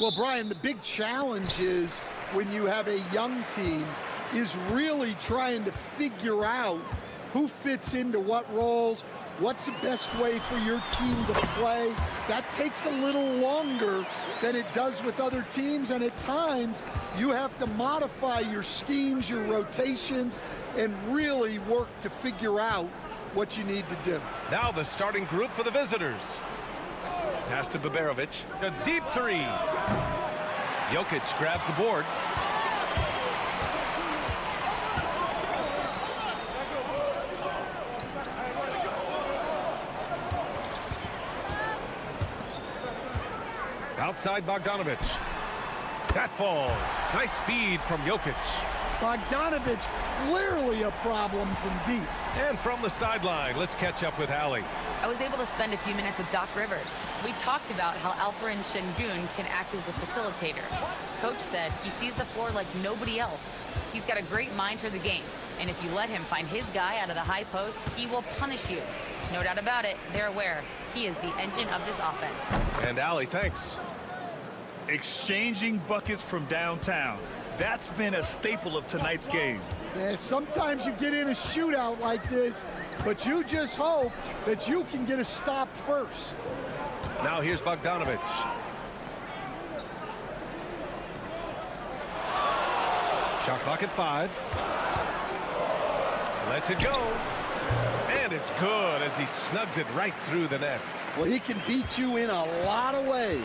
Well, Brian, the big challenge is when you have a young team is really trying to figure out who fits into what roles, what's the best way for your team to play. That takes a little longer than it does with other teams, and at times you have to modify your schemes, your rotations, and really work to figure out what you need to do. Now the starting group for the visitors. Pass to Baberovic. A deep three. Jokic grabs the board. Outside Bogdanovic. That falls. Nice feed from Jokic. Bogdanovic clearly a problem from deep. And from the sideline, let's catch up with Allie. I was able to spend a few minutes with Doc Rivers. We talked about how Alperen Şengün can act as a facilitator. Coach said he sees the floor like nobody else. He's got a great mind for the game, and if you let him find his guy out of the high post, he will punish you. No doubt about it, they're aware. He is the engine of this offense. And Allie, thanks. Exchanging buckets from downtown. That's been a staple of tonight's game. Yeah, sometimes you get in a shootout like this, but you just hope that you can get a stop first. Now here's Bogdanovic. Shot clock at 5. Lets it go. And it's good as he snugs it right through the net. Well, he can beat you in a lot of ways.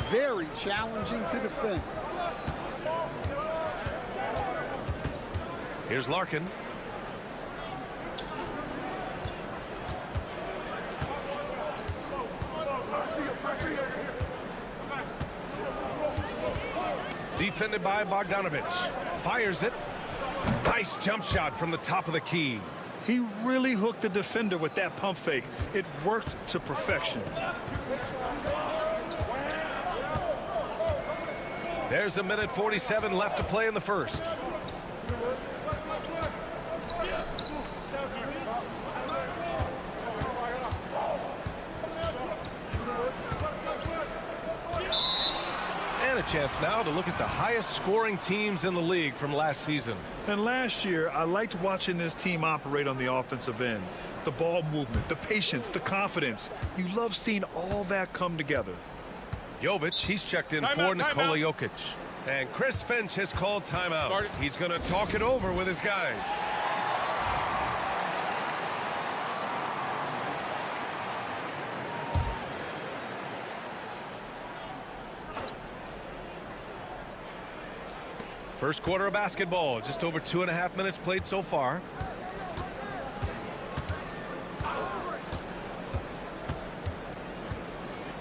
Very challenging to defend. Here's Larkin. Defended by Bogdanovic. Fires it. Nice jump shot from the top of the key. He really hooked the defender with that pump fake. It worked to perfection. There's a minute 47 left to play in the first. And a chance now to look at the highest scoring teams in the league from last season. And last year, I liked watching this team operate on the offensive end. The ball movement, the patience, the confidence. You love seeing all that come together. Jovic, he's checked in for Nikola Jokic. And Chris Finch has called timeout. He's going to talk it over with his guys. First quarter of basketball, just over 2.5 minutes played so far.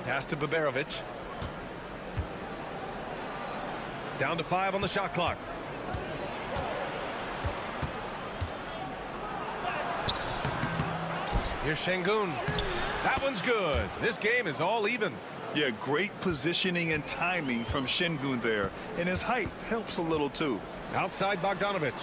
Pass to Baberovic. Down to 5 on the shot clock. Here's Şengün. That one's good. This game is all even. Yeah, great positioning and timing from Şengün there. And his height helps a little too. Outside Bogdanovic.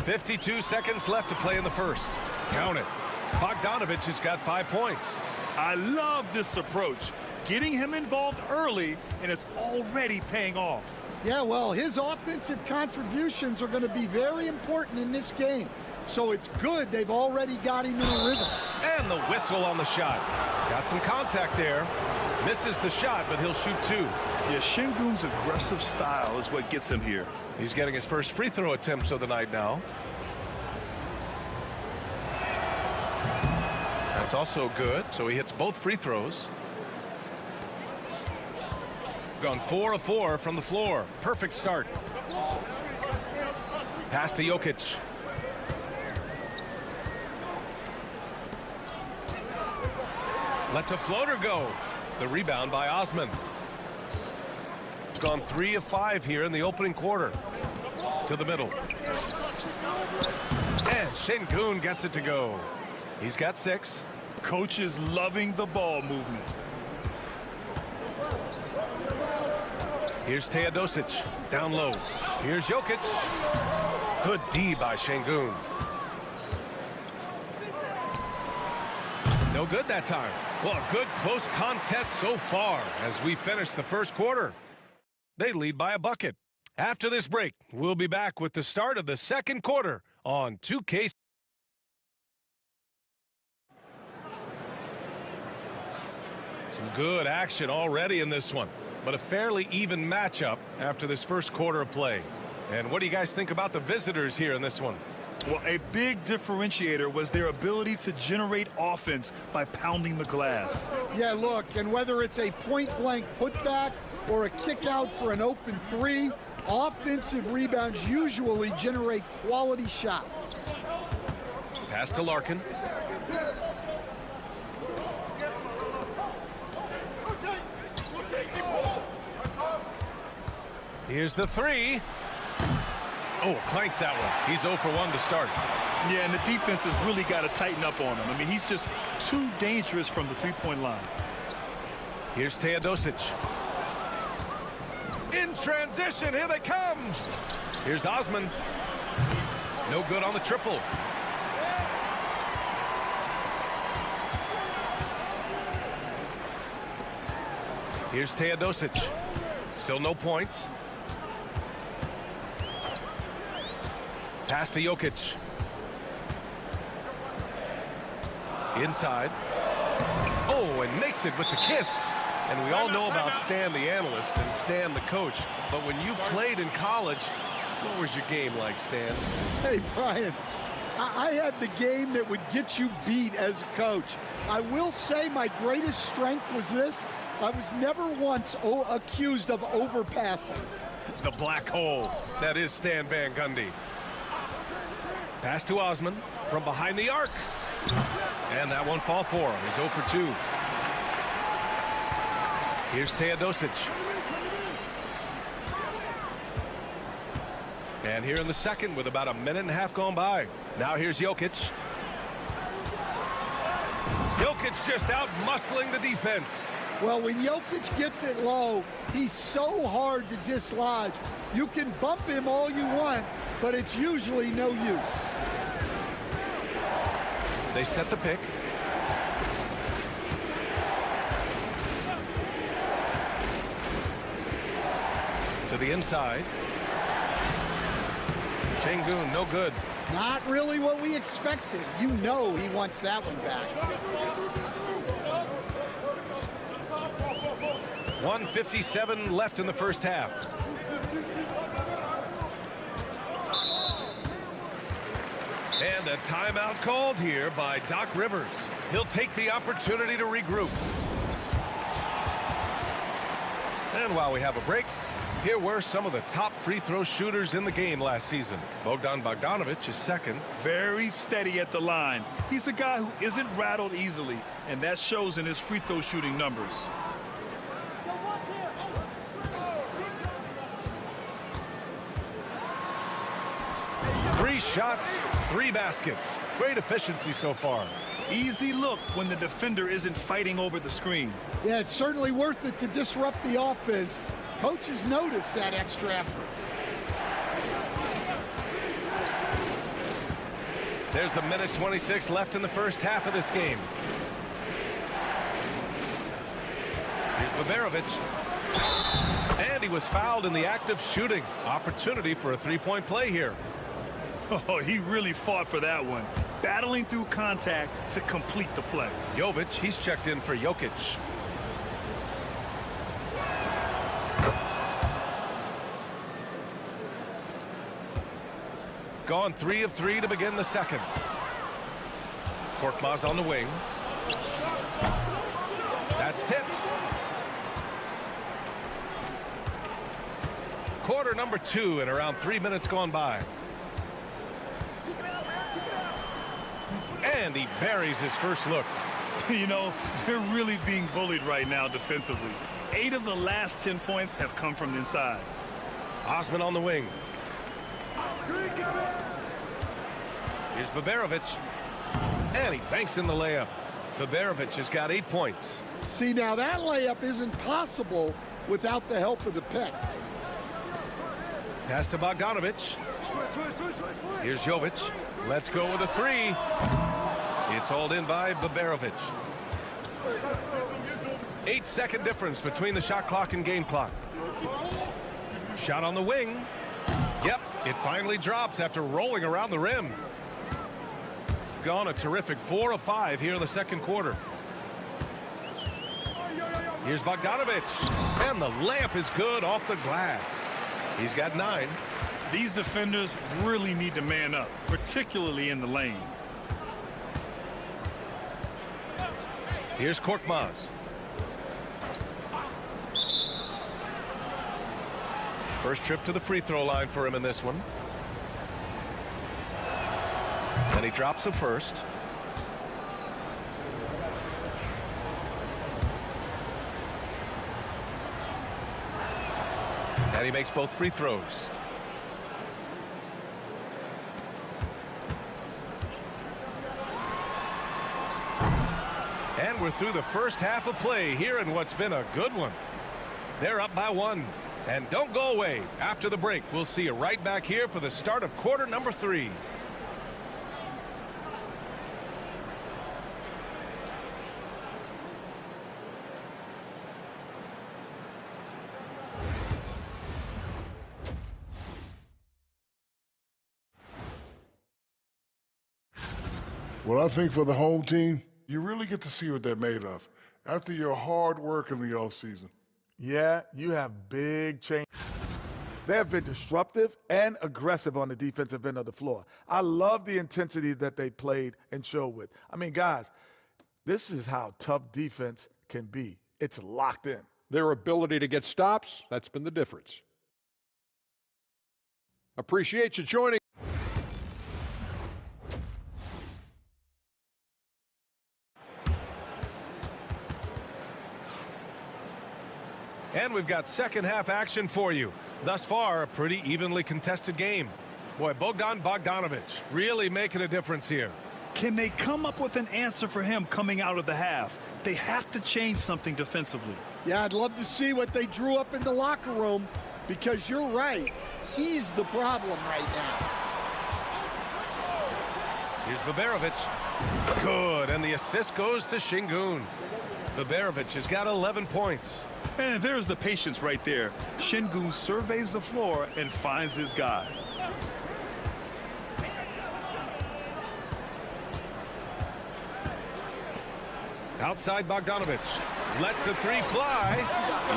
52 seconds left to play in the first. Count it. Bogdanovic has got 5 points. I love this approach. Getting him involved early, and it's already paying off. Yeah, well, his offensive contributions are going to be very important in this game. So it's good they've already got him in a rhythm. And the whistle on the shot. Got some contact there. Misses the shot, but he'll shoot 2. Yeah, Şengün's aggressive style is what gets him here. He's getting his first free throw attempts of the night now. That's also good, so he hits both free throws. Gone 4 of 4 from the floor. Perfect start. Pass to Jokic. Lets a floater go. The rebound by Osman. Gone 3 of 5 here in the opening quarter. To the middle. And Şengün gets it to go. He's got 6. Coach is loving the ball movement. Here's Teodosic. Down low. Here's Jokic. Good D by Şengün. No good that time. Well, a good close contest so far as we finish the first quarter. They lead by a bucket. After this break, we'll be back with the start of the second quarter on 2K. Some good action already in this one, but a fairly even matchup after this first quarter of play. And what do you guys think about the visitors here in this one? Well, a big differentiator was their ability to generate offense by pounding the glass. Yeah, look, and whether it's a point-blank putback or a kick out for an open three, offensive rebounds usually generate quality shots. Pass to Larkin. Here's the three. Oh, clanks that one. He's 0 for 1 to start. Yeah, and the defense has really got to tighten up on him. I mean, he's just too dangerous from the three-point line. Here's Teodosic. In transition, here they come. Here's Osman. No good on the triple. Here's Teodosic. Still no points. Pass to Jokic. Inside. Oh, and makes it with the kiss. And we all know about Stan the analyst and Stan the coach. But when you played in college, what was your game like, Stan? Hey, Brian, I had the game that would get you beat as a coach. I will say my greatest strength was this. I was never once accused of overpassing. The black hole. That is Stan Van Gundy. Pass to Osman from behind the arc. And that won't fall for him. He's 0 for 2. Here's Teodosic. And here in the second with about a minute and a half gone by. Now here's Jokic. Jokic just out muscling the defense. Well, when Jokic gets it low, he's so hard to dislodge. You can bump him all you want, but it's usually no use. They set the pick. To the inside. Şengün, no good. Not really what we expected. You know he wants that one back. 1:57 left in the first half. And a timeout called here by Doc Rivers. He'll take the opportunity to regroup. And while we have a break, here were some of the top free throw shooters in the game last season. Bogdan Bogdanovic is second. Very steady at the line. He's a guy who isn't rattled easily, and that shows in his free throw shooting numbers. Three shots, 3 baskets. Great efficiency so far. Easy look when the defender isn't fighting over the screen. Yeah, it's certainly worth it to disrupt the offense. Coaches notice that extra effort. There's a minute 26 left in the first half of this game. Here's Baberovic. And he was fouled in the act of shooting. Opportunity for a three-point play here. Oh, he really fought for that one. Battling through contact to complete the play. Jovic, he's checked in for Jokic. Gone 3 of 3 to begin the second. Korkmaz on the wing. That's tipped. Quarter number 2 and around 3 minutes gone by. And he buries his first look. You know, they're really being bullied right now defensively. 8 of the last 10 points have come from inside. Osman on the wing. Here's Baberovic. And he banks in the layup. Baberovic has got 8 points. See, now that layup isn't possible without the help of the pick. Pass to Bogdanovic. Here's Jovic. Let's go with a 3. It's hauled in by Baberovic. 8-second difference between the shot clock and game clock. Shot on the wing. Yep, it finally drops after rolling around the rim. Gone a terrific 4 of 5 here in the second quarter. Here's Bogdanovic, and the layup is good off the glass. He's got 9. These defenders really need to man up, particularly in the lane. Here's Korkmaz. First trip to the free throw line for him in this one. And he drops a first. And he makes both free throws. And we're through the first half of play here in what's been a good one. They're up by 1. And don't go away. After the break, we'll see you right back here for the start of quarter number 3. Well, I think for the home team, you really get to see what they're made of after your hard work in the offseason. Yeah, you have big change. They have been disruptive and aggressive on the defensive end of the floor. I love the intensity that they played and showed with. I mean, guys, this is how tough defense can be. It's locked in. Their ability to get stops, that's been the difference. Appreciate you joining. And we've got second half action for you. Thus far, a pretty evenly contested game. Boy, Bogdan Bogdanovic really making a difference here. Can they come up with an answer for him coming out of the half? They have to change something defensively. Yeah, I'd love to see what they drew up in the locker room, because you're right. He's the problem right now. Here's Baberovic. Good, and the assist goes to Şengün. Baberovic has got 11 points. And there's the patience right there. Şengün surveys the floor and finds his guy. Outside Bogdanovic. Lets the 3 fly.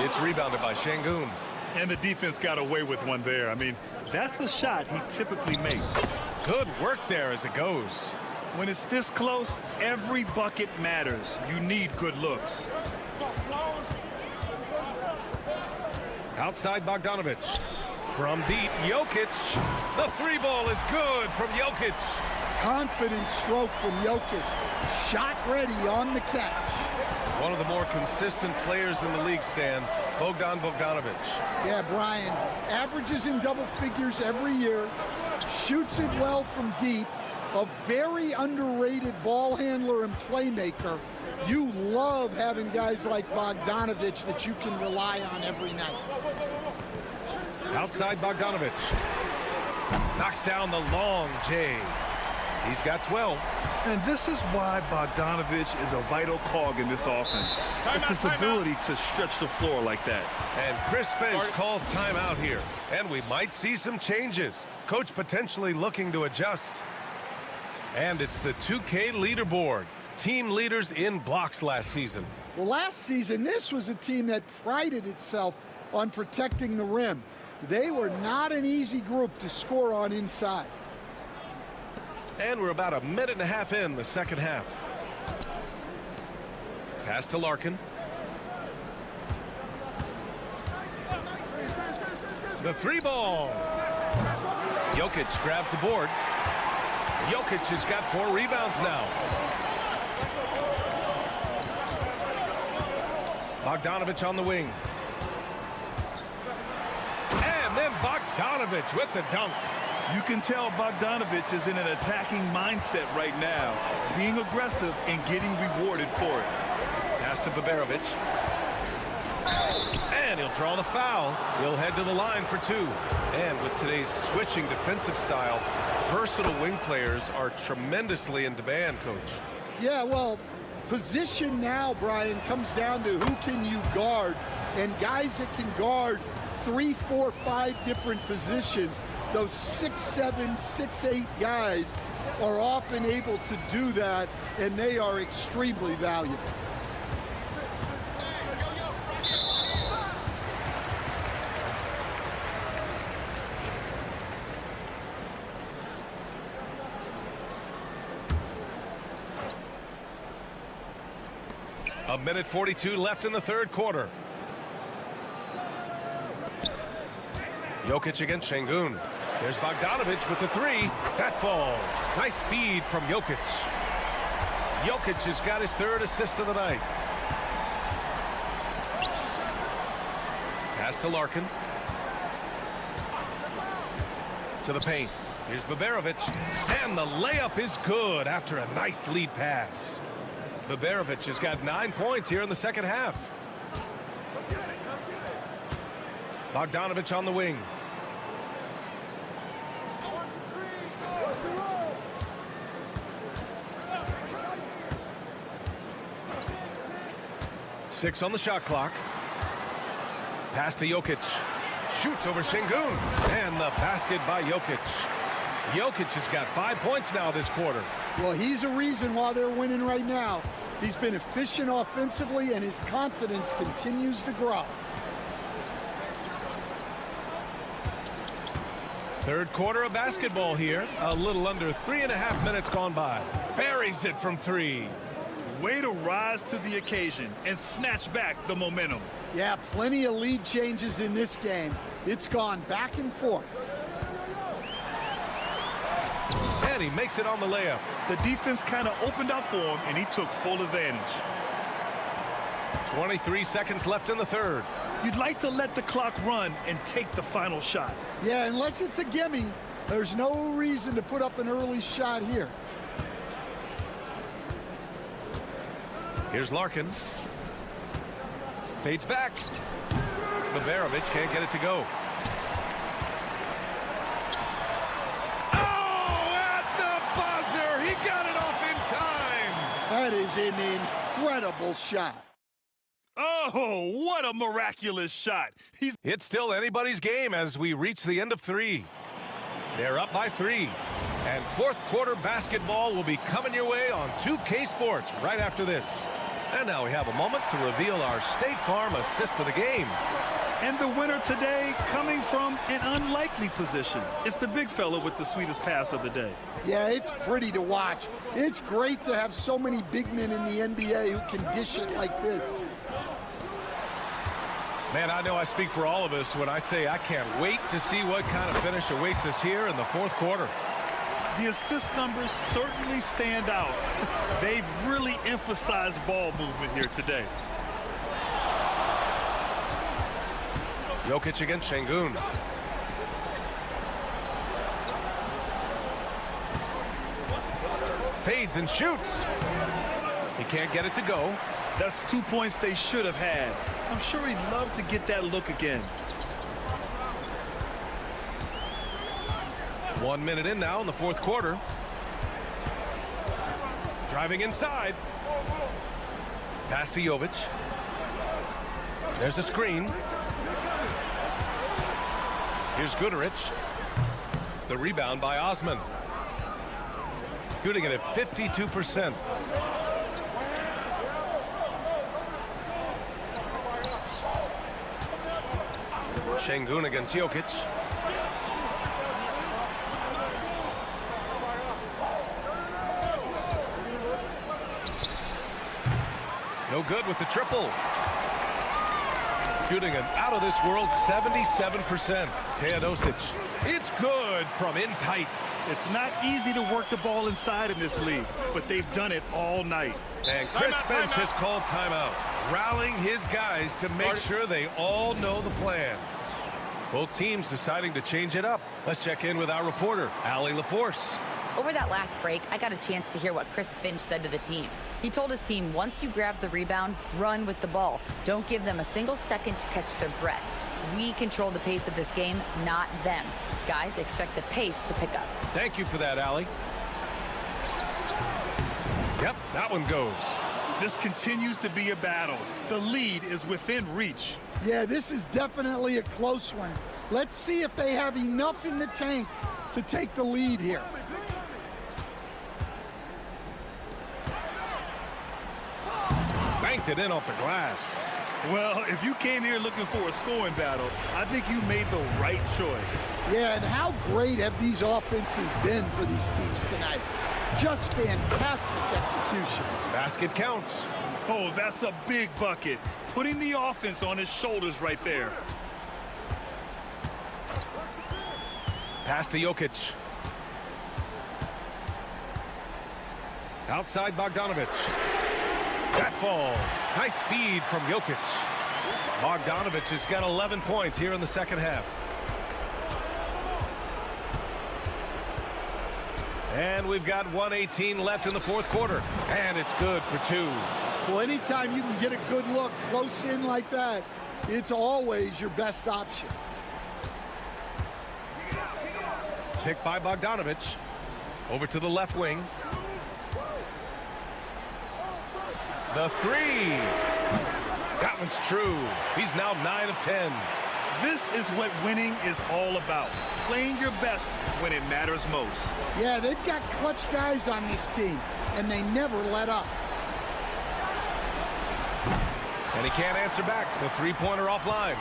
It's rebounded by Şengün. And the defense got away with one there. I mean, that's the shot he typically makes. Good work there as it goes. When it's this close, every bucket matters. You need good looks. Outside Bogdanovic. From deep, Jokic. The 3 ball is good from Jokic. Confident stroke from Jokic. Shot ready on the catch. One of the more consistent players in the league, Stan. Bogdan Bogdanovic. Yeah, Brian. Averages in double figures every year. Shoots it well from deep. A very underrated ball handler and playmaker. You love having guys like Bogdanovic that you can rely on every night. Outside Bogdanovic. Knocks down the long J. He's got 12. And this is why Bogdanovic is a vital cog in this offense. It's his ability to stretch the floor like that. And Chris Finch calls timeout here. And we might see some changes. Coach potentially looking to adjust. And it's the 2K leaderboard. Team leaders in blocks last season. Well, last season, this was a team that prided itself on protecting the rim. They were not an easy group to score on inside. And we're about a minute and a half in the second half. Pass to Larkin. The 3 ball. Jokic grabs the board. Jokic has got 4 rebounds now. Bogdanovic on the wing. And then Bogdanovic with the dunk. You can tell Bogdanovic is in an attacking mindset right now, being aggressive and getting rewarded for it. Pass to Baberovic. And he'll draw the foul. He'll head to the line for 2. And with today's switching defensive style, versatile wing players are tremendously in demand, Coach. Yeah, well, position now, Brian, comes down to who can you guard. And guys that can guard 3, 4, 5 different positions, those 6'7", 6'8" guys are often able to do that, and they are extremely valuable. A minute 42 left in the third quarter. Jokic against Şengün. There's Bogdanović with the three. That falls. Nice feed from Jokic. Jokic has got his third assist of the night. Pass to Larkin. To the paint. Here's Bogdanović. And the layup is good after a nice lead pass. Bogdanović has got 9 points here in the second half. Bogdanović on the wing. Six on the shot clock. Pass to Jokic. Shoots over Şengün. And the basket by Jokic. Jokic has got 5 points now this quarter. Well, he's a reason why they're winning right now. He's been efficient offensively, and his confidence continues to grow. Third quarter of basketball here. A little under 3.5 minutes gone by. Buries it from three. Way to rise to the occasion and snatch back the momentum. Yeah, plenty of lead changes in this game. It's gone back and forth. And he makes it on the layup. The defense kind of opened up for him, and he took full advantage. 23 seconds left in the third. You'd like to let the clock run and take the final shot. Yeah, unless it's a gimme, there's no reason to put up an early shot here. Here's Larkin. Fades back. Bogdanović can't get it to go. Oh, at the buzzer! He got it off in time! That is an incredible shot. Oh, what a miraculous shot. It's still anybody's game as we reach the end of three. They're up by 3. And fourth quarter basketball will be coming your way on 2K Sports right after this. And now we have a moment to reveal our State Farm assist of the game. And the winner today coming from an unlikely position. It's the big fella with the sweetest pass of the day. Yeah, it's pretty to watch. It's great to have so many big men in the NBA who can dish it like this. Man, I know I speak for all of us when I say I can't wait to see what kind of finish awaits us here in the fourth quarter. The assist numbers certainly stand out. They've really emphasized ball movement here today. Jokic against Şengün. Fades and shoots. He can't get it to go. That's 2 points they should have had. I'm sure he'd love to get that look again. 1 minute in now in the fourth quarter. Driving inside. Pass to Jovic. There's a screen. Here's Guduric. The rebound by Osman. Shooting it at 52%. Şengün against Jokic. No good with the triple. Shooting an out-of-this-world 77%. Teodosic. It's good from in tight. It's not easy to work the ball inside in this league, but they've done it all night. And Chris Finch has called timeout, rallying his guys to make sure they all know the plan. Both teams deciding to change it up. Let's check in with our reporter, Allie LaForce. Over that last break, I got a chance to hear what Chris Finch said to the team. He told his team, once you grab the rebound, run with the ball. Don't give them a single second to catch their breath. We control the pace of this game, not them. Guys, expect the pace to pick up. Thank you for that, Allie. Yep, That one goes. This continues to be a battle. The lead is within reach. Yeah, this is definitely a close one. Let's see if they have enough in the tank to take the lead here. Banked it in off the glass. Well, if you came here looking for a scoring battle, I think you made the right choice. Yeah, and how great have these offenses been for these teams tonight? Just fantastic execution. Basket counts. Oh, that's a big bucket. Putting the offense on his shoulders right there. Pass to Jokic. Outside Bogdanovic. That falls. Nice feed from Jokic. Bogdanovic has got 11 points here in the second half. And we've got 1:18 left in the fourth quarter. And it's good for two. Well, anytime you can get a good look close in like that, it's always your best option. Picked by Bogdanovic. Over to the left wing. The three. That one's true. He's now 9 of 10. This is what winning is all about. Playing your best when it matters most. Yeah, they've got clutch guys on this team, and they never let up. And he can't answer back. The three-pointer offline.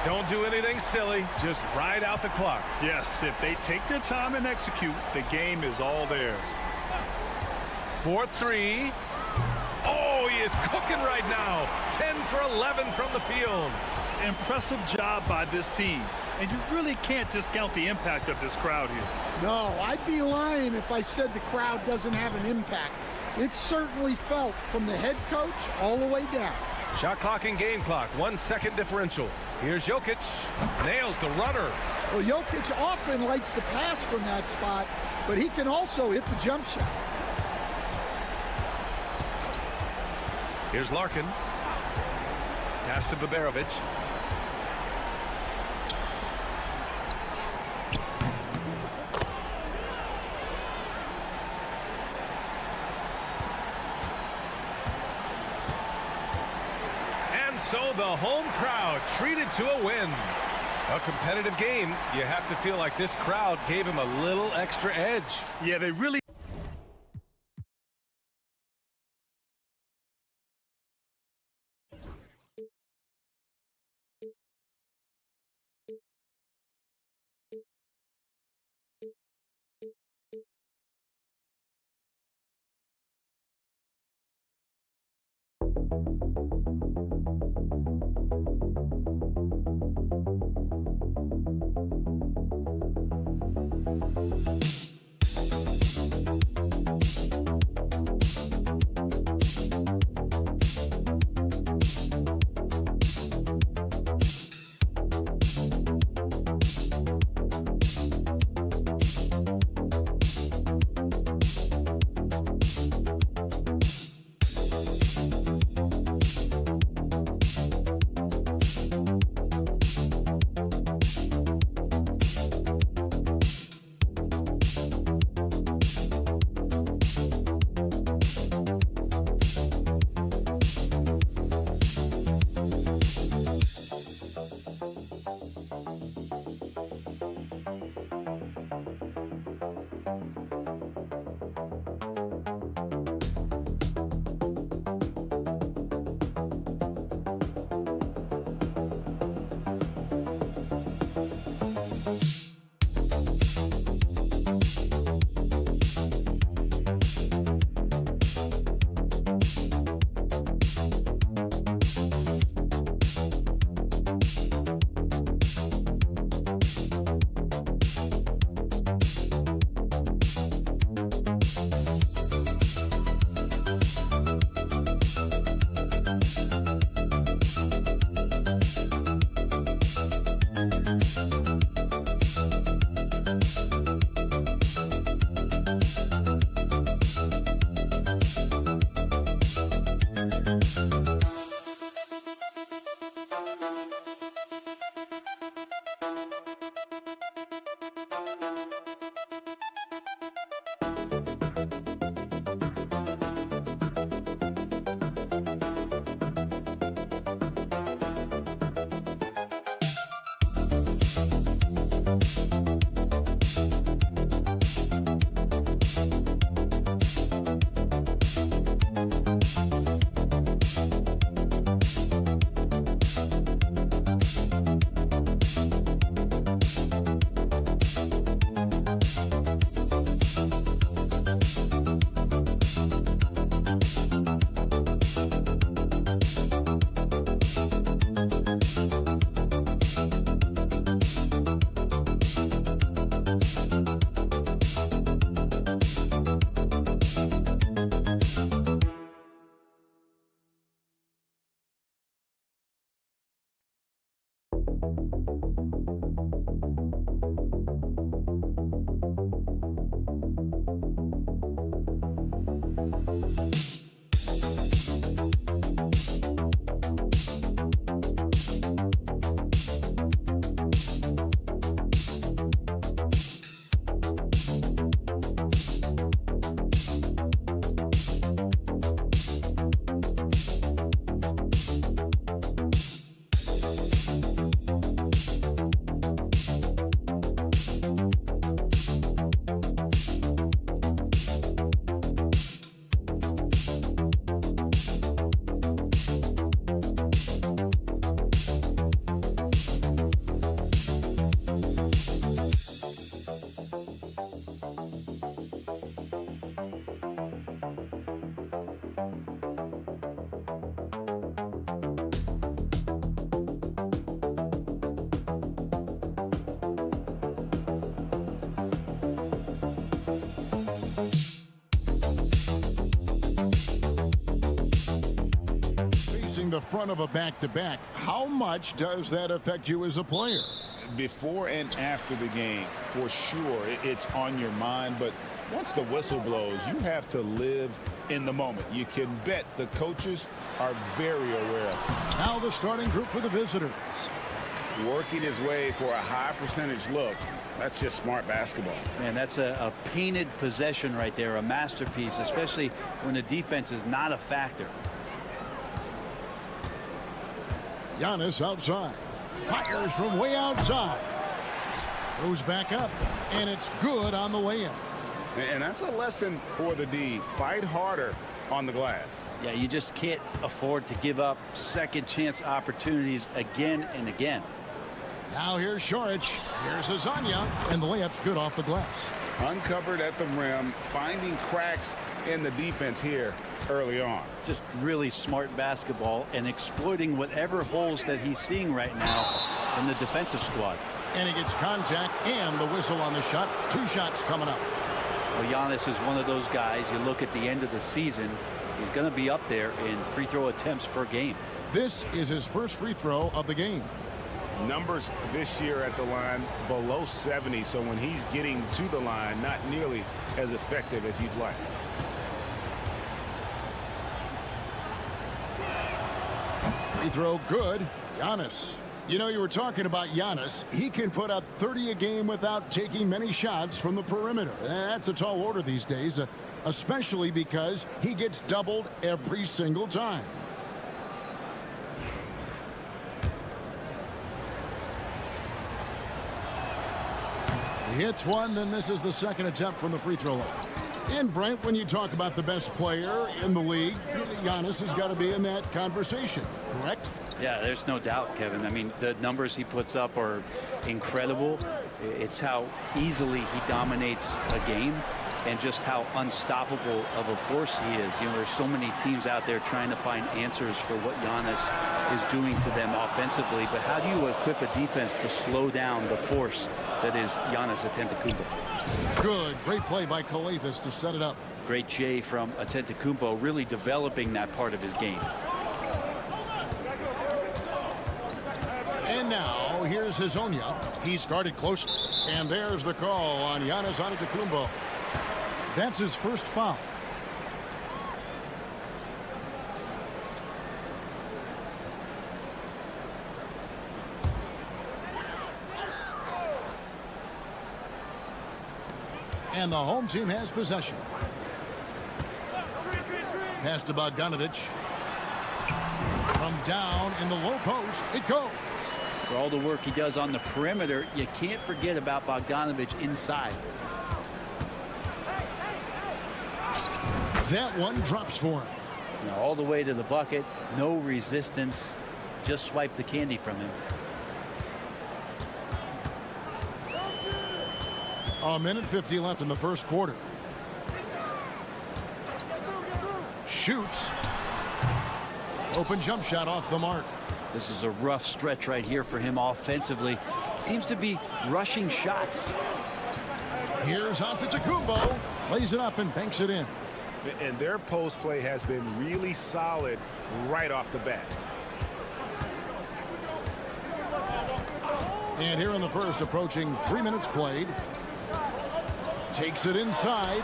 Don't do anything silly. Just ride out the clock. Yes, if they take their time and execute, the game is all theirs. 4-3. Oh, he is cooking right now. 10 for 11 from the field. Impressive job by this team. And you really can't discount the impact of this crowd here. No, I'd be lying if I said the crowd doesn't have an impact. It's certainly felt from the head coach all the way down. Shot clock and game clock. 1 second differential. Here's Jokic. Nails the runner. Well, Jokic often likes to pass from that spot, but he can also hit the jump shot. Here's Larkin. Pass to Baberovic. And so the home crowd treated to a win. A competitive game. You have to feel like this crowd gave him a little extra edge. Yeah, they really The front of a back-to-back, how much does that affect you as a player? Before and after the game, for sure, it's on your mind. But once the whistle blows, you have to live in the moment. You can bet the coaches are very aware of it. Now the starting group for the visitors. Working his way for a high percentage look. That's just smart basketball. Man, that's a painted possession right there, a masterpiece, especially when the defense is not a factor. Giannis outside. Fires from way outside. Goes back up. And it's good on the way in. And that's a lesson for the D. Fight harder on the glass. Yeah, you just can't afford to give up second chance opportunities again and again. Now here's Šorić. Here's Azania. And the layup's good off the glass. Uncovered at the rim. Finding cracks in the defense here early on. Just really smart basketball and exploiting whatever holes that he's seeing right now in the defensive squad. And he gets contact and the whistle on the shot. 2 shots coming up. Well, Giannis is one of those guys, you look at the end of the season, he's going to be up there in free throw attempts per game. This is his first free throw of the game. Numbers this year at the line below 70, so when he's getting to the line, not nearly as effective as you'd like. Free throw good. Giannis. You know, you were talking about Giannis. He can put up 30 a game without taking many shots from the perimeter. That's a tall order these days, especially because he gets doubled every single time. He hits one, then misses the second attempt from the free throw line. And Brent, when you talk about the best player in the league, Giannis has got to be in that conversation, correct? Yeah, there's no doubt, Kevin. I mean, the numbers he puts up are incredible. It's how easily he dominates a game and just how unstoppable of a force he is. You know, there's so many teams out there trying to find answers for what Giannis is doing to them offensively, but how do you equip a defense to slow down the force that is Giannis Antetokounmpo? Good. Great play by Calathes to set it up. Great J from Antetokounmpo, really developing that part of his game. And now here's Hazonia. He's guarded close. And there's the call on Giannis Antetokounmpo. That's his first foul. And the home team has possession. Pass to Bogdanovic. From down in the low post, it goes. For all the work he does on the perimeter, you can't forget about Bogdanovic inside. That one drops for him. Now all the way to the bucket, no resistance, just swipe the candy from him. A minute 50 left in the first quarter. Shoots. Open jump shot off the mark. This is a rough stretch right here for him offensively. Seems to be rushing shots. Here's Antetokounmpo. Lays it up and banks it in. And their post play has been really solid right off the bat. And here in the first, approaching 3 minutes played. Takes it inside.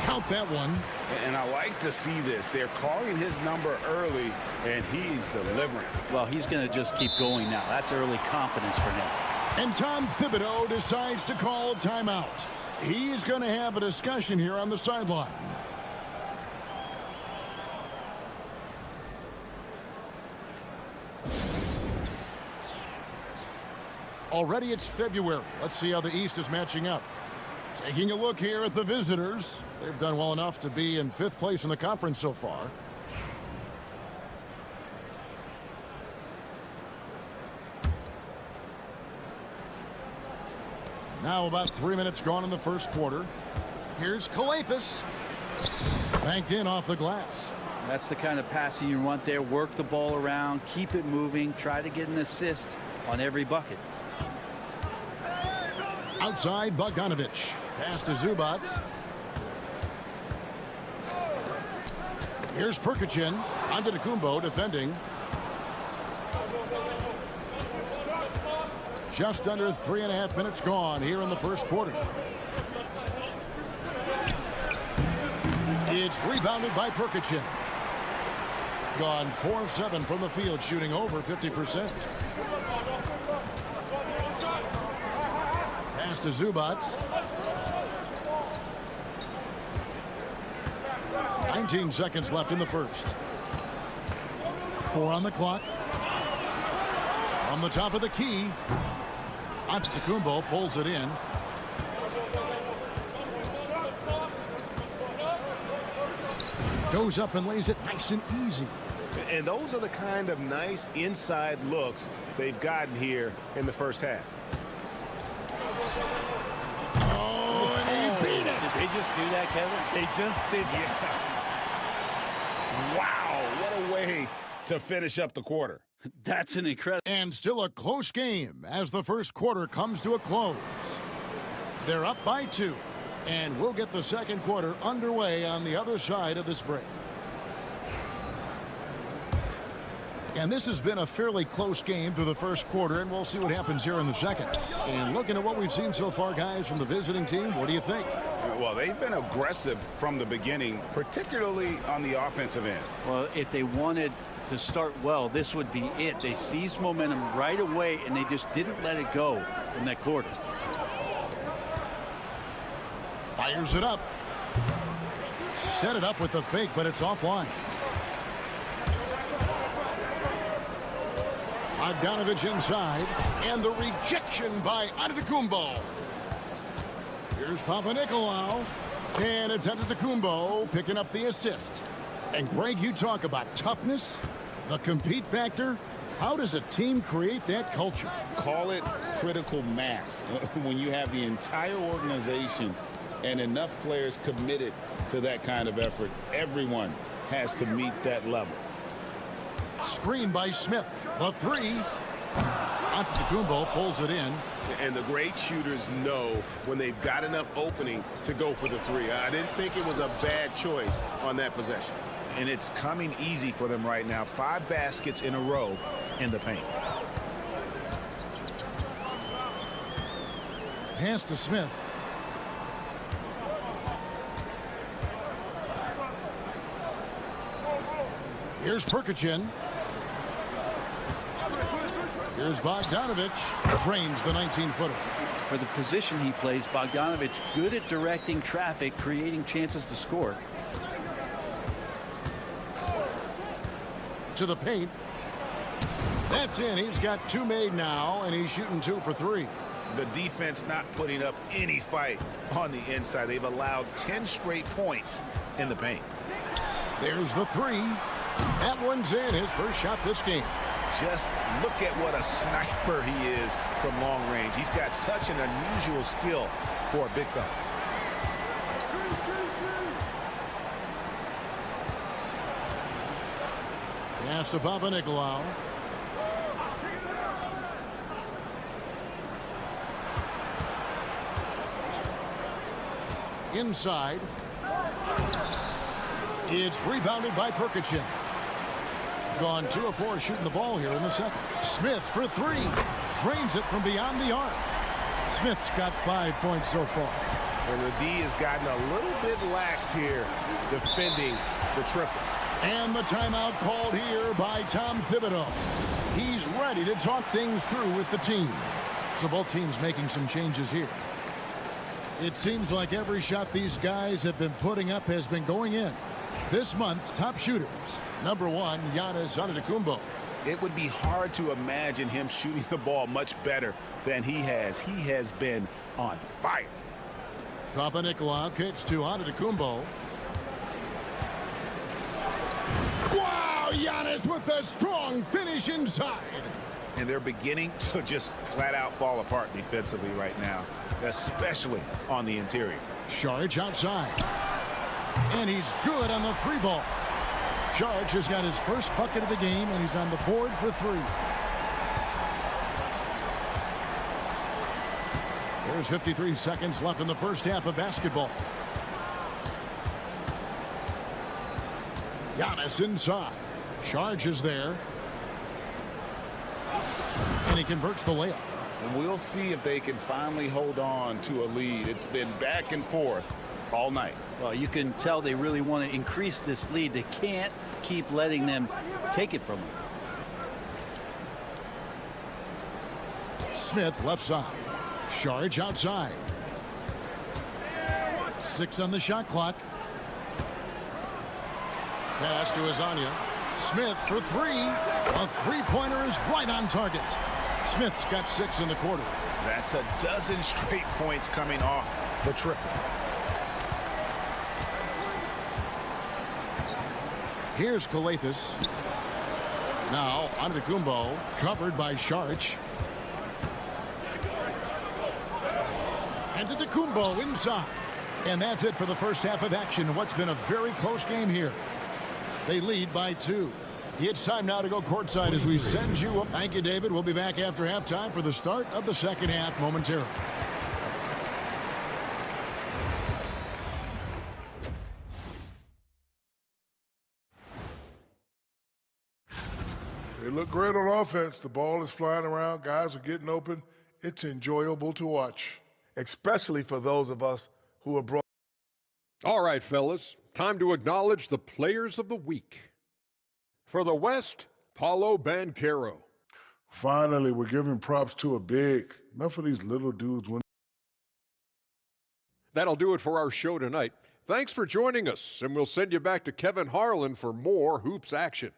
Count that one. And I like to see this. They're calling his number early, and he's delivering. Well, he's going to just keep going now. That's early confidence for him. And Tom Thibodeau decides to call a timeout. He's going to have a discussion here on the sideline. Already it's February. Let's see how the East is matching up. Taking a look here at the visitors. They've done well enough to be in 5th place in the conference so far. Now about 3 minutes gone in the first quarter. Here's Kalathis. Banked in off the glass. That's the kind of passing you want there. Work the ball around, keep it moving, try to get an assist on every bucket. Outside, Bogdanovic. Pass to Zubac. Here's Perkichin. Antetokounmpo defending. Just under 3.5 minutes gone here in the first quarter. It's rebounded by Perkichin. Gone 4 of 7 from the field, shooting over 50%. Pass to Zubac. 19 seconds left in the first. 4 on the clock. From the top of the key. Antetokounmpo pulls it in. Goes up and lays it nice and easy. And those are the kind of nice inside looks they've gotten here in the first half. Oh, and he beat it. Did they just do that, Kevin? They just did. Yeah. Wow, what a way to finish up the quarter. That's an incredible. And still a close game as the first quarter comes to a close. They're up by 2. And we'll get the second quarter underway on the other side of this break. And this has been a fairly close game through the first quarter, and we'll see what happens here in the second. And looking at what we've seen so far, guys, from the visiting team, what do you think? Well, they've been aggressive from the beginning, particularly on the offensive end. Well, if they wanted to start well, this would be it. They seized momentum right away, and they just didn't let it go in that quarter. Fires it up. Set it up with the fake, but it's offline. Bogdanovic inside, and the rejection by Antetokounmpo. Here's Papanikolaou, and it's Antetokounmpo picking up the assist. And Greg, you talk about toughness, the compete factor. How does a team create that culture? Call it critical mass. When you have the entire organization and enough players committed to that kind of effort, everyone has to meet that level. Screen by Smith. The 3. Antetokounmpo pulls it in. And the great shooters know when they've got enough opening to go for the 3. I didn't think it was a bad choice on that possession. And it's coming easy for them right now. 5 baskets in a row in the paint. Pass to Smith. Here's Perkichin. Here's Bogdanovic. Drains the 19-footer. For the position he plays, Bogdanovic good at directing traffic, creating chances to score. To the paint. That's in. He's got 2 made now, and he's shooting 2 for 3. The defense not putting up any fight on the inside. They've allowed 10 straight points in the paint. There's the 3. That one's in. His first shot this game. Just look at what a sniper he is from long range. He's got such an unusual skill for a big fella. Pass to Papanikolaou. Inside. It's rebounded by Perkichin. Gone 2 of 4 shooting the ball here in the second. Smith for 3. Drains it from beyond the arc. Smith's got 5 points so far. And the D has gotten a little bit laxed here defending the triple. And the timeout called here by Tom Thibodeau. He's ready to talk things through with the team. So both teams making some changes here. It seems like every shot these guys have been putting up has been going in. This month's top shooters. Number 1, Giannis Antetokounmpo. It would be hard to imagine him shooting the ball much better than he has. He has been on fire. Papa Nicolau kicks to Antetokounmpo. Wow, Giannis with a strong finish inside. And they're beginning to just flat out fall apart defensively right now, especially on the interior. Saric outside. And he's good on the 3-ball. Saric has got his first bucket of the game, and he's on the board for 3. There's 53 seconds left in the first half of basketball. Giannis inside. Saric is there. And he converts the layup. And we'll see if they can finally hold on to a lead. It's been back and forth all night. Well, you can tell they really want to increase this lead. They can't keep letting them take it from them. Smith left side. Saric outside. 6 on the shot clock. Pass to Azania. Smith for 3. A 3-pointer is right on target. Smith's got 6 in the quarter. That's a dozen straight points coming off the triple. Here's Kalathis. Now Antetokounmpo covered by Saric. And Antetokounmpo inside. And that's it for the first half of action. What's been a very close game here. They lead by 2. It's time now to go courtside as we send you up. Thank you, David. We'll be back after halftime for the start of the second half momentarily. They look great on offense. The ball is flying around. Guys are getting open. It's enjoyable to watch. Especially for those of us who are brought. All right, fellas, time to acknowledge the players of the week. For the West, Paulo Banchero. Finally, we're giving props to a big. Enough of these little dudes. That'll do it for our show tonight. Thanks for joining us, and we'll send you back to Kevin Harlan for more hoops action.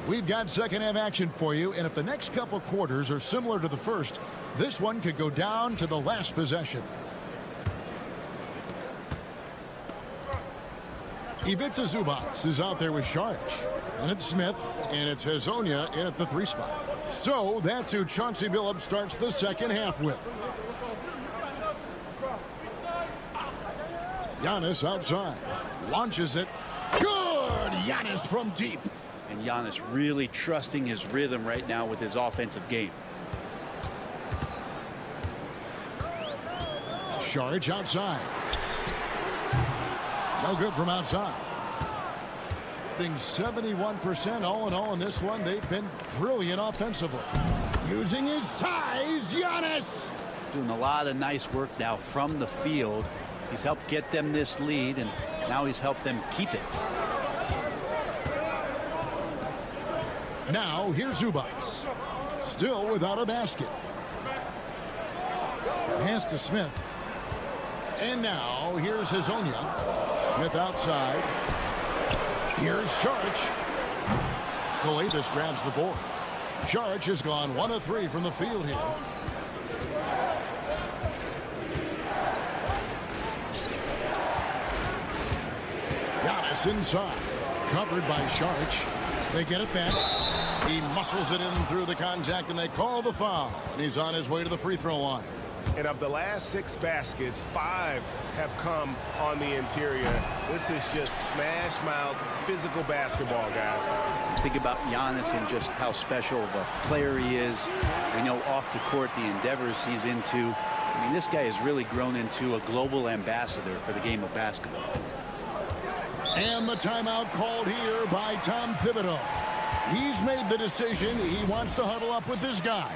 We've got second half action for you, and if the next couple quarters are similar to the first, this one could go down to the last possession. Ivica Zubac is out there with Saric. And it's Smith, and it's Hezonja in at the 3 spot. So that's who Chauncey Billups starts the second half with. Giannis outside. Launches it. Good! Giannis from deep. And Giannis really trusting his rhythm right now with his offensive game. Saric outside. No good from outside. Being 71% all in all in this one. They've been brilliant offensively. Using his size, Giannis. Doing a lot of nice work now from the field. He's helped get them this lead, and now he's helped them keep it. Now here's Zubac. Still without a basket. Pass to Smith. And now here's Hezonja. Smith outside. Here's Saric. Kalathis grabs the board. Saric has gone 1 of 3 from the field here. Giannis inside. Covered by Saric. They get it back. He muscles it in through the contact, and they call the foul. And he's on his way to the free throw line. And of the last 6 baskets, 5 have come on the interior. This is just smash-mouth, physical basketball, guys. Think about Giannis and just how special of a player he is. We know off the court the endeavors he's into. I mean, this guy has really grown into a global ambassador for the game of basketball. And the timeout called here by Tom Thibodeau. He's made the decision. He wants to huddle up with his guys.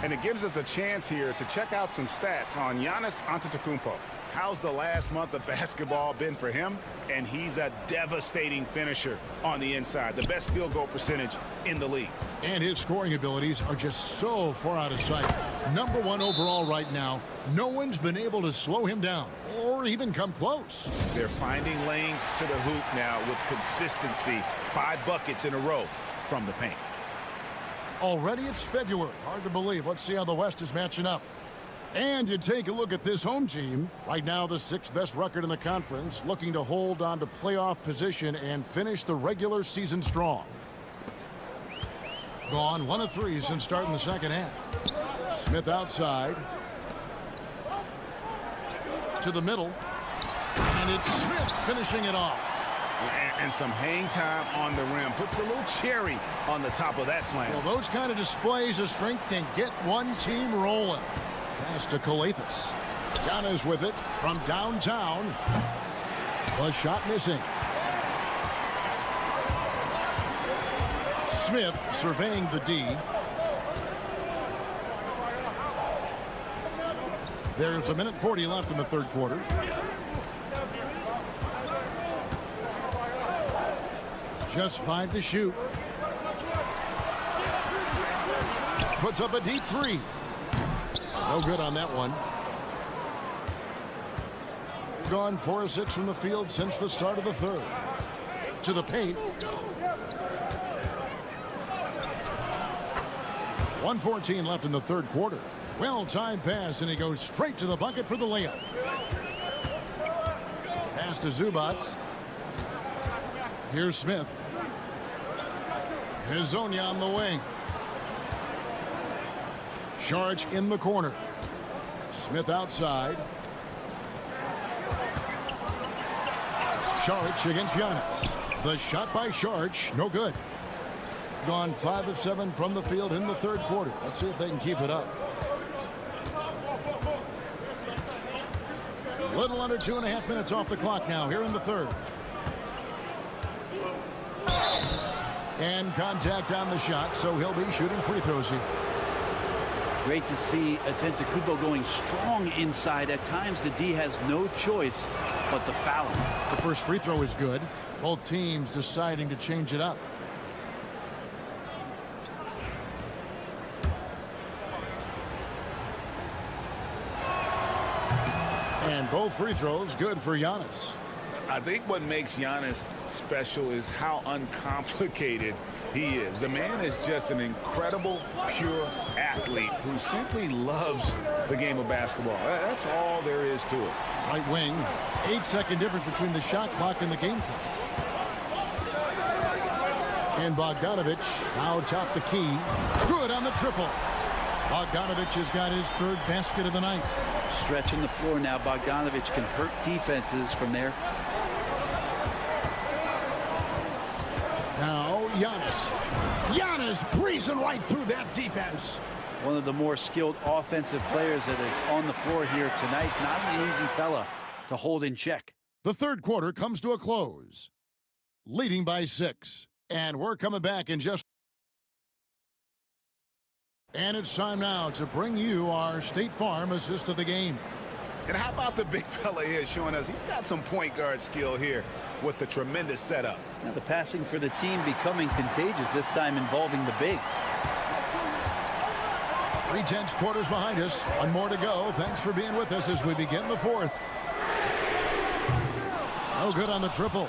And it gives us a chance here to check out some stats on Giannis Antetokounmpo. How's the last month of basketball been for him? And he's a devastating finisher on the inside. The best field goal percentage in the league. And his scoring abilities are just so far out of sight. #1 overall right now. No one's been able to slow him down or even come close. They're finding lanes to the hoop now with consistency. 5 buckets in a row from the paint. Already it's February. Hard to believe. Let's see how the West is matching up. And you take a look at this home team. Right now, the 6th best record in the conference, looking to hold on to playoff position and finish the regular season strong. Gone 1 of 3 since starting the second half. Smith outside. To the middle. And it's Smith finishing it off. And some hang time on the rim. Puts a little cherry on the top of that slam. Well, those kind of displays of strength can get one team rolling. Pass to Kalathis. Giannis with it from downtown. The shot missing. Smith surveying the D. There's 1:40 left in the third quarter. Just 5 to shoot. Puts up a deep 3. No good on that one. Gone 4 of 6 from the field since the start of the third. To the paint. 1:14 left in the third quarter. Well-timed pass, and he goes straight to the bucket for the layup. Pass to Zubac. Here's Smith. Hezonja on the wing. Saric in the corner. Smith outside. Saric against Giannis. The shot by Saric, no good. Gone 5 of 7 from the field in the third quarter. Let's see if they can keep it up. Little under 2.5 minutes off the clock now here in the third. And contact on the shot, so he'll be shooting free throws here. Great to see Antetokounmpo going strong inside. At times, the D has no choice but to foul him. The first free throw is good. Both teams deciding to change it up. And both free throws good for Giannis. I think what makes Giannis special is how uncomplicated he is. The man is just an incredible, pure athlete who simply loves the game of basketball. That's all there is to it. Right wing, 8-second difference between the shot clock and the game clock. And Bogdanovic now top the key. Good on the triple. Bogdanovic has got his 3rd basket of the night. Stretching the floor now. Bogdanovic can hurt defenses from there. Now Giannis. Giannis breezing right through that defense. One of the more skilled offensive players that is on the floor here tonight. Not an easy fella to hold in check. The third quarter comes to a close. Leading by 6. And we're coming back in just... And it's time now to bring you our State Farm assist of the game. And how about the big fella here showing us he's got some point guard skill here with the tremendous setup. Now the passing for the team becoming contagious, this time involving the big. 3/10 quarters behind us. 1 more to go. Thanks for being with us as we begin the fourth. No good on the triple.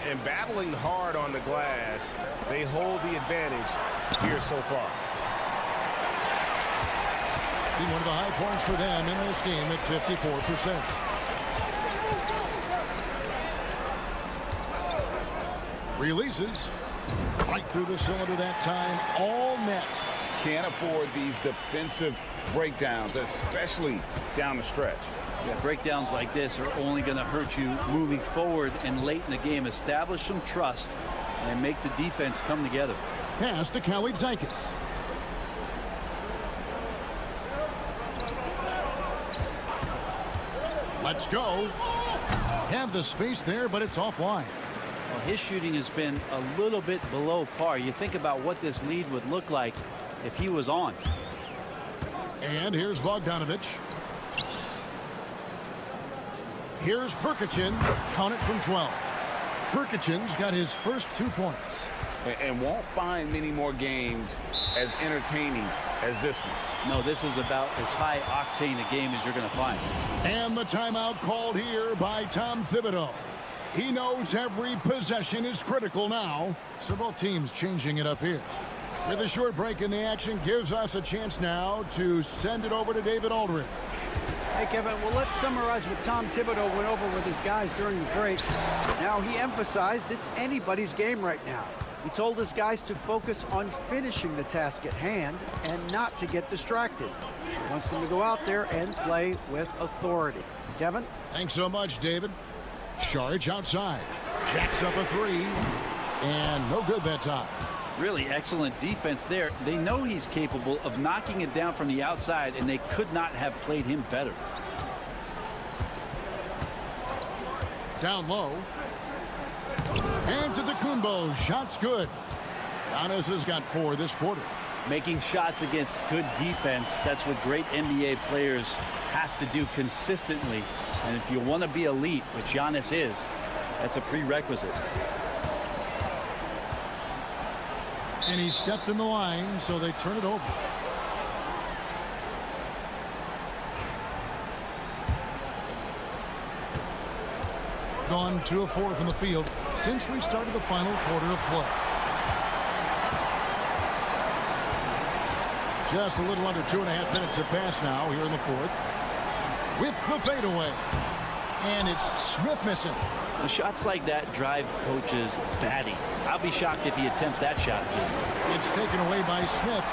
And battling hard on the glass, they hold the advantage here so far. One of the high points for them in this game at 54%. Releases right through the cylinder that time. All net. can't afford these defensive breakdowns, especially down the stretch. Yeah, breakdowns like this are only going to hurt you moving forward and late in the game. Establish some trust and make the defense come together. Pass to Kalitzakis. Let's go. Had the space there, but it's offline. Well, his shooting has been a little bit below par. You think about what this lead would look like if he was on. And here's Bogdanovic. Here's Perkichin. Count it from 12. Perkichin's got his first 2 points. And won't find many more games as entertaining as this one. No, this is about as high octane a game as you're going to find. And the timeout called here by Tom Thibodeau. He knows every possession is critical now. So both teams changing it up here. With a short break in the action gives us a chance now to send it over to David Aldridge. Hey, Kevin, well, let's summarize what Tom Thibodeau went over with his guys during the break. Now, he emphasized it's anybody's game right now. He told his guys to focus on finishing the task at hand and not to get distracted. He wants them to go out there and play with authority. Kevin? Thanks so much, David. Saric outside. Jacks up a 3. And no good that time. Really excellent defense there. They know he's capable of knocking it down from the outside, and they could not have played him better. Down low. And to Kumbo. Shot's good. Giannis has got 4 this quarter. Making shots against good defense, that's what great NBA players have to do consistently. And if you want to be elite, which Giannis is, that's a prerequisite. And he stepped in the line, so they turn it over. Gone 2 of 4 from the field since we started the final quarter of play. Just a little under 2.5 minutes have passed now here in the 4th. With the fadeaway. And it's Smith missing. The shots like that drive coaches batty. I'll be shocked if he attempts that shot again. It's taken away by Smith.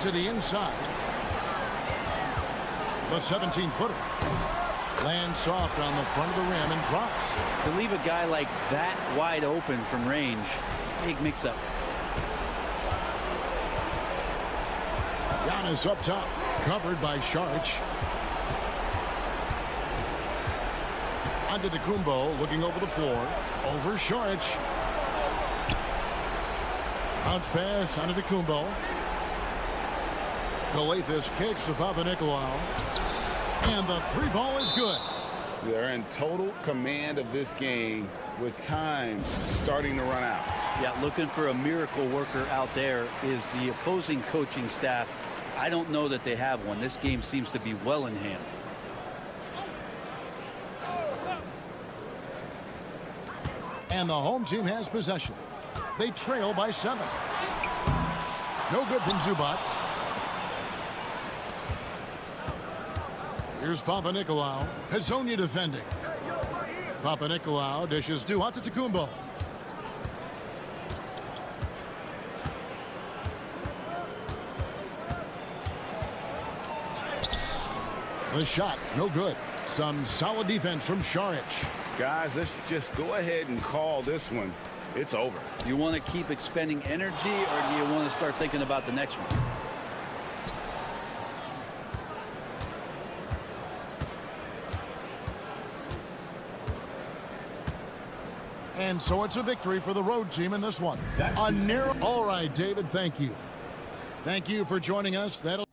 To the inside. The 17-footer. Lands soft on the front of the rim and drops. To leave a guy like that wide open from range, big mix-up. Giannis up top, covered by Saric. Antetokounmpo looking over the floor. Over Saric. Bounce pass, Antetokounmpo. Calathes kicks to Papanikolaou. And the 3-ball is good. They're in total command of this game with time starting to run out. Yeah, looking for a miracle worker out there is the opposing coaching staff. I don't know that they have one. This game seems to be well in hand. And the home team has possession. They trail by 7. No good from Zubac. Here's Papanikolaou. Hezonja defending. Papanikolaou dishes to Antetokounmpo. The shot, no good. Some solid defense from Saric. Guys, let's just go ahead and call this one. It's over. You want to keep expending energy, or do you want to start thinking about the next one? And so it's a victory for the road team in this one. A narrow. All right, David, thank you. Thank you for joining us. That'll.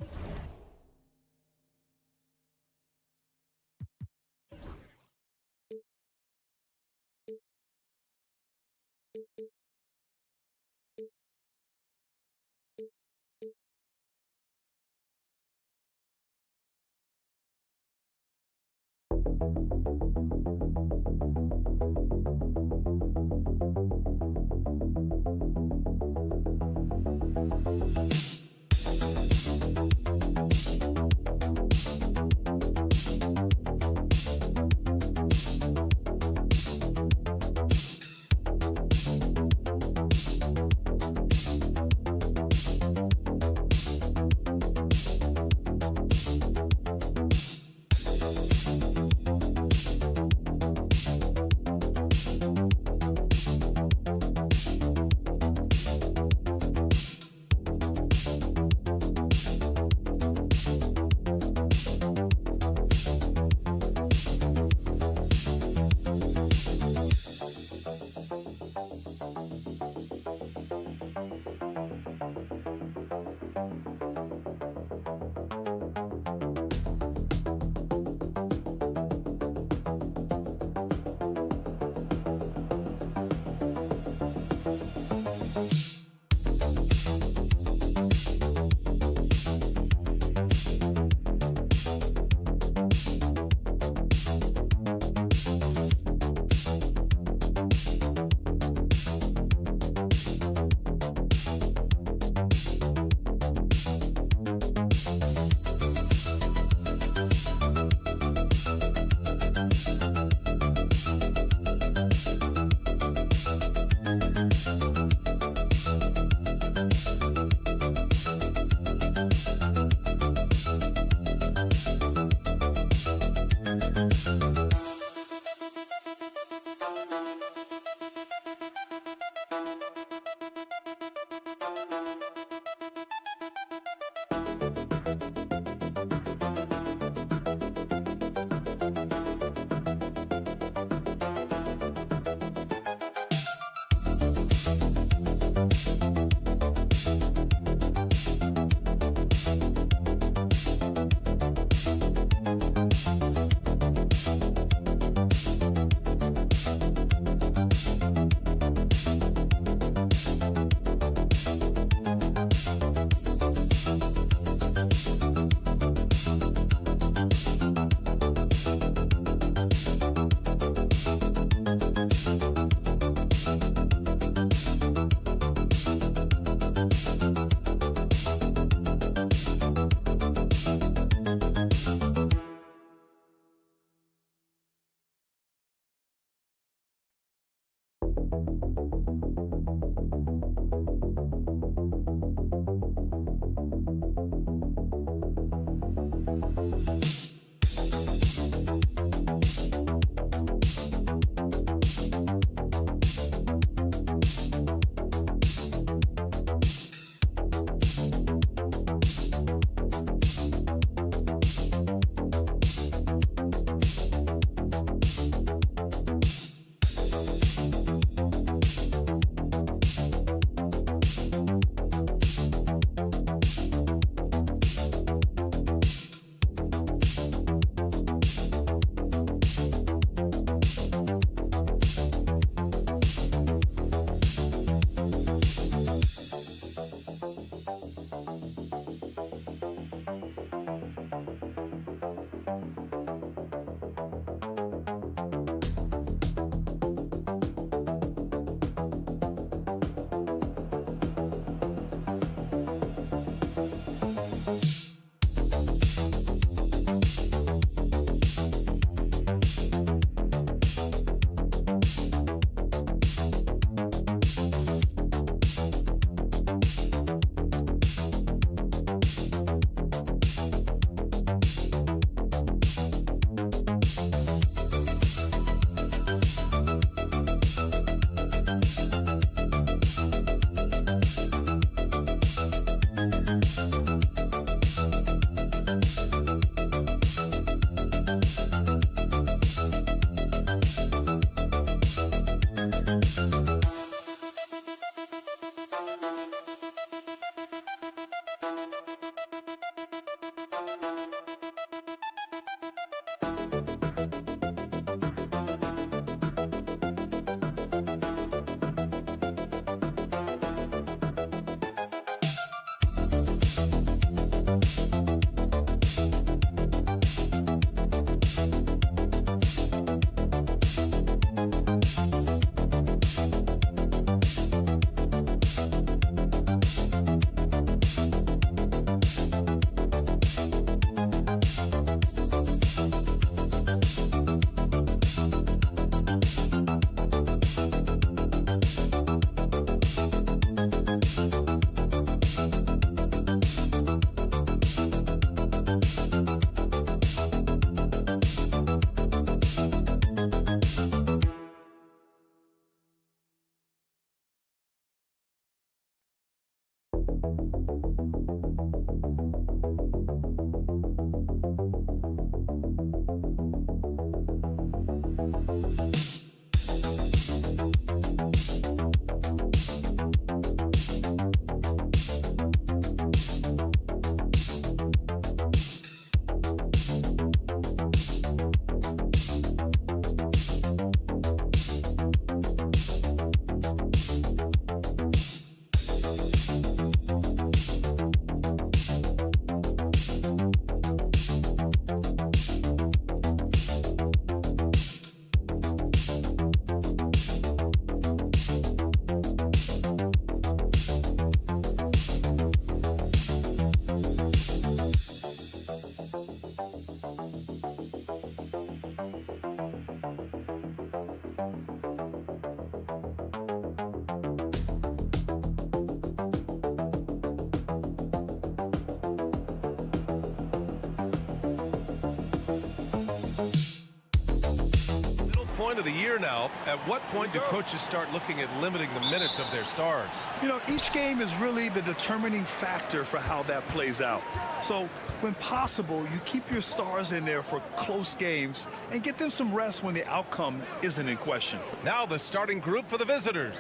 Point of the year now. At what point do coaches start looking at limiting the minutes of their stars? You know, each game is really the determining factor for how that plays out. So when possible, you keep your stars in there for close games and get them some rest when the outcome isn't in question. Now the starting group for the visitors.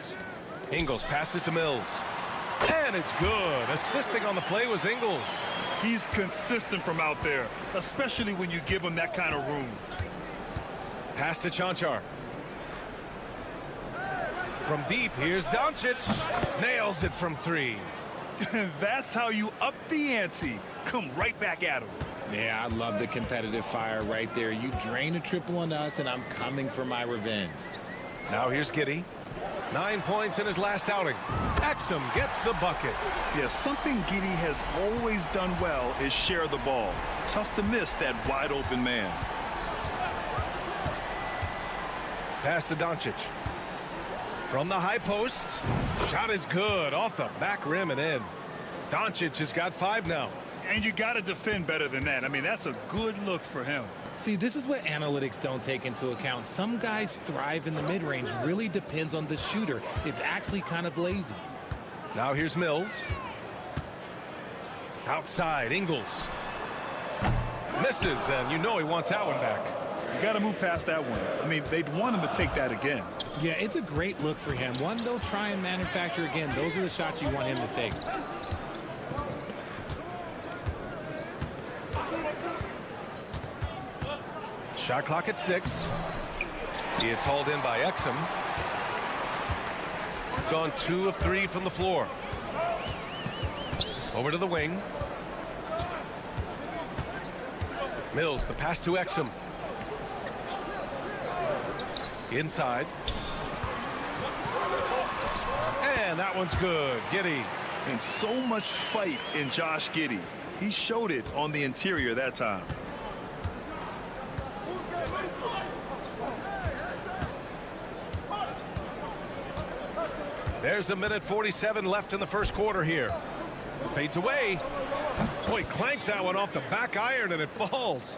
Ingles passes to Mills. And it's good. Assisting on the play was Ingles. He's consistent from out there, especially when you give him that kind of room. Pass to Chanchar. From deep, here's Doncic. Nails it from three. That's how you up the ante. Come right back at him. Yeah, I love the competitive fire right there. You drain a triple on us, and I'm coming for my revenge. Now here's Giddey. 9 points in his last outing. Exum gets the bucket. Yeah, something Giddey has always done well is share the ball. Tough to miss that wide open man. Pass to Doncic. From the high post. Shot is good. Off the back rim and in. Doncic has got 5 now. And you got to defend better than that. I mean, that's a good look for him. See, this is what analytics don't take into account. Some guys thrive in the mid-range. Really depends on the shooter. It's actually kind of lazy. Now here's Mills. Outside, Ingles. Misses, and you know he wants that one back. You got to move past that one. I mean, they'd want him to take that again. Yeah, it's a great look for him. One they'll try and manufacture again. Those are the shots you want him to take. Shot clock at 6. It's hauled in by Exum. Gone 2 of 3 from the floor. Over to the wing. Mills, the pass to Exum. Inside. And that one's good. Giddey. And so much fight in Josh Giddey. He showed it on the interior that time. There's 1:47 left in the first quarter here. Fades away. Boy, clanks that one off the back iron and it falls.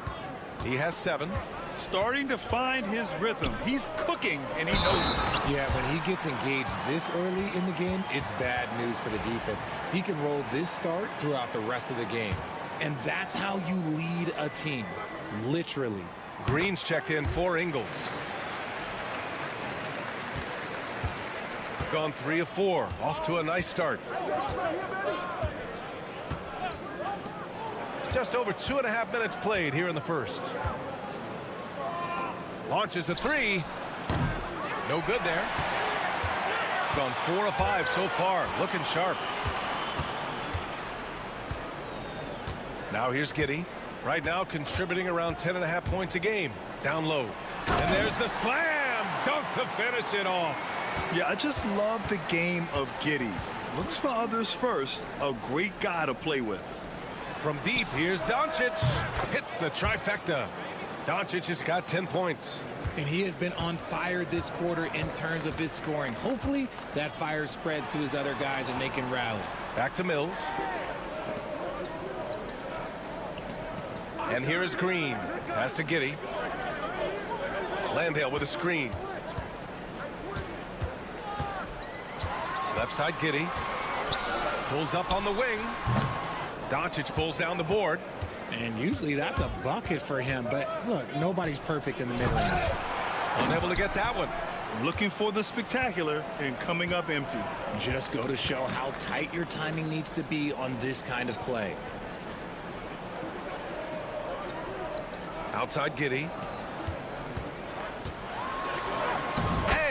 He has 7. Starting to find his rhythm. He's cooking and he knows it. Yeah, when he gets engaged this early in the game, it's bad news for the defense. He can roll this start throughout the rest of the game. And that's how you lead a team. Literally. Green's checked in for Ingles. Gone 3 of 4. Off to a nice start. Just over 2.5 minutes played here in the first. Launches a 3. No good there. Gone 4 of 5 so far. Looking sharp. Now here's Giddey. Right now contributing around 10.5 points a game. Down low. And there's the slam. Dunk to finish it off. Yeah, I just love the game of Giddey. Looks for others first. A great guy to play with. From deep, here's Doncic. Hits the trifecta. Doncic has got 10 points. And he has been on fire this quarter in terms of his scoring. Hopefully that fire spreads to his other guys and they can rally. Back to Mills. And here is Green. Pass to Giddey. Landale with a screen. Left side Giddey. Pulls up on the wing. Doncic pulls down the board. And usually that's a bucket for him. But look, nobody's perfect in the mid-range. Unable to get that one. Looking for the spectacular and coming up empty. Just go to show how tight your timing needs to be on this kind of play. Outside Giddey.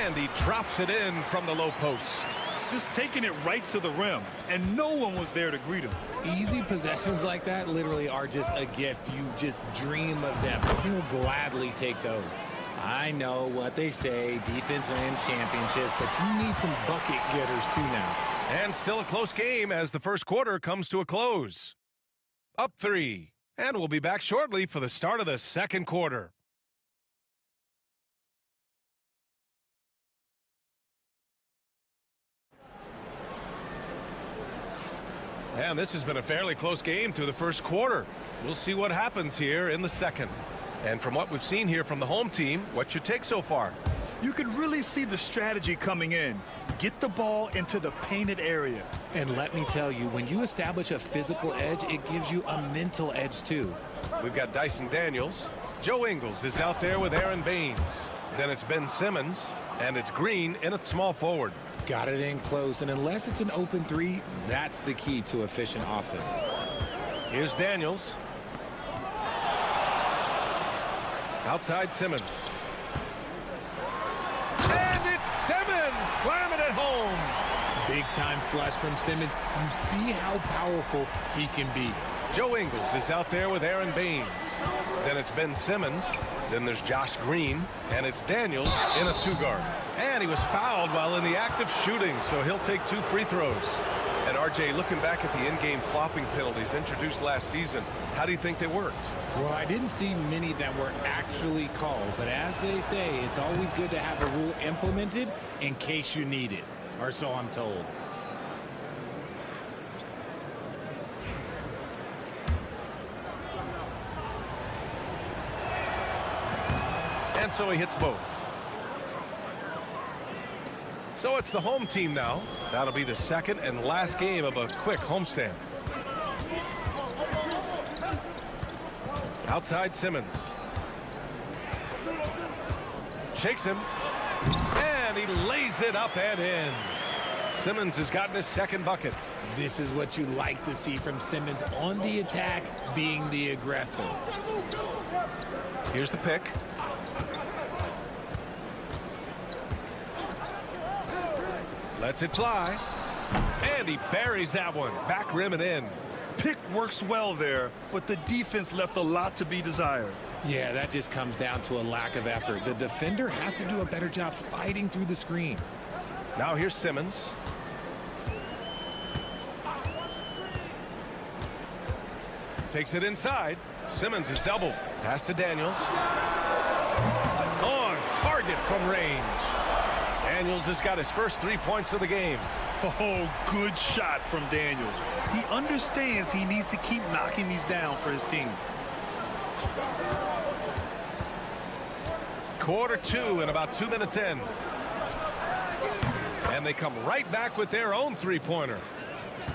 And he drops it in from the low post. Just taking it right to the rim, and no one was there to greet him. Easy possessions like that literally are just a gift. You just dream of them. He'll gladly take those. I know what they say, defense wins championships, but you need some bucket getters too now. And still a close game as the first quarter comes to a close. Up 3. And we'll be back shortly for the start of the second quarter. And this has been a fairly close game through the first quarter. We'll see what happens here in the second. And from what we've seen here from the home team, what's your take so far? You can really see the strategy coming in. Get the ball into the painted area. And let me tell you, when you establish a physical edge, it gives you a mental edge too. We've got Dyson Daniels. Joe Ingles is out there with Aaron Baines. Then it's Ben Simmons. And it's Green in at small forward. Got it in close, and unless it's an open 3, that's the key to efficient offense. Here's Daniels. Outside Simmons. And it's Simmons slamming it home. Big time flush from Simmons. You see how powerful he can be. Joe Ingles is out there with Aaron Baines. Then it's Ben Simmons. Then there's Josh Green. And it's Daniels in a 2-guard. And he was fouled while in the act of shooting, so he'll take 2 free throws. And RJ, looking back at the in-game flopping penalties introduced last season, how do you think they worked? Well, I didn't see many that were actually called, but as they say, it's always good to have a rule implemented in case you need it, or so I'm told. And so he hits both. So it's the home team now. That'll be the second and last game of a quick homestand. Outside Simmons. Shakes him. And he lays it up and in. Simmons has gotten his second bucket. This is what you like to see from Simmons on the attack, being the aggressor. Here's the pick. Lets it fly. And he buries that one. Back rim and in. Pick works well there, but the defense left a lot to be desired. Yeah, that just comes down to a lack of effort. The defender has to do a better job fighting through the screen. Now here's Simmons. Takes it inside. Simmons is doubled. Pass to Daniels. On target from range. Daniels has got his first 3 points of the game. Oh, good shot from Daniels. He understands he needs to keep knocking these down for his team. Quarter 2 and about 2 minutes in. And they come right back with their own three-pointer.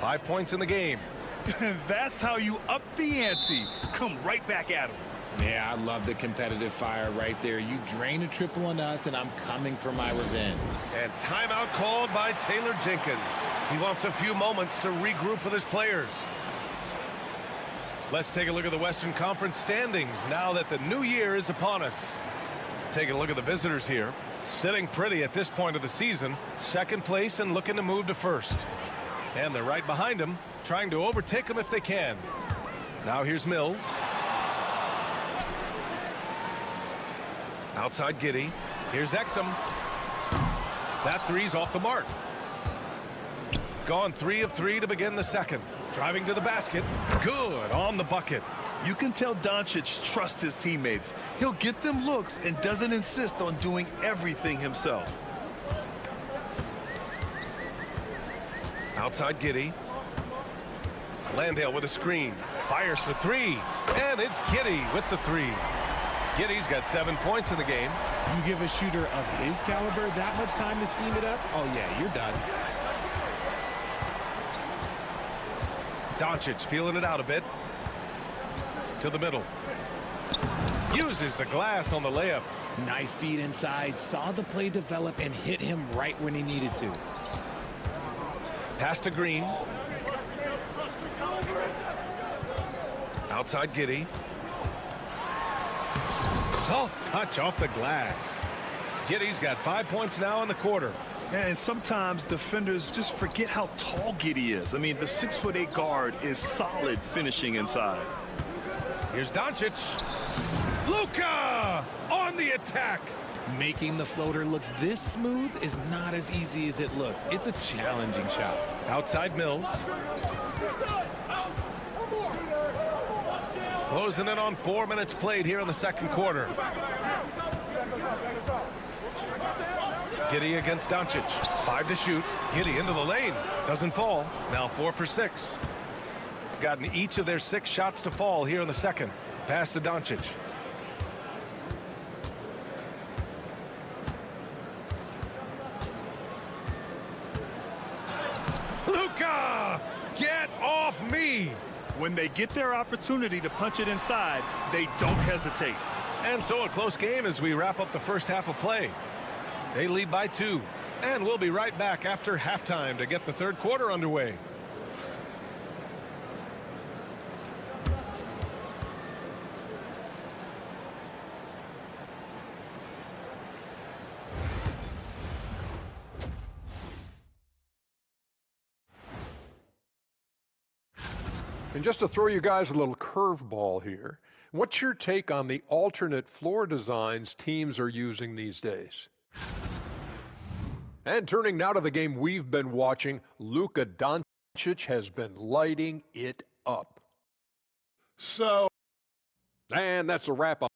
5 points in the game. That's how you up the ante. Come right back at him. Yeah, I love the competitive fire right there. You drain a triple on us, and I'm coming for my revenge. And timeout called by Taylor Jenkins. He wants a few moments to regroup with his players. Let's take a look at the Western Conference standings now that the new year is upon us. Taking a look at the visitors here. Sitting pretty at this point of the season. Second place and looking to move to first. And they're right behind him, trying to overtake him if they can. Now here's Mills. Outside Giddey. Here's Exum. That three's off the mark. Gone 3 of 3 to begin the second. Driving to the basket. Good on the bucket. You can tell Doncic trusts his teammates. He'll get them looks and doesn't insist on doing everything himself. Outside Giddey. Landale with a screen. Fires for 3. And it's Giddey with the 3. Giddey's got 7 points in the game. You give a shooter of his caliber that much time to seam it up? Oh, yeah, you're done. Doncic feeling it out a bit. To the middle. Uses the glass on the layup. Nice feed inside. Saw the play develop and hit him right when he needed to. Pass to Green. Outside Giddey. Soft touch off the glass. Giddey's got 5 points now in the quarter. And sometimes defenders just forget how tall Giddey is. I mean, the 6'8" guard is solid finishing inside. Here's Doncic. Luka on the attack. Making the floater look this smooth is not as easy as it looks. It's a challenging shot. Outside Mills. Closing in on 4 minutes played here in the second quarter. Giddey against Doncic. 5 to shoot. Giddey into the lane. Doesn't fall. Now 4 for 6. Gotten each of their 6 shots to fall here in the second. Pass to Doncic. Luka! Get off me! When they get their opportunity to punch it inside, they don't hesitate. And so a close game as we wrap up the first half of play. They lead by 2. And we'll be right back after halftime to get the third quarter underway. And just to throw you guys a little curveball here, what's your take on the alternate floor designs teams are using these days? And turning now to the game we've been watching, Luka Doncic. Doncic has been lighting it up. So, And that's a wrap up.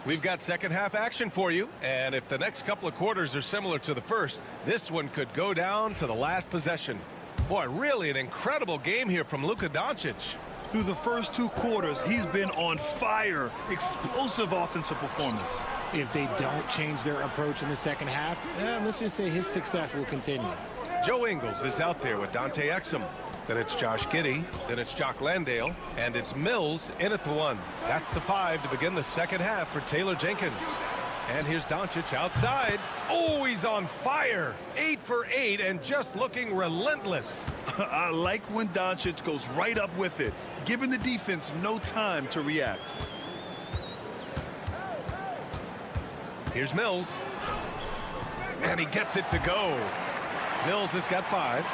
We've got second half action for you, and if the next couple of quarters are similar to the first, this one could go down to the last possession. Boy, really an incredible game here from Luka Doncic. Through the first 2 quarters, he's been on fire. Explosive offensive performance. If they don't change their approach in the second half, let's just say his success will continue. Joe Ingles is out there with Dante Exum. Then it's Josh Giddey. Then it's Jock Landale. And it's Mills in at the 1. That's the 5 to begin the second half for Taylor Jenkins. And here's Doncic outside. Oh, he's on fire. 8 for 8 and just looking relentless. I like when Doncic goes right up with it, giving the defense no time to react. Here's Mills. And he gets it to go. Mills has got 5.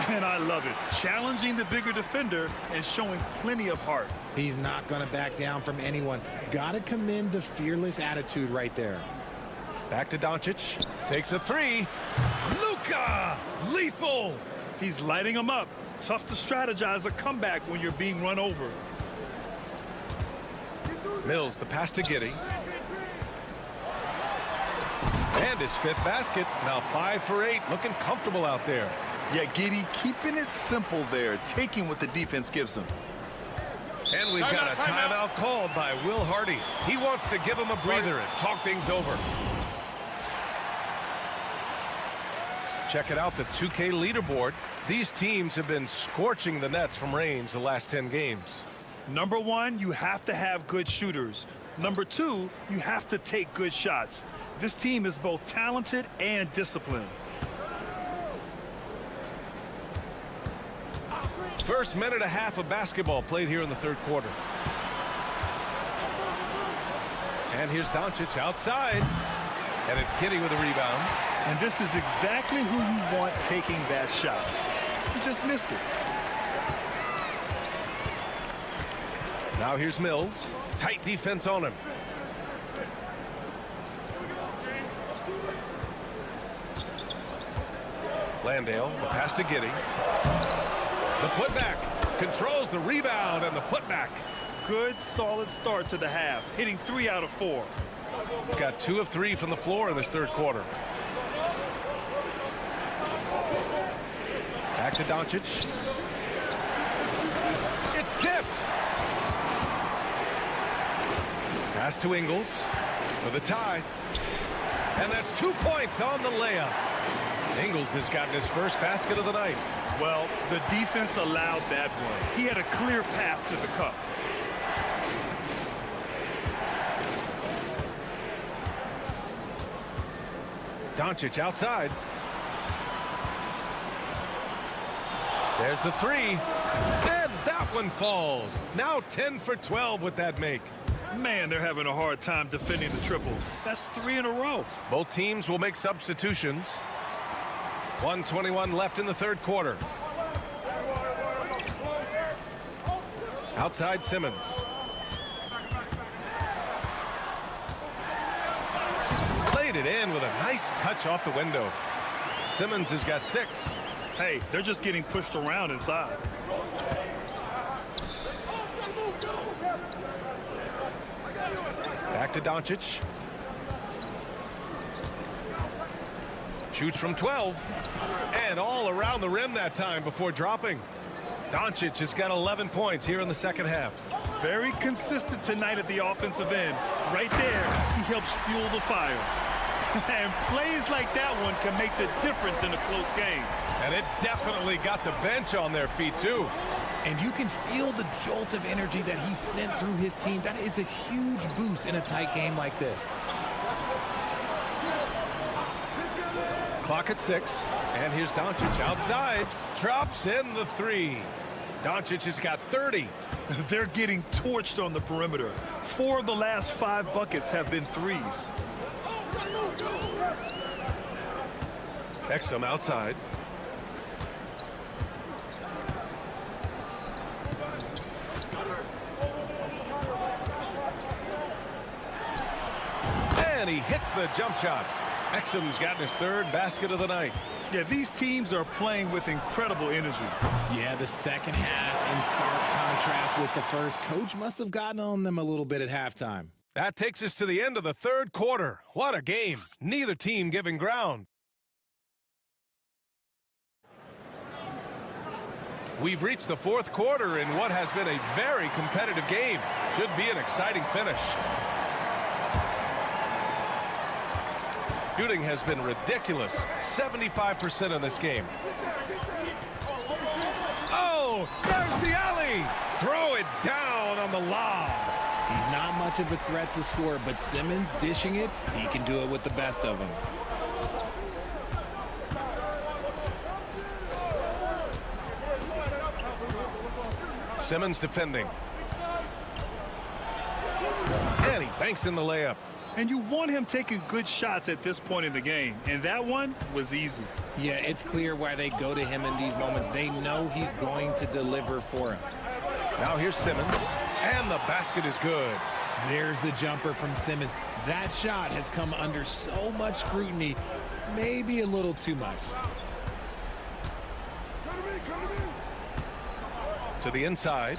And I love it. Challenging the bigger defender and showing plenty of heart. He's not going to back down from anyone. Got to commend the fearless attitude right there. Back to Doncic. Takes a 3. Luka! Lethal! He's lighting them up. Tough to strategize a comeback when you're being run over. Mills, the pass to Giddey. And his 5th basket. Now 5 for 8. Looking comfortable out there. Yeah, Giddey keeping it simple there, taking what the defense gives him. And we've got a timeout called by Will Hardy. He wants to give him a breather and talk things over. Check it out, the 2K leaderboard. These teams have been scorching the nets from range the last 10 games. Number 1, you have to have good shooters. Number 2, you have to take good shots. This team is both talented and disciplined. First minute and a half of basketball played here in the third quarter. And here's Doncic outside. And it's Giddey with a rebound. And this is exactly who you want taking that shot. He just missed it. Now here's Mills. Tight defense on him. Landale, the pass to Giddey. The putback. Controls the rebound and the putback. Good, solid start to the half, hitting 3 out of 4. Got 2 of 3 from the floor in this third quarter. Back to Doncic. It's tipped. Pass to Ingles for the tie. And that's 2 points on the layup. Ingles has gotten his first basket of the night. Well, the defense allowed that one. He had a clear path to the cup. Doncic outside. There's the 3. And that one falls. Now 10 for 12 with that make. Man, they're having a hard time defending the triple. That's 3 in a row. Both teams will make substitutions. 1:21 left in the third quarter. Outside Simmons. Played it in with a nice touch off the window. Simmons has got 6. Hey, they're just getting pushed around inside. Back to Doncic. Shoots from 12. And all around the rim that time before dropping. Doncic has got 11 points here in the second half. Very consistent tonight at the offensive end. Right there, he helps fuel the fire. And plays like that one can make the difference in a close game. And it definitely got the bench on their feet, too. And you can feel the jolt of energy that he sent through his team. That is a huge boost in a tight game like this. Clock at 6. And here's Doncic outside. Drops in the 3. Doncic has got 30. They're getting torched on the perimeter. 4 of the last 5 buckets have been threes. Exum outside. hits the jump shot. Exum's gotten his third basket of the night. Yeah, these teams are playing with incredible energy. Yeah, the second half in stark contrast with the first. Coach must have gotten on them a little bit at halftime. That takes us to the end of the third quarter. What a game. Neither team giving ground. We've reached the fourth quarter in what has been a very competitive game. Should be an exciting finish. Shooting has been ridiculous. 75% in this game. Oh, there's the alley. Throw it down on the lob. He's not much of a threat to score, but Simmons dishing it, he can do it with the best of them. Simmons defending. And he banks in the layup. And you want him taking good shots at this point in the game. And that one was easy. Yeah, it's clear why they go to him in these moments. They know he's going to deliver for him. Now here's Simmons. And the basket is good. There's the jumper from Simmons. That shot has come under so much scrutiny. Maybe a little too much. To the inside.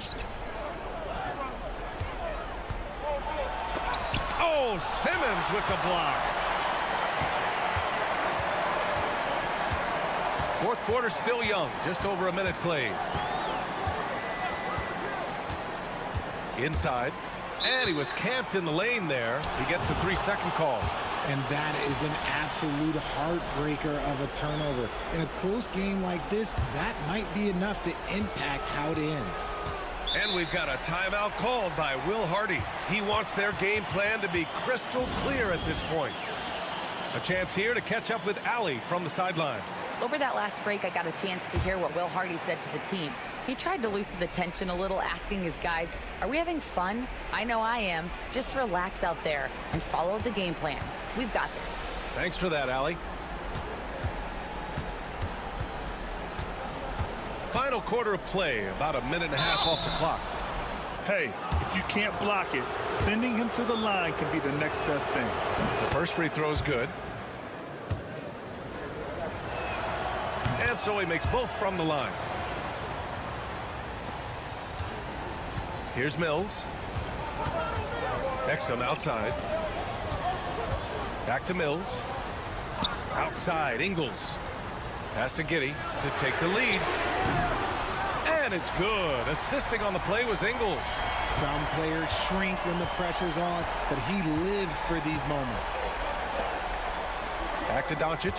Oh, Simmons with the block. Fourth quarter still young. Just over a minute played. Inside. And he was camped in the lane there. He gets a 3-second call. And that is an absolute heartbreaker of a turnover. In a close game like this, that might be enough to impact how it ends. And we've got a timeout called by Will Hardy. He wants their game plan to be crystal clear at this point. A chance here to catch up with Allie from the sideline. Over that last break, I got a chance to hear what Will Hardy said to the team. He tried to loosen the tension a little, asking his guys, are we having fun? I know I am. Just relax out there and follow the game plan. We've got this. Thanks for that, Allie. Final quarter of play, about a minute and a half off the clock. Hey, if you can't block it, sending him to the line can be the next best thing. The first free throw is good. And so he makes both from the line. Here's Mills. Exum outside. Back to Mills. Outside, Ingles. Pass to Giddey to take the lead. And it's good. Assisting on the play was Ingles. Some players shrink when the pressure's on, but he lives for these moments. Back to Doncic.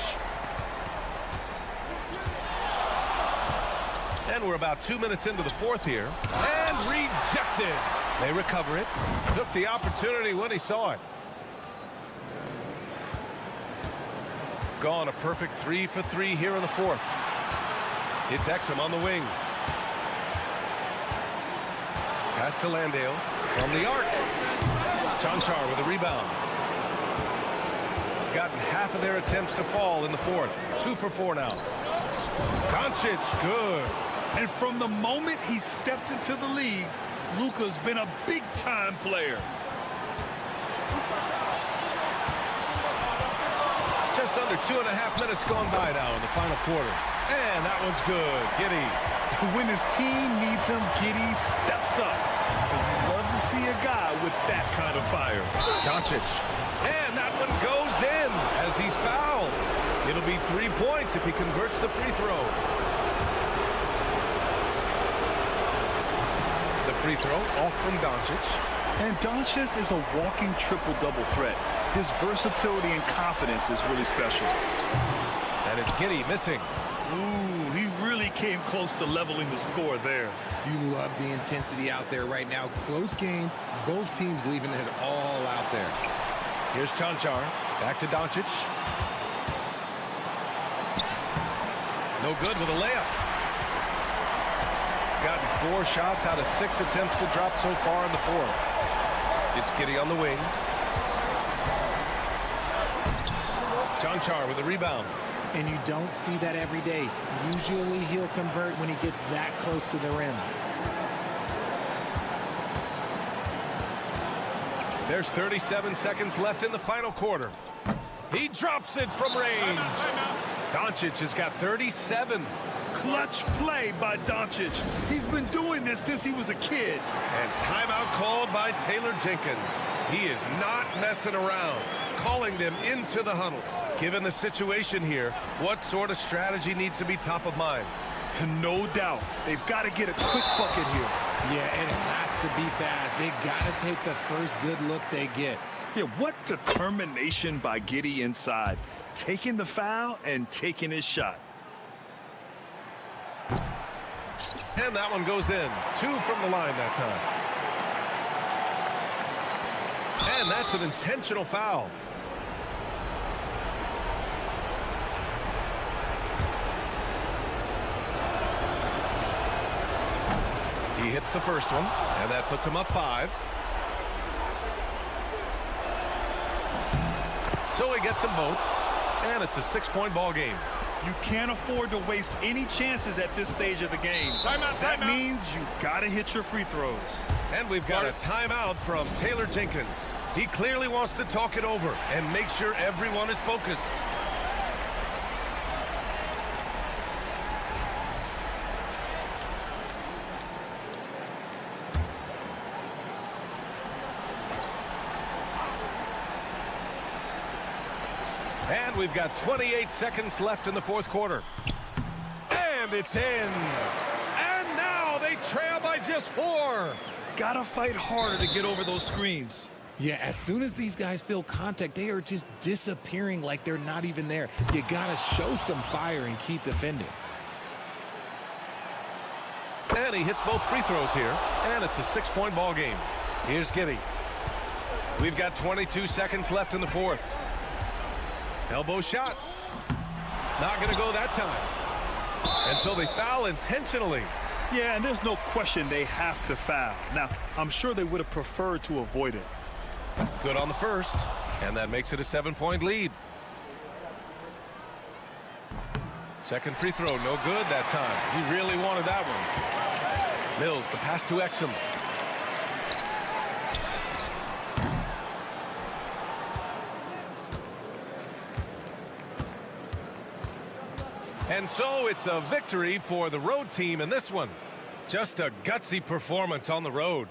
And we're about 2 minutes into the fourth here. And rejected. They recover it. Took the opportunity when he saw it. Gone a perfect 3 for 3 here in the fourth. It's Exum on the wing. Pass to Landale from the arc. Chanchar with a rebound. Gotten half of their attempts to fall in the fourth. 2 for 4 now. Doncic, good. And from the moment he stepped into the league, Luka's been a big-time player. Just under 2.5 minutes gone by now in the final quarter. And that one's good. Giddey. When his team needs him, Giddey steps up. And you love to see a guy with that kind of fire. Doncic. And that one goes in as he's fouled. It'll be 3 points if he converts the free throw. The free throw off from Doncic. And Doncic is a walking triple-double threat. His versatility and confidence is really special. And it's Giddey missing. Ooh, he really came close to leveling the score there. You love the intensity out there right now. Close game. Both teams leaving it all out there. Here's Chanchar. Back to Doncic. No good with a layup. Gotten 4 shots out of 6 attempts to drop so far in the fourth. It's Giddey on the wing. Chanchar with a rebound. And you don't see that every day. Usually he'll convert when he gets that close to the rim. There's 37 seconds left in the final quarter. He drops it from range. Doncic has got 37. Clutch play by Doncic. He's been doing this since he was a kid. And timeout called by Taylor Jenkins. He is not messing around, calling them into the huddle. Given the situation here, what sort of strategy needs to be top of mind? And no doubt, they've got to get a quick bucket here. Yeah, it has to be fast. They got to take the first good look they get. Yeah, what determination by Giddey inside. Taking the foul and taking his shot. And that one goes in. 2 from the line that time. And that's an intentional foul. He hits the first one, and that puts him up 5. So he gets them both, and it's a 6-point ball game. You can't afford to waste any chances at this stage of the game. That means you got to hit your free throws. And we've got a timeout from Taylor Jenkins. He clearly wants to talk it over and make sure everyone is focused. And we've got 28 seconds left in the fourth quarter. And it's in. And now they trail by just 4. Gotta fight harder to get over those screens. Yeah, as soon as these guys feel contact, they are just disappearing like they're not even there. You gotta show some fire and keep defending. And he hits both free throws here, and it's a 6-point ball game. Here's Giddey. We've got 22 seconds left in the fourth. Elbow shot. Not going to go that time. And so they foul intentionally. Yeah, and there's no question they have to foul. Now, I'm sure they would have preferred to avoid it. Good on the first, and that makes it a 7-point lead. Second free throw, no good that time. He really wanted that one. Mills, the pass to Exum. And so it's a victory for the road team in this one. Just a gutsy performance on the road.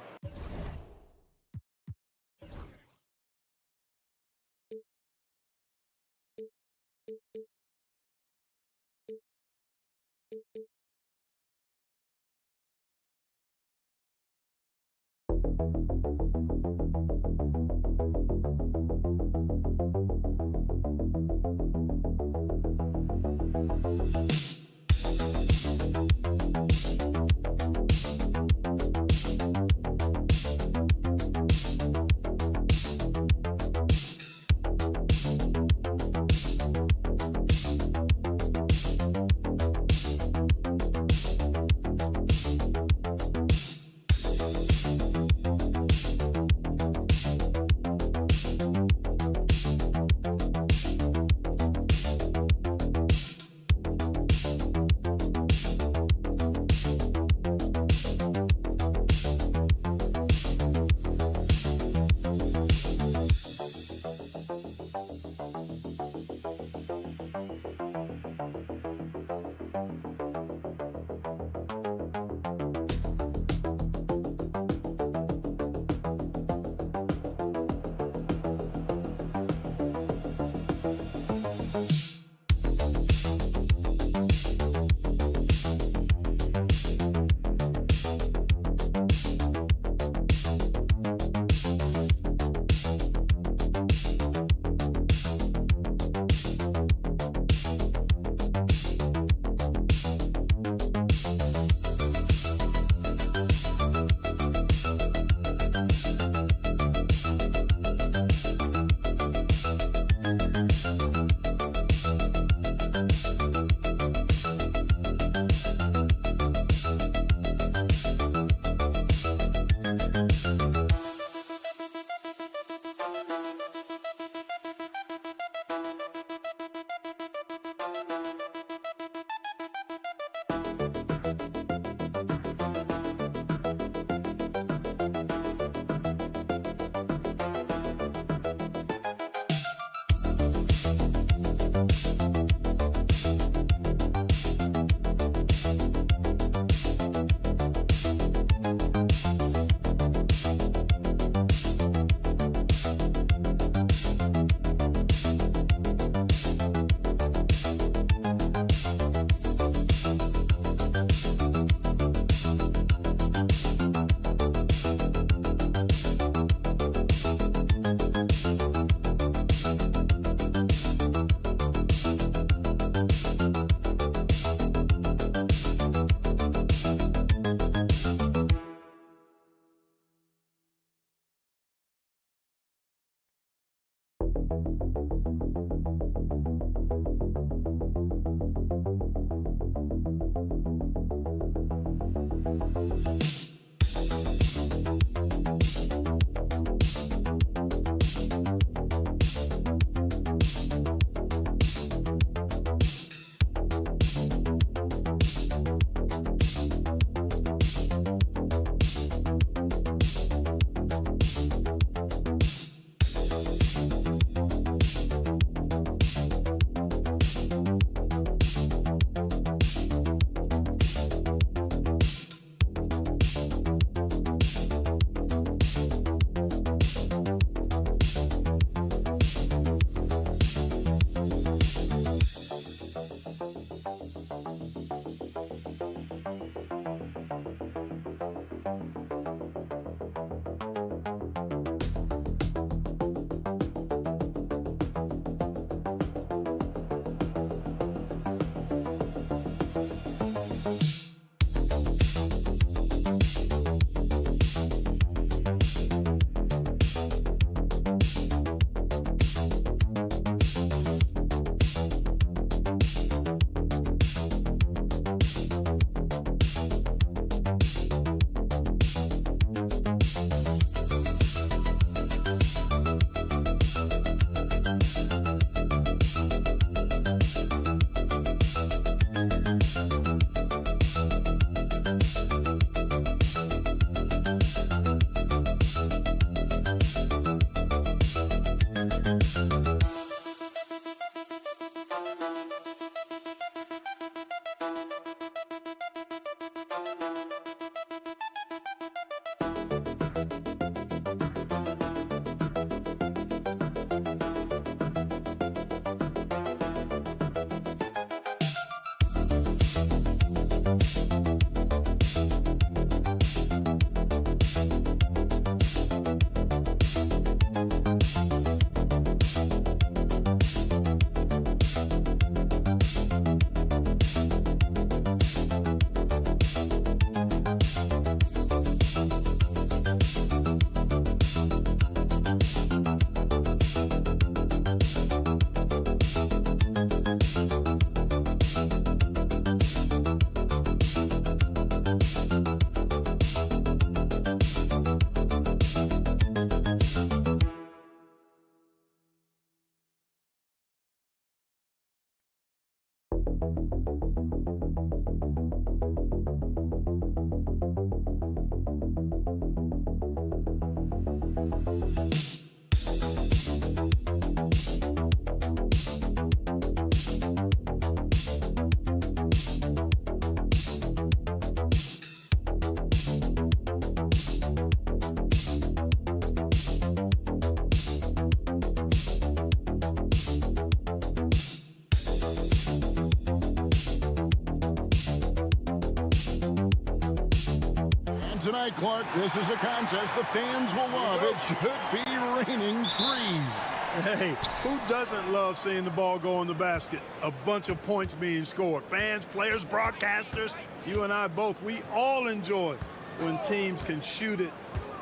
Tonight, Clark, this is a contest the fans will love. It should be raining threes. Hey, who doesn't love seeing the ball go in the basket? A bunch of points being scored. Fans, players, broadcasters, you and I both, we all enjoy when teams can shoot it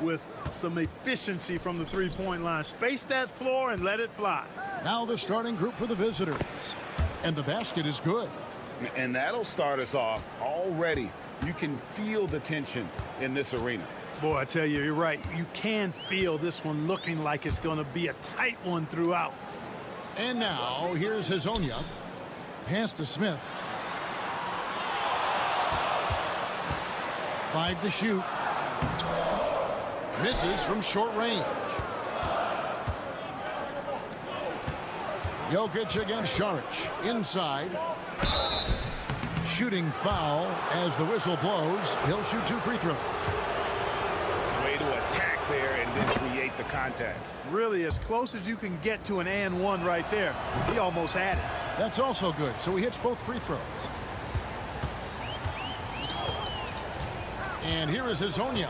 with some efficiency from the three-point line. Space that floor and let it fly. Now the starting group for the visitors. And the basket is good. And that'll start us off already. You can feel the tension in this arena. Boy, I tell you, you're right. You can feel this one looking like it's going to be a tight one throughout. And now, here's Hazonia. Pass to Smith. 5 to shoot. Misses from short range. Jokic against Šarić. Inside. Shooting foul as the whistle blows. He'll shoot 2 free throws. Way to attack there and then create the contact. Really as close as you can get to an and one right there. He almost had it. That's also good. So he hits both free throws. And here is Hazonia.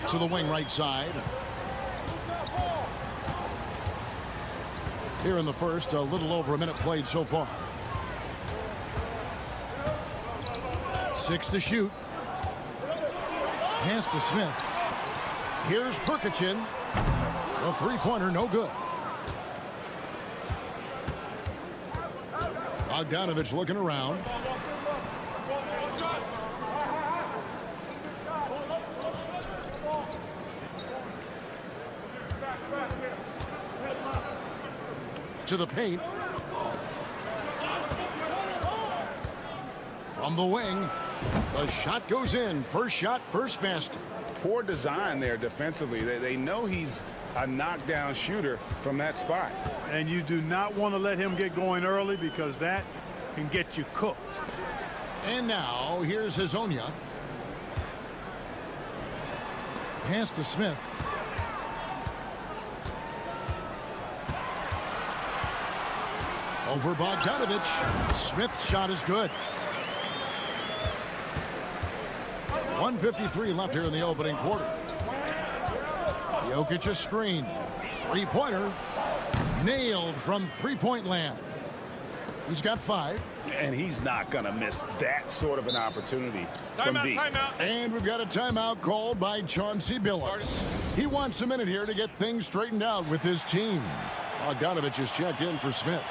To the wing right side. Here in the first, a little over a minute played so far. 6 to shoot. Pass to Smith. Here's Perkichin. The three-pointer, no good. Bogdanovich looking around. To the paint. From the wing. The shot goes in. First shot, first basket. Poor design there defensively. They know he's a knockdown shooter from that spot. And you do not want to let him get going early because that can get you cooked. And now, here's Hazonia. Pass to Smith. Over Bogdanovich. Smith's shot is good. 1:53 left here in the opening quarter. Jokic a screen. Three-pointer. Nailed from three-point land. He's got 5. And he's not going to miss that sort of an opportunity from deep. Timeout. And we've got a timeout called by Chauncey Billups. He wants a minute here to get things straightened out with his team. Bogdanovich is checked in for Smith.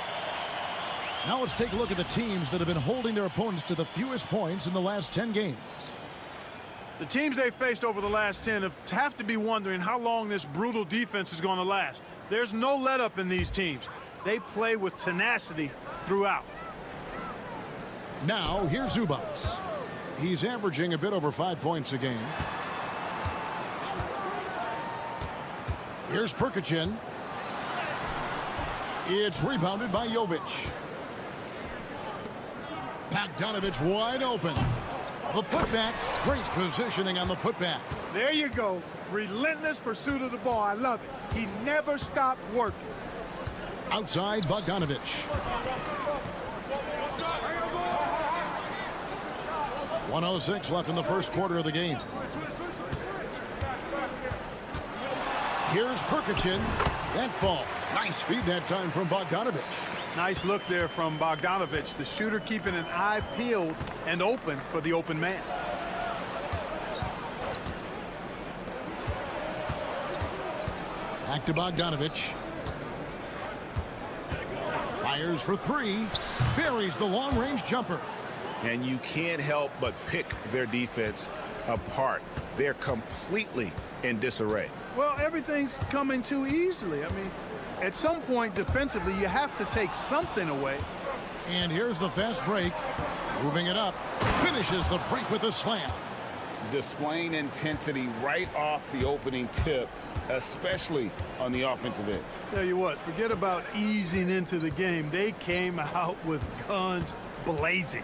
Now let's take a look at the teams that have been holding their opponents to the fewest points in the last 10 games. The teams they've faced over the last 10 have to be wondering how long this brutal defense is going to last. There's no let-up in these teams. They play with tenacity throughout. Now, here's Zubac. He's averaging a bit over 5 points a game. Here's Perkichin. It's rebounded by Jovic. Bogdanovich wide open. The putback. Great positioning on the putback. There you go. Relentless pursuit of the ball. I love it. He never stopped working. Outside Bogdanovich. 1:06 left in the first quarter of the game. Here's Perkichin. That fall. Nice feed that time from Bogdanovich. Nice look there from Bogdanovich. The shooter keeping an eye peeled and open for the open man. Back to Bogdanovich. Fires for 3. Buries the long-range jumper. And you can't help but pick their defense apart. They're completely in disarray. Well, everything's coming too easily. I mean, at some point defensively, you have to take something away. And here's the fast break. Moving it up. Finishes the break with a slam. Displaying intensity right off the opening tip, especially on the offensive end. Tell you what, forget about easing into the game. They came out with guns blazing.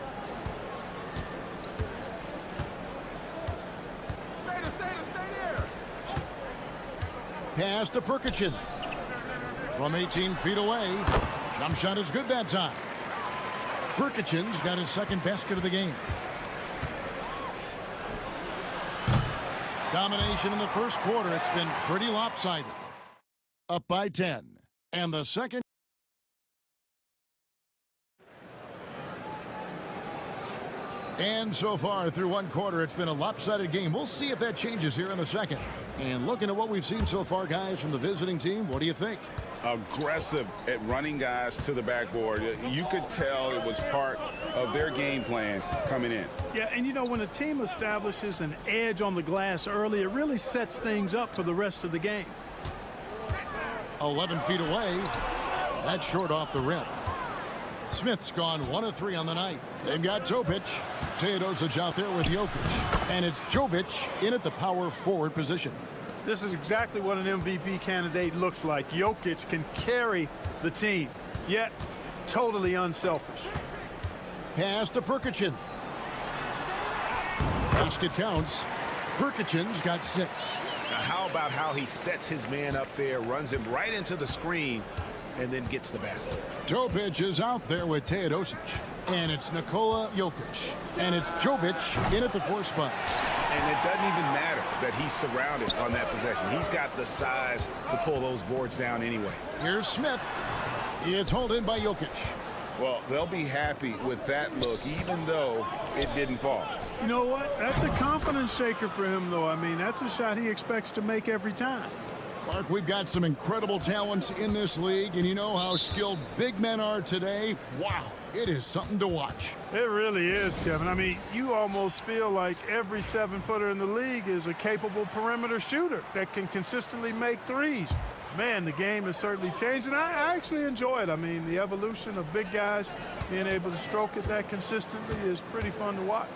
Pass to Perkichin. From 18 feet away. Jump shot is good that time. Perkichin's got his second basket of the game. Domination in the first quarter. It's been pretty lopsided. Up by 10. And the second. And so far through one quarter, it's been a lopsided game. We'll see if that changes here in the second. And looking at what we've seen so far, guys, from the visiting team, what do you think? Aggressive at running guys to the backboard. You could tell it was part of their game plan coming in. Yeah, and you know, when a team establishes an edge on the glass early, it really sets things up for the rest of the game. 11 feet away. That's short off the rim. Smith's gone 1 of 3 on the night. They've got Topic. Teodosic out there with Jokic. And it's Jovic in at the power forward position. This is exactly what an MVP candidate looks like. Jokic can carry the team, yet totally unselfish. Pass to Perkichin. Basket counts. Perkichin's got 6. Now how about how he sets his man up there, runs him right into the screen, and then gets the basket. Topic is out there with Teodosic. And it's Nikola Jokic. And it's Jovic in at the 4 spot. And it doesn't even matter that he's surrounded on that possession. He's got the size to pull those boards down anyway. Here's Smith. It's hauled in by Jokic. Well, they'll be happy with that look, even though it didn't fall. You know what? That's a confidence shaker for him, though. I mean, that's a shot he expects to make every time. Clark, we've got some incredible talents in this league, and you know how skilled big men are today. Wow, it is something to watch. It really is, Kevin. I mean, you almost feel like every 7-footer in the league is a capable perimeter shooter that can consistently make threes. Man, the game has certainly changed, and I actually enjoy it. I mean, the evolution of big guys being able to stroke it that consistently is pretty fun to watch.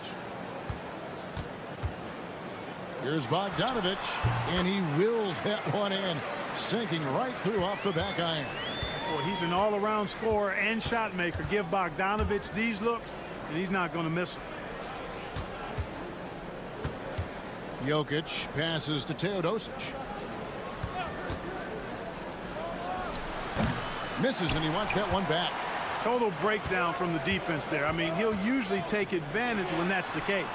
Here's Bogdanovich, and he wills that one in, sinking right through off the back iron. Boy, he's an all-around scorer and shot maker. Give Bogdanovich these looks, and he's not going to miss them. Jokic passes to Teodosic. Misses, and he wants that one back. Total breakdown from the defense there. I mean, he'll usually take advantage when that's the case.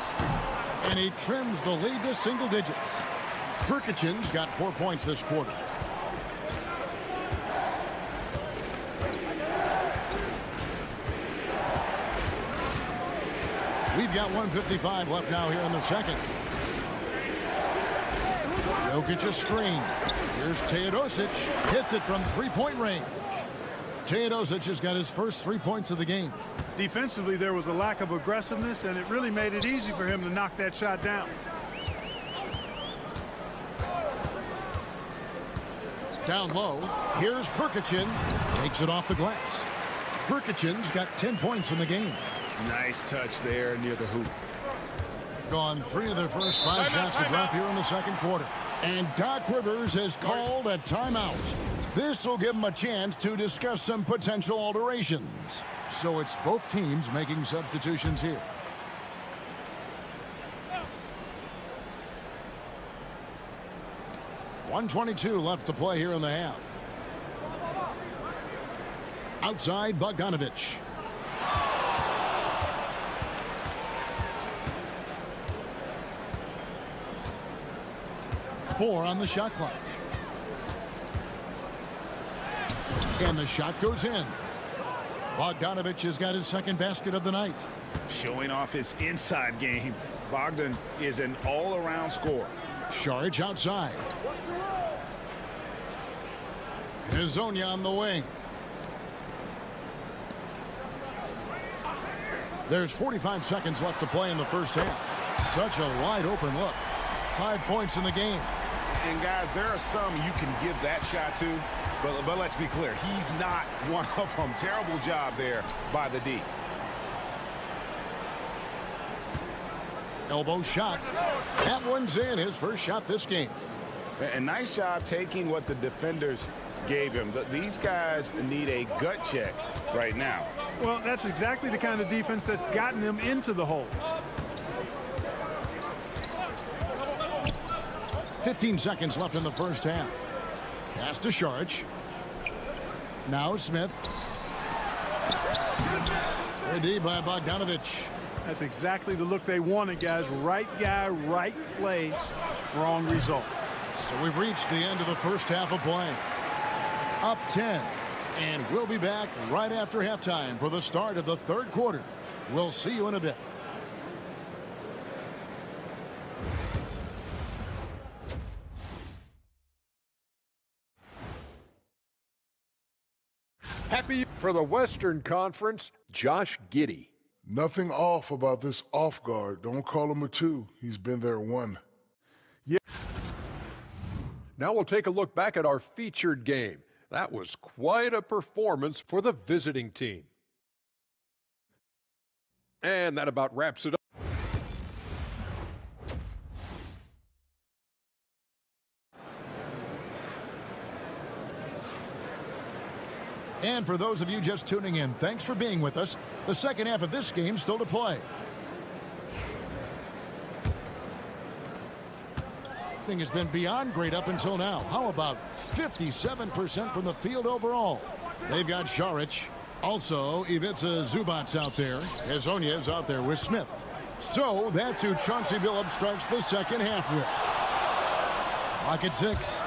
And he trims the lead to single digits. Perkichin's got 4 points this quarter. We've got 1:55 left now here in the second. Jokic a screen. Here's Teodosic. Hits it from three-point range. Teodosic has got his first 3 points of the game. Defensively, there was a lack of aggressiveness, and it really made it easy for him to knock that shot down. Down low, here's Perkichin. Takes it off the glass. Perkichin's got 10 points in the game. Nice touch there near the hoop. Gone 3 of their first 5 shots to drop here in the second quarter. And Doc Rivers has called a timeout. This will give him a chance to discuss some potential alterations. So it's both teams making substitutions here. .122 left to play here in the half. Outside, Bogdanovich. Four on the shot clock. And the shot goes in. Bogdanovich has got his second basket of the night. Showing off his inside game. Bogdan is an all-around scorer. Saric outside. Hezonja on the wing. There's 45 seconds left to play in the first half. Such a wide open look. 5 points in the game. And guys, there are some you can give that shot to, but let's be clear, he's not one of them. Terrible job there by the D. Elbow shot. That one's in, his first shot this game. A nice job taking what the defenders gave him. These guys need a gut check right now. Well, that's exactly the kind of defense that's gotten them into the hole. 15 seconds left in the first half. Pass to Saric. Now Smith. Ready by Bogdanovich. That's exactly the look they wanted, guys. Right guy, right play, wrong result. So we've reached the end of the first half of play. Up 10. And we'll be back right after halftime for the start of the third quarter. We'll see you in a bit. Happy for the Western Conference, Josh Giddey. Nothing off about this off guard. Don't call him a 2. He's been there 1. Yeah. Now we'll take a look back at our featured game. That was quite a performance for the visiting team. And that about wraps it up. And for those of you just tuning in, thanks for being with us. The second half of this game still to play. Thing has been beyond great up until now. How about 57% from the field overall? They've got Saric. Also, Ivica Zubac's out there. Hezonja is out there with Smith. So that's who Chauncey Billups starts the second half with. Clock at 6.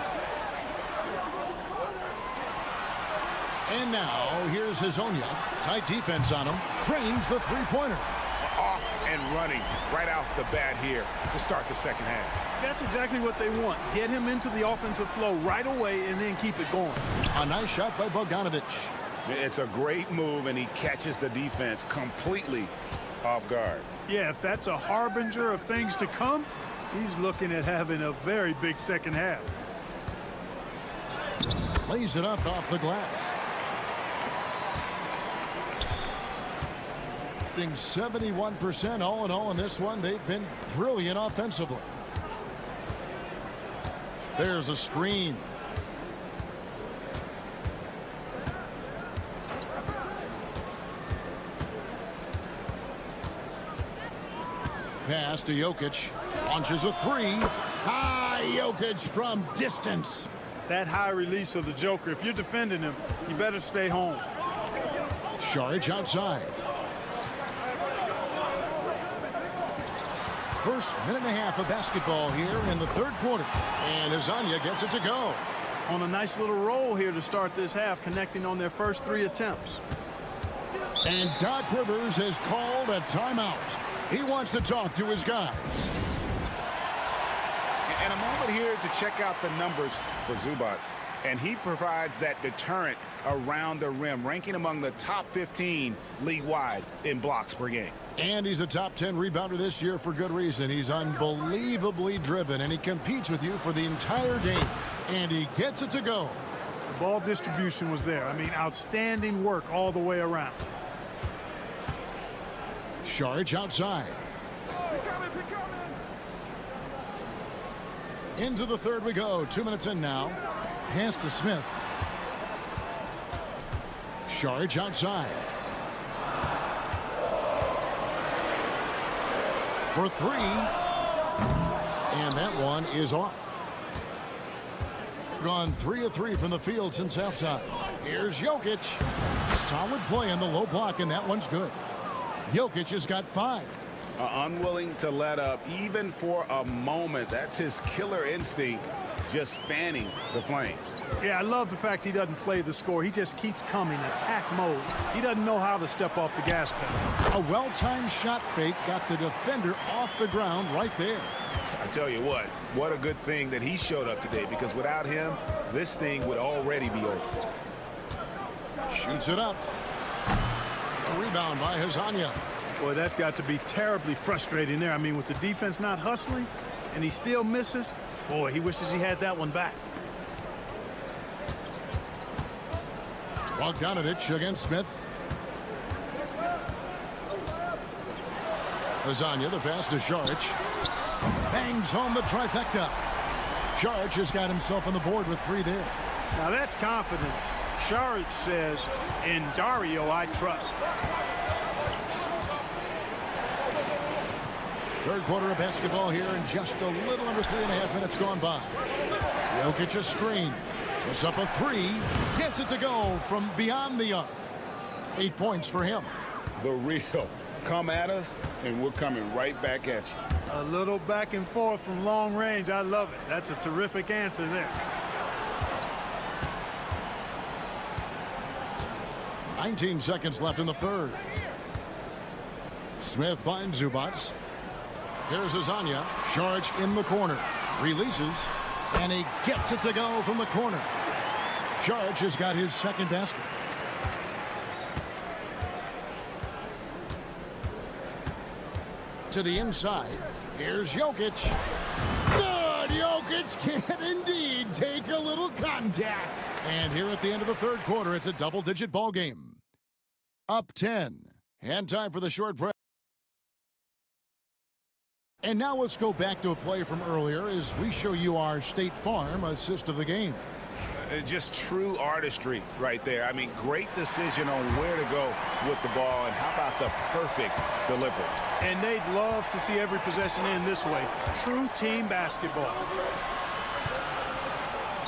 And now, here's Hezonja. Tight defense on him. Trains the three-pointer. Off and running right off the bat here to start the second half. That's exactly what they want. Get him into the offensive flow right away and then keep it going. A nice shot by Bogdanovic. It's a great move, and he catches the defense completely off guard. Yeah, if that's a harbinger of things to come, he's looking at having a very big second half. Lays it up off the glass. 71% all in all in this one. They've been brilliant offensively. There's a screen. Pass to Jokic. Launches a three. High Jokic from distance. That high release of the Joker, if you're defending him, you better stay home. Saric outside. First minute and a half of basketball here in the third quarter. And Azania gets it to go. On a nice little roll here to start this half, connecting on their first 3 attempts. And Doc Rivers has called a timeout. He wants to talk to his guys. And a moment here to check out the numbers for Zubac. And he provides that deterrent around the rim, ranking among the top 15 league-wide in blocks per game. And he's a top 10 rebounder this year for good reason. He's unbelievably driven, and he competes with you for the entire game. And he gets it to go. The ball distribution was there. I mean, outstanding work all the way around. Saric outside. Into the third we go. 2 minutes in now. Pass to Smith. Saric outside. For 3. And that one is off. Gone 3 of 3 from the field since halftime. Here's Jokic. Solid play in the low block, and that one's good. Jokic has got 5. Unwilling to let up even for a moment. That's his killer instinct, just fanning the flames. Yeah, I love the fact he doesn't play the score. He just keeps coming, attack mode. He doesn't know how to step off the gas pedal. A well-timed shot fake got the defender off the ground right there. I tell you what a good thing that he showed up today, because without him, this thing would already be over. Shoots it up. A rebound by Hazania. Boy, that's got to be terribly frustrating there. I mean, with the defense not hustling and he still misses, boy, he wishes he had that one back. Bogdanovic against Smith. Hazania, the pass to Saric. Bangs home the trifecta. Saric has got himself on the board with 3 there. Now that's confidence. Saric says, in Dario I trust. Third quarter of basketball here, and just a little under 3.5 minutes gone by. Jokic a screen. Puts up a 3. Gets it to go from beyond the arc. 8 points for him. The real. Come at us, and we're coming right back at you. A little back and forth from long range. I love it. That's a terrific answer there. 19 seconds left in the third. Smith finds Zubac. Here's Azania. Saric in the corner. Releases. And he gets it to go from the corner. Saric has got his second basket. To the inside. Here's Jokic. Good! Jokic can indeed take a little contact. And here at the end of the third quarter, it's a double-digit ball game. Up 10. And time for the short break. And now let's go back to a play from earlier as we show you our State Farm assist of the game. Just true artistry right there. I mean, great decision on where to go with the ball, and how about the perfect delivery. And they'd love to see every possession in this way. True team basketball.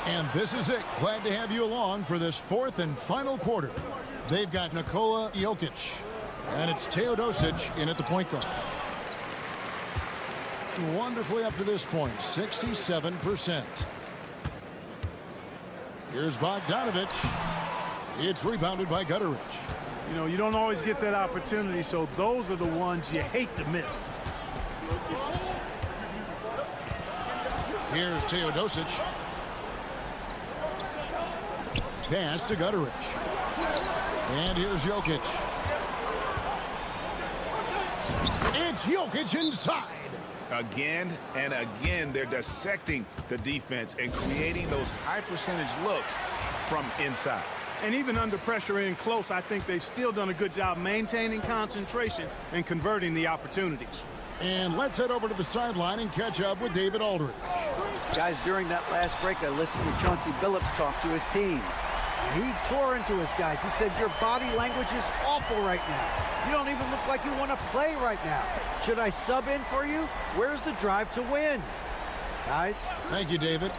And this is it. Glad to have you along for this fourth and final quarter. They've got Nikola Jokic, and it's Teodosic in at the point guard. Wonderfully up to this point, 67%. Here's Bogdanovic. It's rebounded by Gutteridge. You know, you don't always get that opportunity, so those are the ones you hate to miss. Here's Teodosic. Pass to Gutteridge. And here's Jokic. It's Jokic inside. Again and again, they're dissecting the defense and creating those high percentage looks from inside. And even under pressure in close, I think they've still done a good job maintaining concentration and converting the opportunities. And let's head over to the sideline and catch up with David Aldridge. Guys, during that last break, I listened to Chauncey Billups talk to his team. He tore into his guys. He said, your body language is awful right now. You don't even look like you want to play right now. Should I sub in for you? Where's the drive to win? Guys? Thank you, David.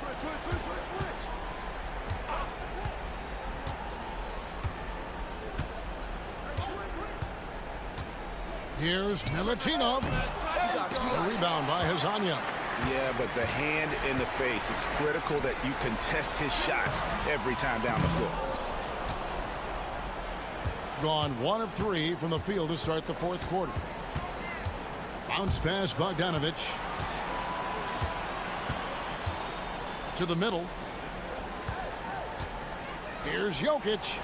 Here's Milutinov. The rebound by Hazanya. Yeah, but the hand in the face, it's critical that you contest his shots every time down the floor. Gone 1 of 3 from the field to start the fourth quarter. Bounce pass, Bogdanovic. To the middle. Here's Jokic.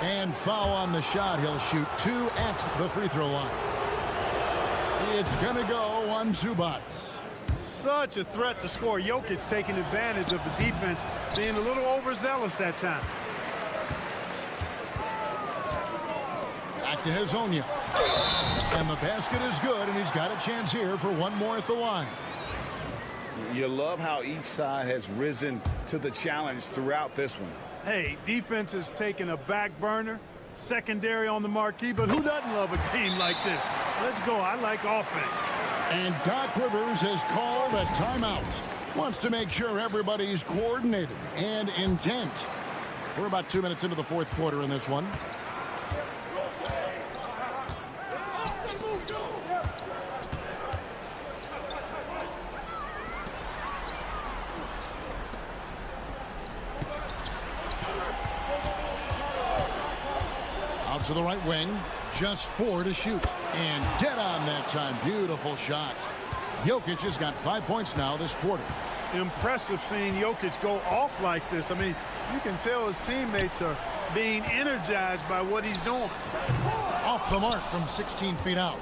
And foul on the shot. He'll shoot 2 at the free throw line. It's going to go on Zubac. Such a threat to score. Jokic taking advantage of the defense, being a little overzealous that time. Back to Hazanya. And the basket is good, and he's got a chance here for one more at the line. You love how each side has risen to the challenge throughout this one. Hey, defense is taking a back burner, secondary on the marquee, but who doesn't love a game like this? Let's go. I like offense. And Doc Rivers has called a timeout. Wants to make sure everybody's coordinated and intent. We're about 2 minutes into the fourth quarter in this one. Out to the right wing. Just 4 to shoot. And dead on that time. Beautiful shot. Jokic has got 5 points now this quarter. Impressive seeing Jokic go off like this. I mean, you can tell his teammates are being energized by what he's doing. Off the mark from 16 feet out.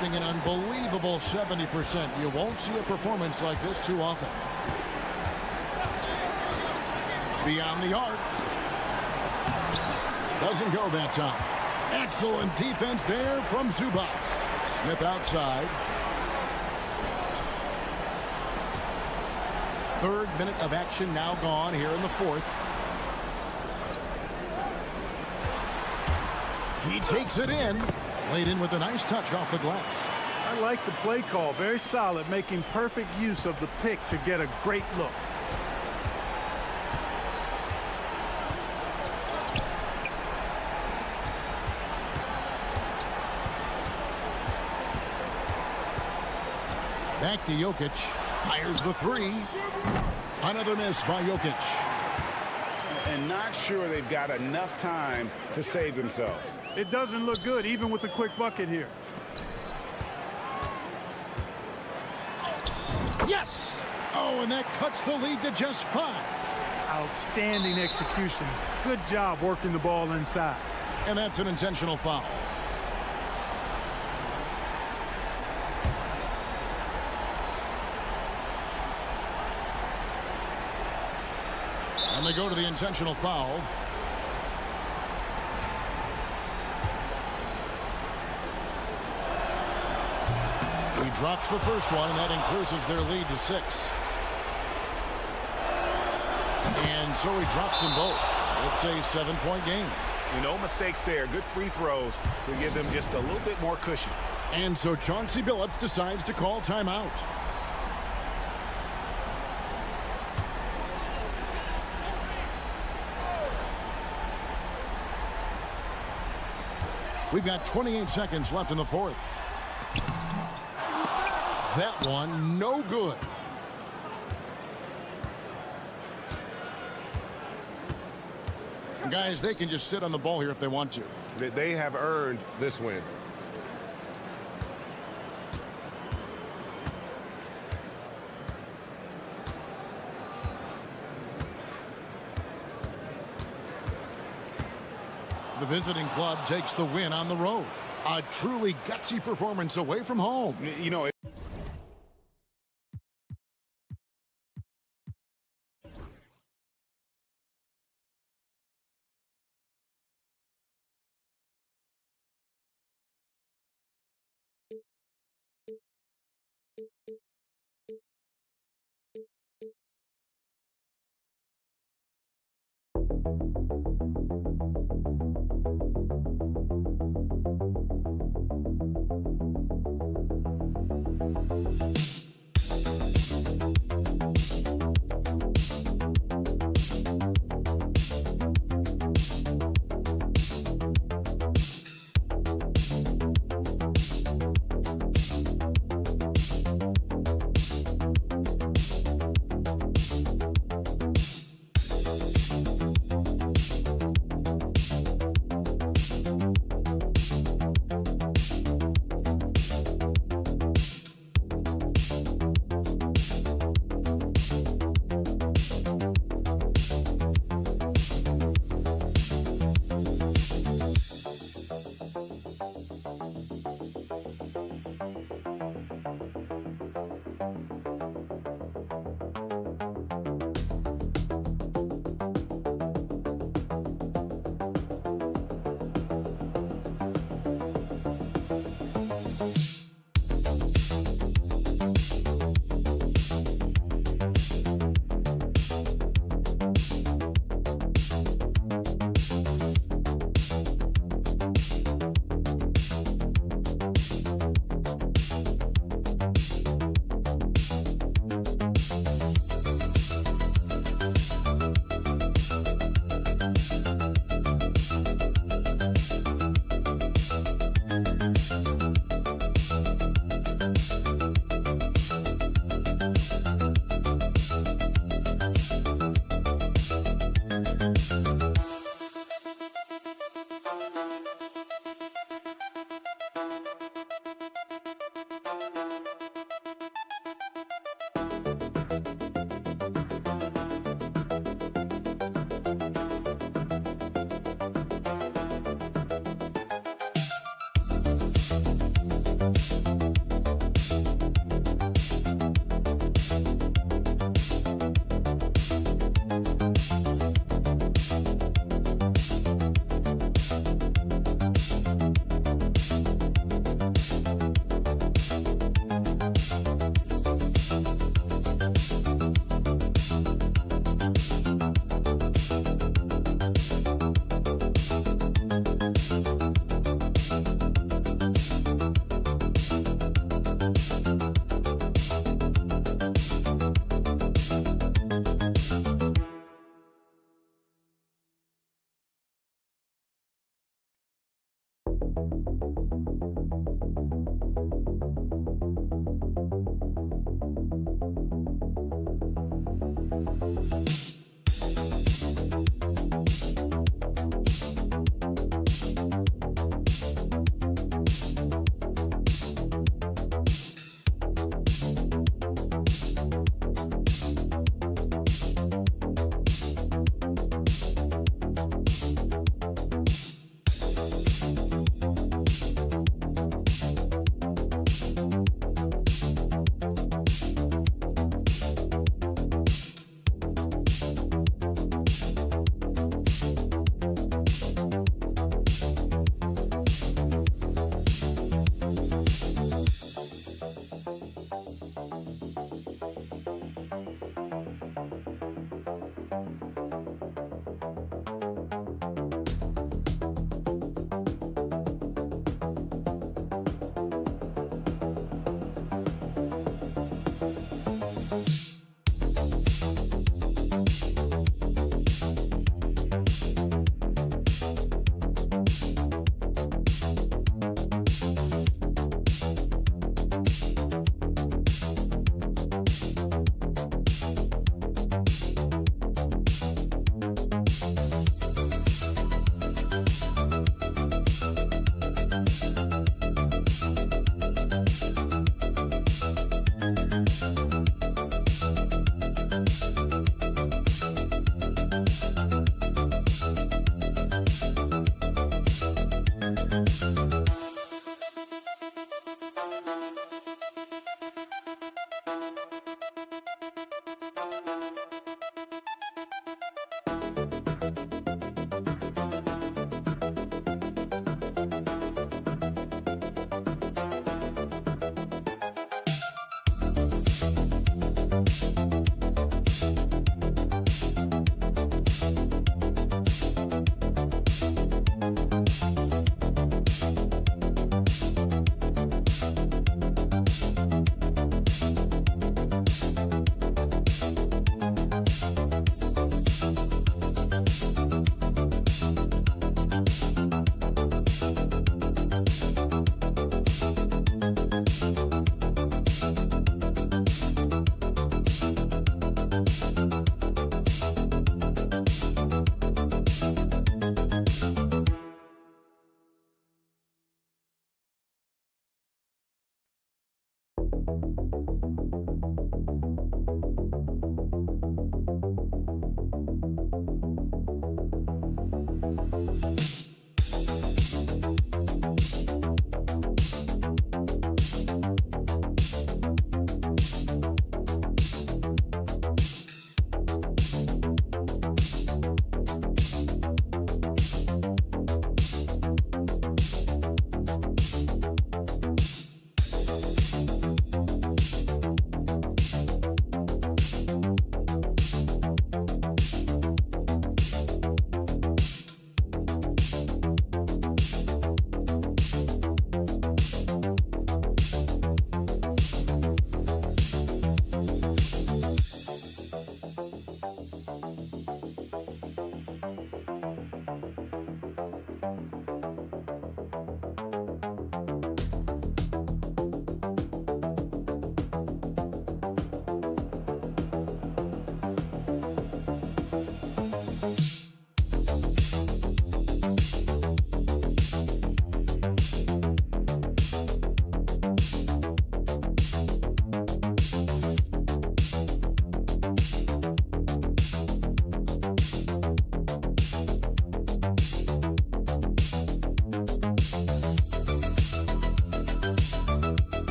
An unbelievable 70%. You won't see a performance like this too often. Beyond the arc. Doesn't go that time. Excellent defense there from Zubac. Smith outside. 3rd minute of action now gone here in the 4th. He takes it in. Laid in with a nice touch off the glass. I like the play call. Very solid, making perfect use of the pick to get a great look. Back to Jokic. Fires the 3. Another miss by Jokic. And not sure they've got enough time to save themselves. It doesn't look good, even with a quick bucket here. Yes! Oh, and that cuts the lead to just 5. Outstanding execution. Good job working the ball inside. And that's an intentional foul. And they go to the intentional foul. He drops the first one, and that increases their lead to 6. And so he drops them both. It's a 7-point game. No mistakes there. Good free throws to give them just a little bit more cushion. And so Chauncey Billups decides to call timeout. We've got 28 seconds left in the 4th. That one, no good. And guys, they can just sit on the ball here if they want to. They have earned this win. The visiting club takes the win on the road. A truly gutsy performance away from home. You know,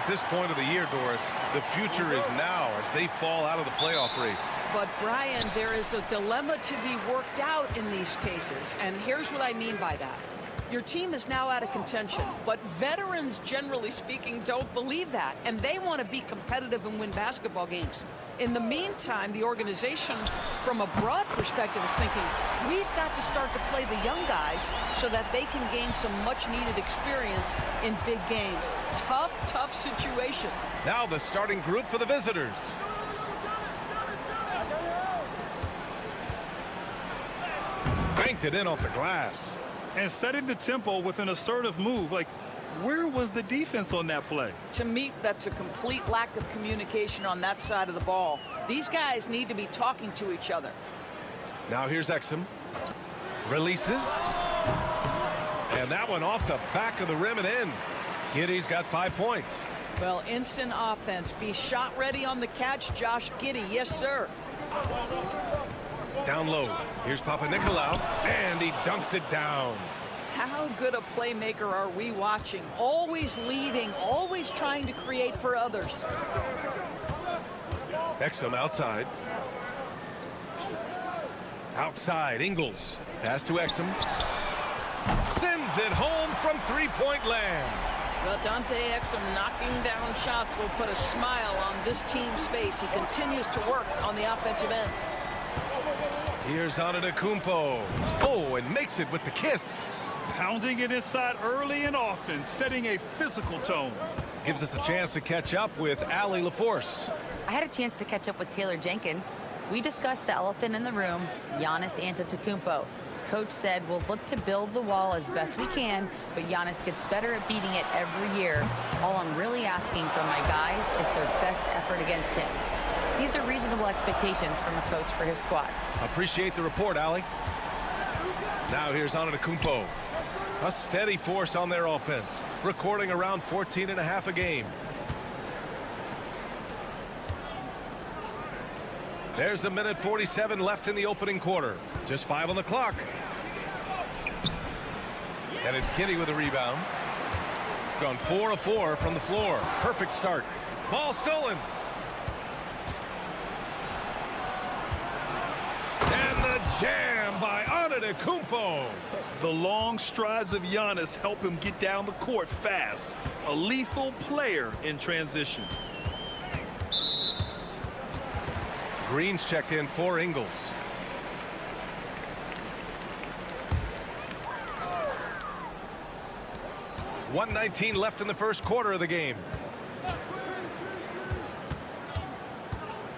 this point of the year, Doris, the future is now as they fall out of the playoff race. But, Brian, there is a dilemma to be worked out in these cases, and here's what I mean by that. Your team is now out of contention, but veterans, generally speaking, don't believe that, and they want to be competitive and win basketball games. In the meantime, the organization, from a broad perspective, is thinking, we've got to start to play the young guys so that they can gain some much-needed experience in big games. Tough, tough situation. Now the starting group for the visitors. Banked it in off the glass. And setting the tempo with an assertive move. Like, where was the defense on that play? To me, that's a complete lack of communication on that side of the ball. These guys need to be talking to each other. Now here's Exum. Releases. And that one off the back of the rim and in. Giddey's got 5 points. Well, instant offense. Be shot ready on the catch, Josh Giddey. Yes, sir. Down low. Here's Papanikolaou, and he dunks it down. How good a playmaker are we watching? Always leading, always trying to create for others. Exum outside. Outside, Ingles. Pass to Exum. Sends it home from three-point land. Well, Dante Exum knocking down shots will put a smile on this team's face. He continues to work on the offensive end. Here's Antetokounmpo. Oh, and makes it with the kiss. Pounding it inside early and often, setting a physical tone. Gives us a chance to catch up with Allie LaForce. I had a chance to catch up with Taylor Jenkins. We discussed the elephant in the room, Giannis Antetokounmpo. Coach said we'll look to build the wall as best we can, but Giannis gets better at beating it every year. All I'm really asking from my guys is their best effort against him. These are reasonable expectations from a coach for his squad. Appreciate the report, Allie. Now here's Antetokounmpo. A steady force on their offense, recording around 14.5 a game. There's a minute 47 left in the opening quarter. Just 5 on the clock. And it's Giddey with a rebound. Gone 4 of 4 from the floor. Perfect start. Ball stolen. And the jam by Antetokounmpo. The long strides of Giannis help him get down the court fast. A lethal player in transition. Green's checked in for Ingles. .119 left in the first quarter of the game.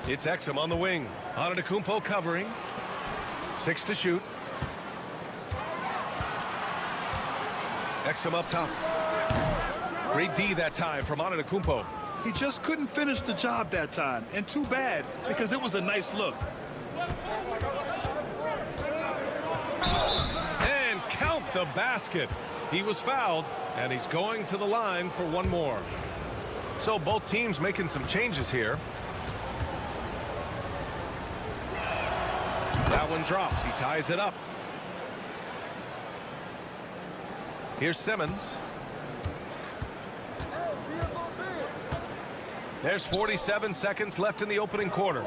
It's Exum on the wing. Antetokounmpo covering. 6 to shoot. Exum up top. Great D that time from Antetokounmpo. He just couldn't finish the job that time, and too bad, because it was a nice look. And count the basket. He was fouled, and he's going to the line for one more. So both teams making some changes here. That one drops. He ties it up. Here's Simmons. There's 47 seconds left in the opening quarter.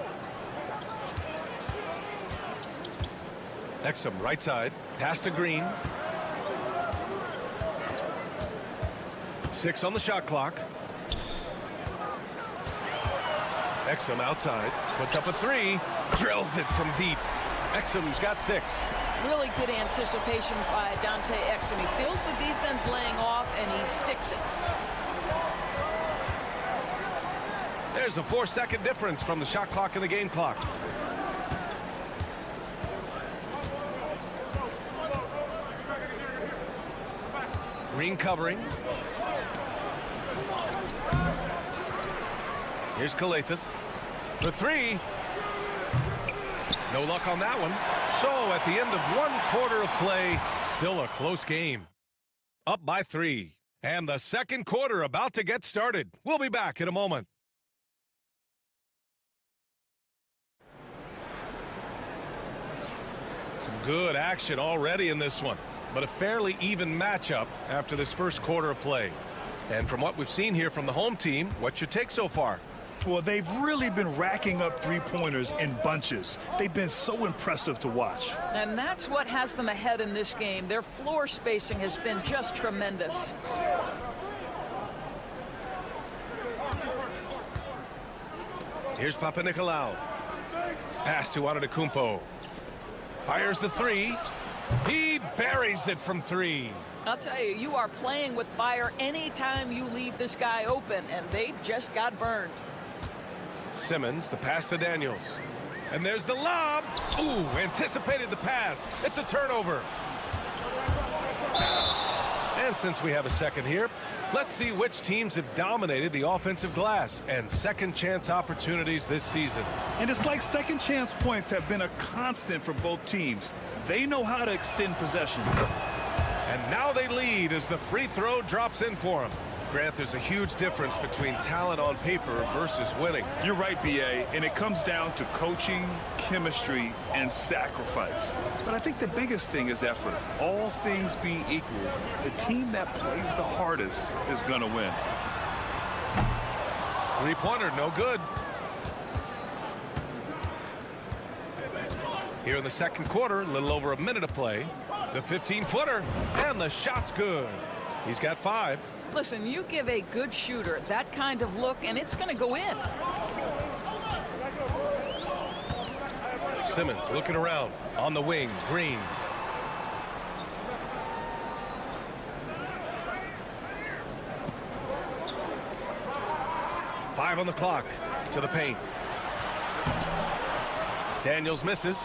Exum right side. Pass to Green. 6 on the shot clock. Exum outside. Puts up a 3. Drills it from deep. Exum's got 6. Really good anticipation by Dante Exum. He feels the defense laying off, and he sticks it. There's a 4-second difference from the shot clock and the game clock. Green covering. Here's Calathes for 3. No luck on that one. So at the end of one quarter of play, still a close game. Up by 3. And the second quarter about to get started. We'll be back in a moment. Some good action already in this one, but a fairly even matchup after this first quarter of play. And from what we've seen here from the home team, what's your take so far? Well, they've really been racking up three-pointers in bunches. They've been so impressive to watch. And that's what has them ahead in this game. Their floor spacing has been just tremendous. Here's Papanikolaou. Pass to Antetokounmpo. Fires the 3. He buries it from 3. I'll tell you, you are playing with fire anytime you leave this guy open, and they just got burned. Simmons, the pass to Daniels. And there's the lob. Ooh, anticipated the pass. It's a turnover. And since we have a second here, let's see which teams have dominated the offensive glass and second chance opportunities this season. And it's like second chance points have been a constant for both teams. They know how to extend possessions. And now they lead as the free throw drops in for them. Grant, there's a huge difference between talent on paper versus winning. You're right, B.A., and it comes down to coaching, chemistry, and sacrifice. But I think the biggest thing is effort. All things being equal, the team that plays the hardest is going to win. Three-pointer, no good. Here in the second quarter, a little over a minute to play. The 15-footer, and the shot's good. He's got 5. Listen, you give a good shooter that kind of look, and it's going to go in. Simmons looking around on the wing. Green. Five on the clock to the paint. Daniels misses.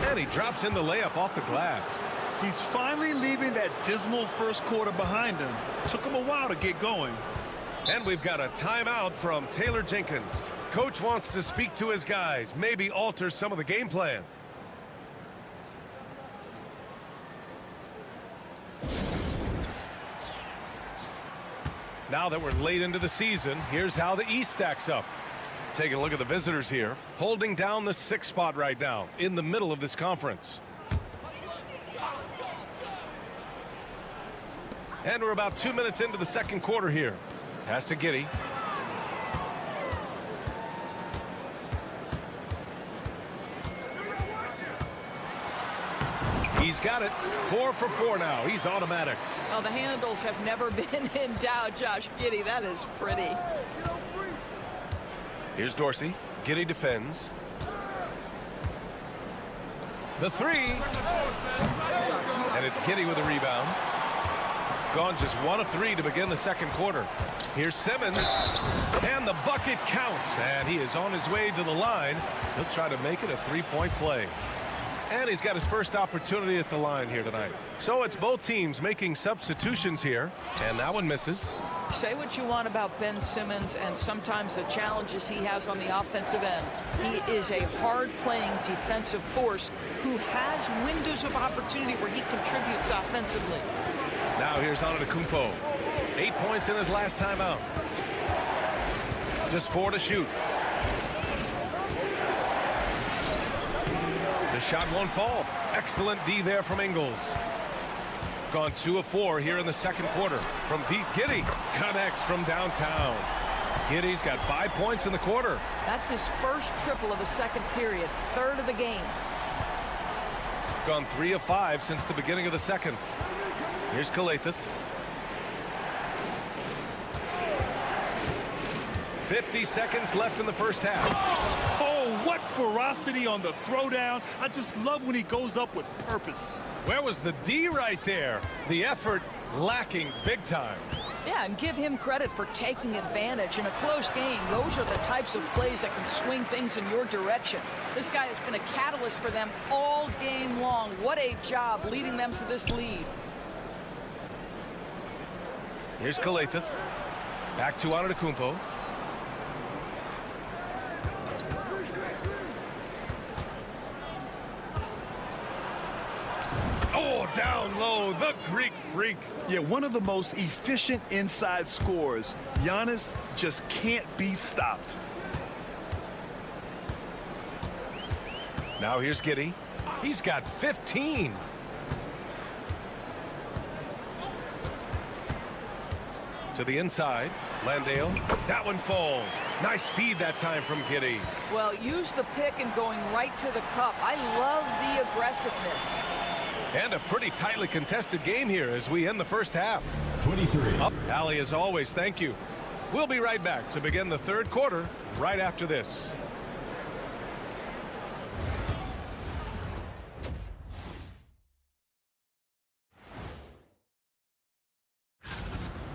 And he drops in the layup off the glass. He's finally leaving that dismal first quarter behind him. Took him a while to get going. And we've got a timeout from Taylor Jenkins. Coach wants to speak to his guys, maybe alter some of the game plan. Now that we're late into the season, here's how the East stacks up. Taking a look at the visitors here, holding down the 6th spot right now in the middle of this conference. And we're about 2 minutes into the second quarter here. Pass to Giddey. He's got it. 4 for 4 now. He's automatic. Well, the handles have never been in doubt, Josh Giddey. That is pretty. Here's Dorsey. Giddey defends. The 3. And it's Giddey with a rebound. Gone just 1 of 3 to begin the second quarter. Here's Simmons. And the bucket counts. And he is on his way to the line. He'll try to make it a 3-point play. And he's got his first opportunity at the line here tonight. So it's both teams making substitutions here. And that one misses. Say what you want about Ben Simmons and sometimes the challenges he has on the offensive end. He is a hard-playing defensive force who has windows of opportunity where he contributes offensively. Now here's Antetokounmpo. 8 points in his last time out. Just 4 to shoot. The shot won't fall. Excellent D there from Ingles. Gone 2 of 4 here in the second quarter. From deep, Giddey connects from downtown. Giddey's got 5 points in the quarter. That's his first triple of the second period. 3rd of the game. Gone 3 of 5 since the beginning of the second. Here's Calathes. 50 seconds left in the first half. Oh, what ferocity on the throwdown. I just love when he goes up with purpose. Where was the D right there? The effort lacking big time. Yeah, and give him credit for taking advantage in a close game. Those are the types of plays that can swing things in your direction. This guy has been a catalyst for them all game long. What a job leading them to this lead. Here's Calathes. Back to Antetokounmpo. Oh, down low, the Greek freak. Yeah, one of the most efficient inside scorers. Giannis just can't be stopped. Now here's Giddey. He's got 15. To the inside. Landale. That one falls. Nice feed that time from Giddey. Well, use the pick and going right to the cup. I love the aggressiveness. And a pretty tightly contested game here as we end the first half. 23. Up, Allie, as always, thank you. We'll be right back to begin the third quarter right after this.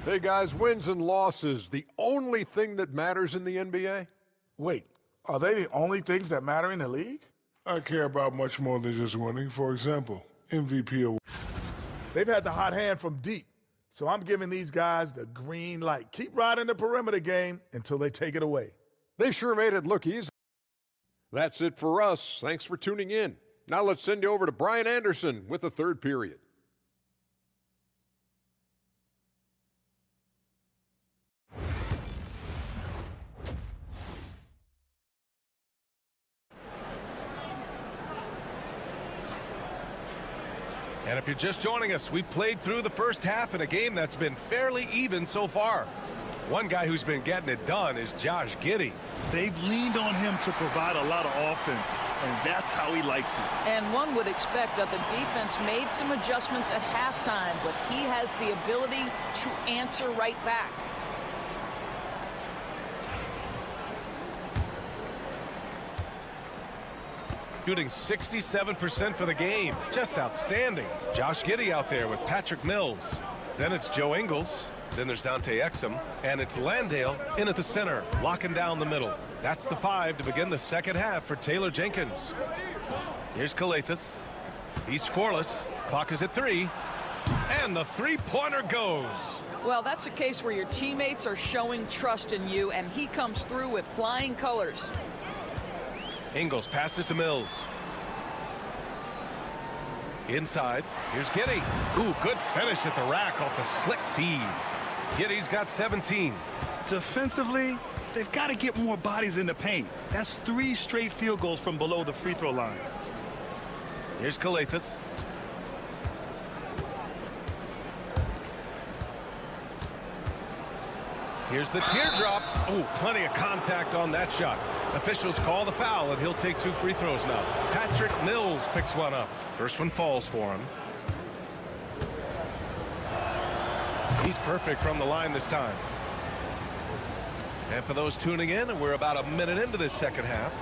Hey guys, wins and losses, the only thing that matters in the NBA? Wait, are they the only things that matter in the league? I care about much more than just winning. For example, MVP award. They've had the hot hand from deep, so I'm giving these guys the green light. Keep riding the perimeter game until they take it away. They sure made it look easy. That's it for us. Thanks for tuning in. Now let's send you over to Brian Anderson with the third period. And if you're just joining us, we played through the first half in a game that's been fairly even so far. One guy who's been getting it done is Josh Giddey. They've leaned on him to provide a lot of offense, and that's how he likes it. And one would expect that the defense made some adjustments at halftime, but he has the ability to answer right back. Shooting 67% for the game. Just outstanding. Josh Giddey out there with Patrick Mills. Then it's Joe Ingles. Then there's Dante Exum. And it's Landale in at the center, locking down the middle. That's the 5 to begin the second half for Taylor Jenkins. Here's Calathes. He's scoreless. Clock is at 3. And the three-pointer goes. Well, that's a case where your teammates are showing trust in you, and he comes through with flying colors. Ingles passes to Mills. Inside. Here's Giddey. Ooh, good finish at the rack off the slick feed. Giddey's got 17. Defensively, they've got to get more bodies in the paint. That's 3 straight field goals from below the free throw line. Here's Calathes. Here's the teardrop. Oh, plenty of contact on that shot. Officials call the foul, and he'll take 2 free throws now. Patrick Mills picks one up. First one falls for him. He's perfect from the line this time. And for those tuning in, we're about a minute into this second half.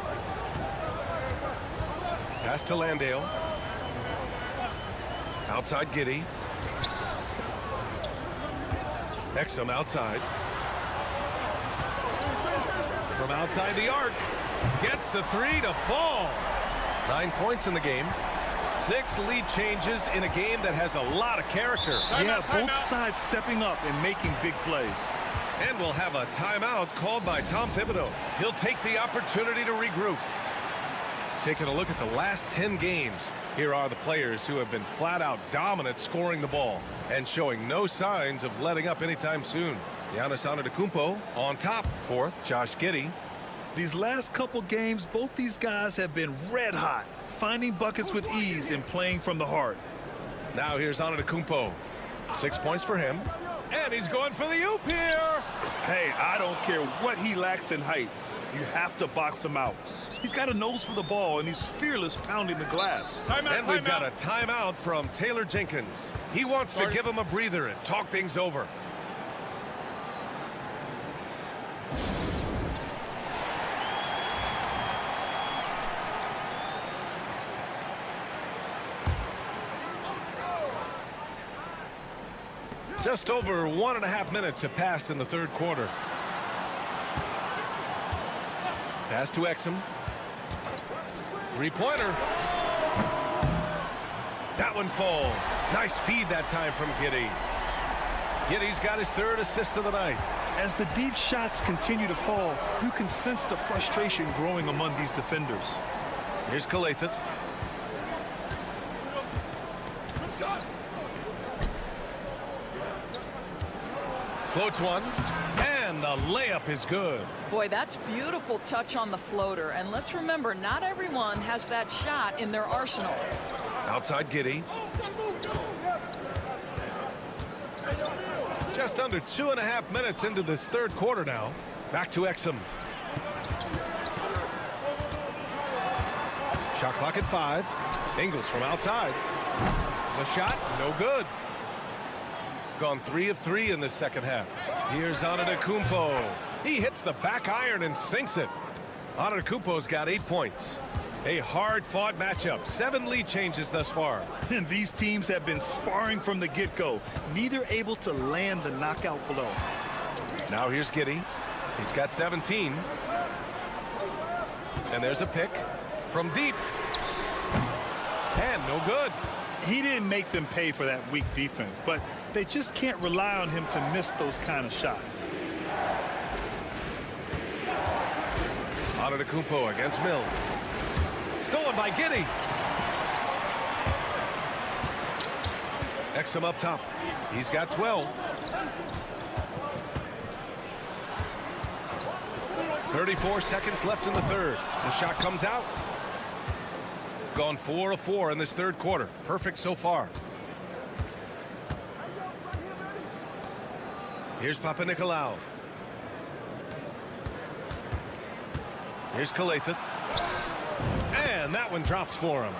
Pass to Landale. Outside Giddey. Exum outside. From outside the arc. Gets the 3 to fall. 9 points in the game. 6 lead changes in a game that has a lot of character. Both sides stepping up and making big plays. And we'll have a timeout called by Tom Thibodeau. He'll take the opportunity to regroup. Taking a look at the last 10 games. Here are the players who have been flat out dominant scoring the ball and showing no signs of letting up anytime soon. Giannis Antetokounmpo on top. 4th, Josh Giddey. These last couple games, both these guys have been red hot, finding buckets with ease and playing from the heart. Now here's Antetokounmpo. 6 points for him. And he's going for the oop here. Hey, I don't care what he lacks in height. You have to box him out. He's got a nose for the ball, and he's fearless pounding the glass. And we've got a timeout from Taylor Jenkins. He wants to give him a breather and talk things over. Just over 1.5 minutes have passed in the third quarter. Pass to Exum. 3-pointer. That one falls. Nice feed that time from Giddey. Giddey's got his 3rd assist of the night. As the deep shots continue to fall, you can sense the frustration growing among these defenders. Here's Calathes. Floats one, and the layup is good. Boy, that's beautiful touch on the floater. And let's remember, not everyone has that shot in their arsenal. Outside Giddey. Just under 2.5 minutes into this third quarter now. Back to Exum. Shot clock at 5. Ingles from outside. The shot, no good. Gone 3 of 3 in the second half. Here's Antetokounmpo. He hits the back iron and sinks it. Antetokounmpo's got 8 points. A hard-fought matchup. 7 lead changes thus far. And these teams have been sparring from the get-go, neither able to land the knockout blow. Now here's Giddey. He's got 17. And there's a pick from deep. And no good. He didn't make them pay for that weak defense, but they just can't rely on him to miss those kind of shots. Antetokounmpo against Mills. Stolen by Giddey. Exum up top. He's got 12. 34 seconds left in the third. The shot comes out. Gone 4 of 4 in this third quarter. Perfect so far. Here's Papanikolaou. Here's Calathes. And that one drops for him.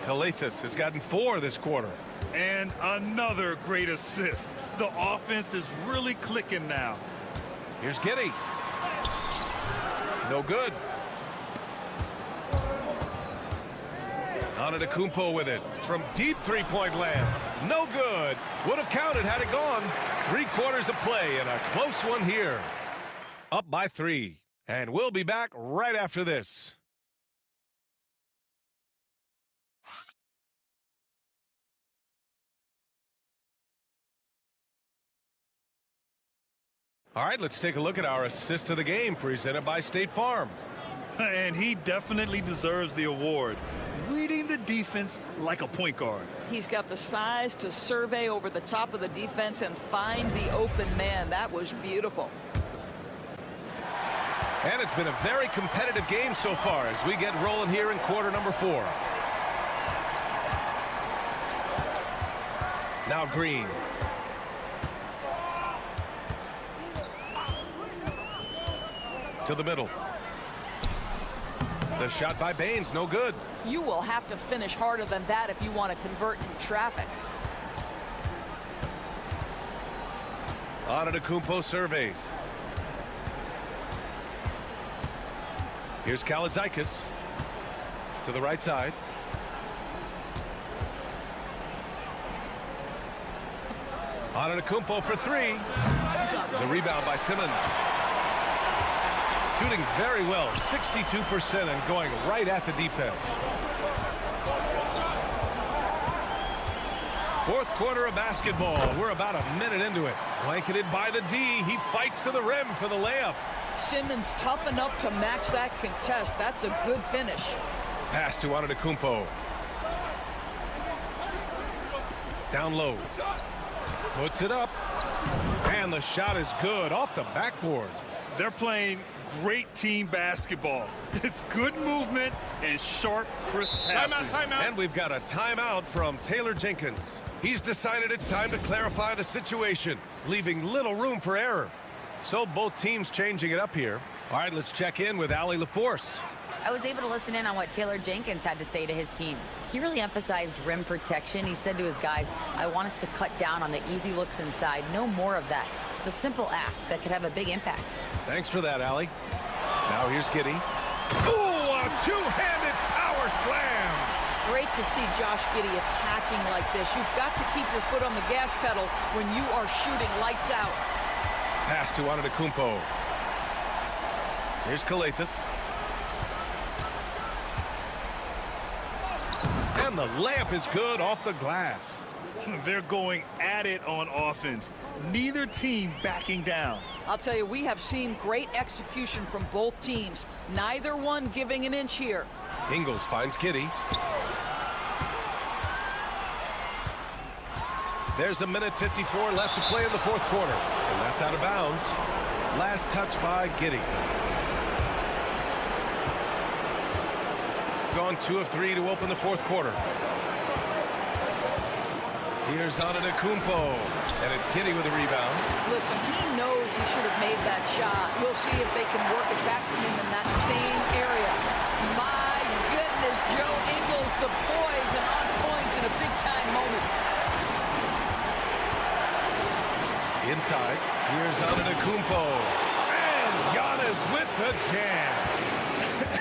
Calathes has gotten 4 this quarter. And another great assist. The offense is really clicking now. Here's Giddey. No good. Antetokounmpo with it from deep three-point land. No good. Would have counted had it gone. 3 quarters of play and a close one here. Up by 3. And we'll be back right after this. All right, let's take a look at our assist of the game presented by State Farm. And he definitely deserves the award. Reading the defense like a point guard. He's got the size to survey over the top of the defense and find the open man. That was beautiful. And it's been a very competitive game so far as we get rolling here in quarter number 4. Now Green. To the middle. The shot by Baines, no good. You will have to finish harder than that if you want to convert in traffic. Antetokounmpo surveys. Here's Kalaitzakis to the right side. Antetokounmpo for three. The rebound by Simmons. Shooting very well, 62% and going right at the defense. Fourth quarter of basketball. We're about a minute into it. Blanketed by the D. He fights to the rim for the layup. Simmons tough enough to match that contest. That's a good finish. Pass to Antetokounmpo. Down low. Puts it up. And the shot is good off the backboard. They're playing great team basketball. It's good movement and sharp, crisp passing. Timeout. And we've got a timeout from Taylor Jenkins. He's decided it's time to clarify the situation, leaving little room for error. So both teams changing it up here. All right, let's check in with Allie LaForce. I was able to listen in on what Taylor Jenkins had to say to his team. He really emphasized rim protection. He said to his guys, I want us to cut down on the easy looks inside. No more of that. It's a simple ask that could have a big impact. Thanks for that, Allie. Now here's Giddey. Ooh, a two-handed power slam. Great to see Josh Giddey attacking like this. You've got to keep your foot on the gas pedal when you are shooting lights out. Pass to Antetokounmpo. Here's Calathes. And the layup is good off the glass. They're going at it on offense. Neither team backing down. I'll tell you, we have seen great execution from both teams. Neither one giving an inch here. Ingles finds Giddey. There's a minute 54 left to play in the fourth quarter. And that's out of bounds. Last touch by Giddey. Gone 2 of 3 to open the fourth quarter. Here's Antetokounmpo, and it's Giddey with a rebound. Listen, he knows he should have made that shot. We'll see if they can work it back to him in that same area. My goodness, Joe Ingles, the poise and on point in a big-time moment. Inside, here's Antetokounmpo, and Giannis with the jam.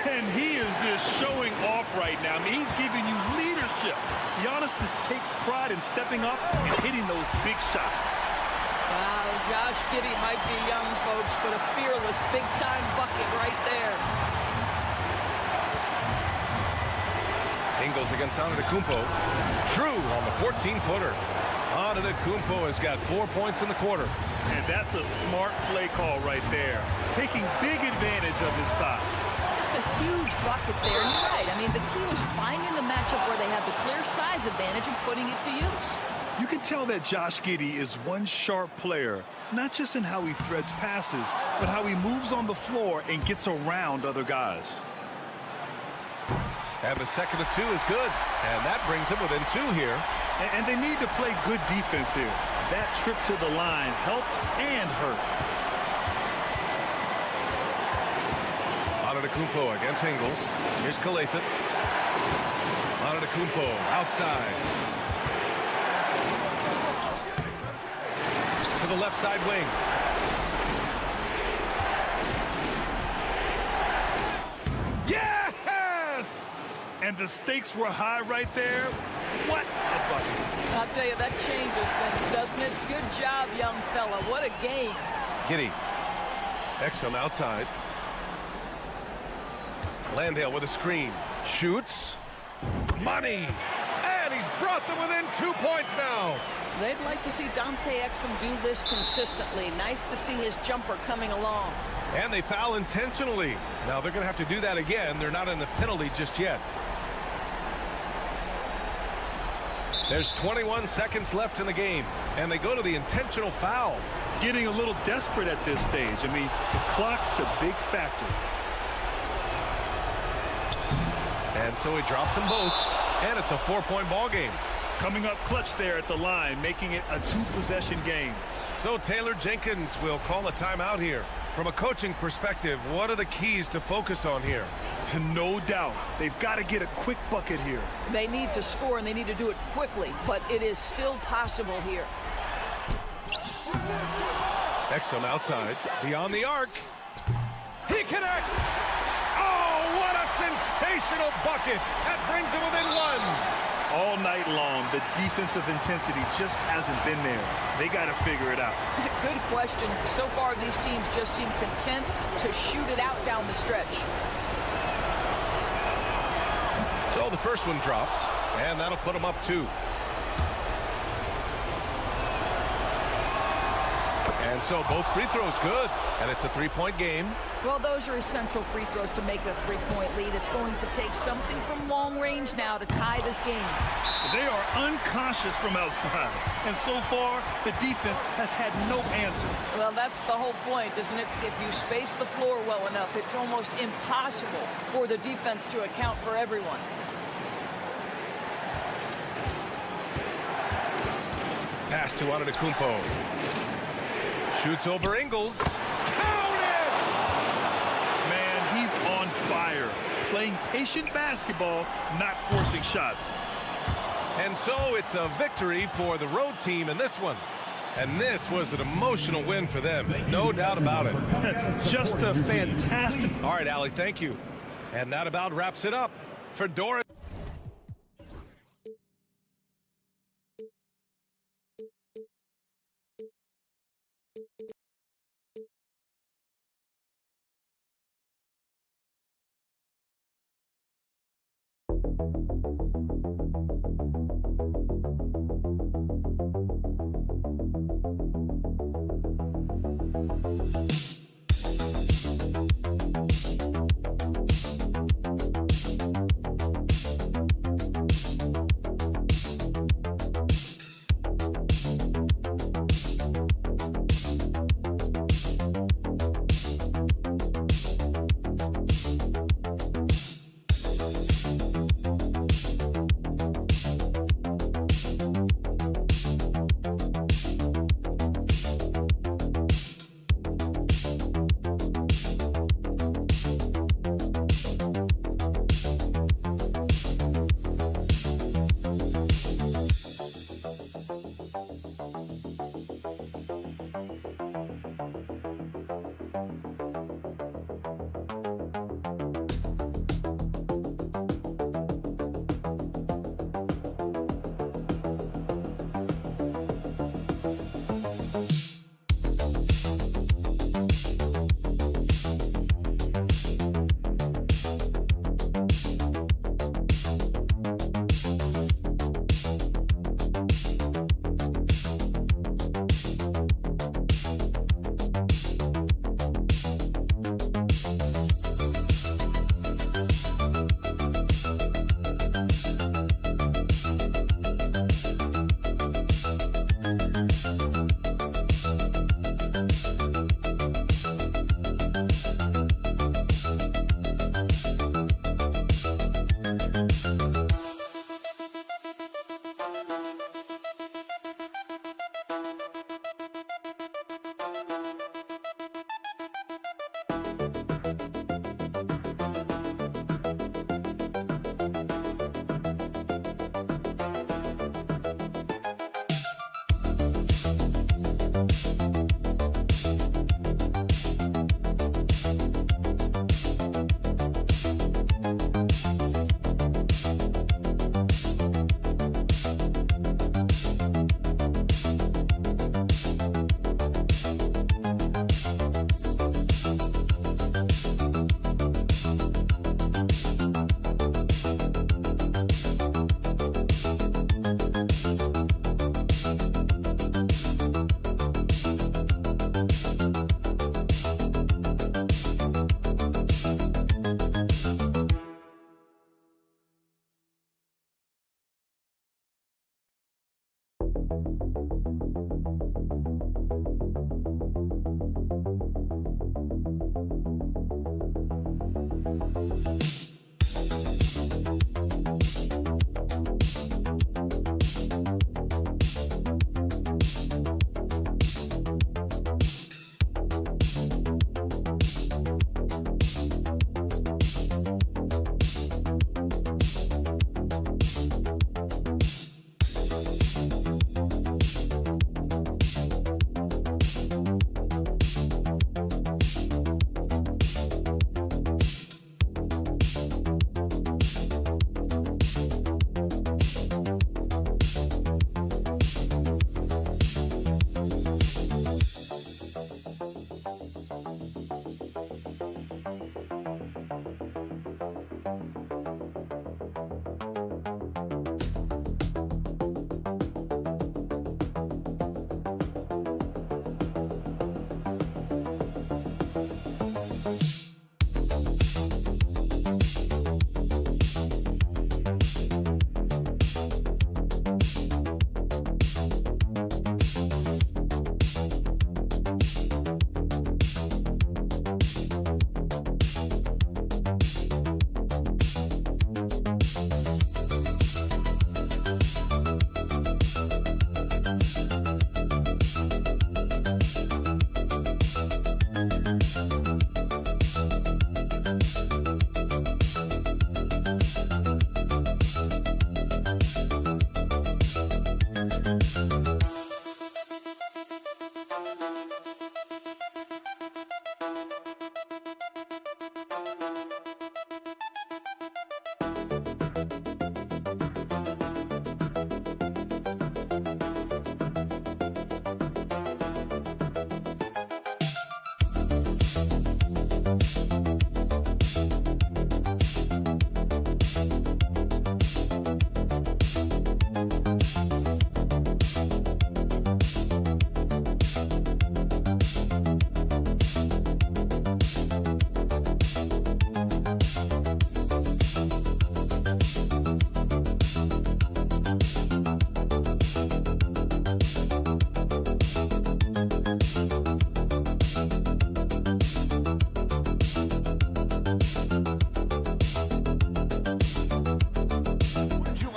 And he is just showing off right now. I mean, he's giving you leadership. Giannis just takes pride in stepping up and hitting those big shots. Wow, Josh Giddey might be young, folks, but a fearless big-time bucket right there. Ingles against Antetokounmpo. True on the 14-footer. Antetokounmpo has got 4 points in the quarter. And that's a smart play call right there. Taking big advantage of his size. Just a huge bucket there. And you're right. I mean, the key was finding the matchup where they had the clear size advantage and putting it to use. You can tell that Josh Giddey is one sharp player, not just in how he threads passes, but how he moves on the floor and gets around other guys. And the second of 2 is good. And that brings him within 2 here. And they need to play good defense here. That trip to the line helped and hurt. Antetokounmpo against Ingles. Here's Calathes. Antetokounmpo outside. To the left side wing. Yes! And the stakes were high right there. What a bucket. I'll tell you, that changes things, doesn't it? Good job, young fella. What a game. Giddey. Exum outside. Landale with a screen. Shoots. Money. And he's brought them within 2 points now. They'd like to see Dante Exum do this consistently. Nice to see his jumper coming along. And they foul intentionally. Now they're going to have to do that again. They're not in the penalty just yet. There's 21 seconds left in the game, and they go to the intentional foul. Getting a little desperate at this stage. I mean, the clock's the big factor. And so he drops them both, and it's a 4-point ball game. Coming up clutch there at the line, making it a 2-possession game. So Taylor Jenkins will call a timeout here. From a coaching perspective, what are the keys to focus on here? No doubt. They've got to get a quick bucket here. They need to score, and they need to do it quickly, but it is still possible here. Exum outside, beyond the arc. He connects! Oh, what a sensational bucket! That brings him within one. All night long, the defensive intensity just hasn't been there. They got to figure it out. Good question. So far, these teams just seem content to shoot it out down the stretch. So the first one drops, and that'll put them up 2. And so both free throws good, and it's a 3-point game. Well, those are essential free throws to make a 3-point lead. It's going to take something from long range now to tie this game. They are unconscious from outside, and so far, the defense has had no answer. Well, that's the whole point, isn't it? If you space the floor well enough, it's almost impossible for the defense to account for everyone. Pass to Antetokounmpo. Shoots over Ingles. Counted! Man, he's on fire. Playing patient basketball, not forcing shots. And so it's a victory for the road team in this one. And this was an emotional win for them. No doubt about it. Just a fantastic... All right, Allie, thank you. And that about wraps it up for Doris.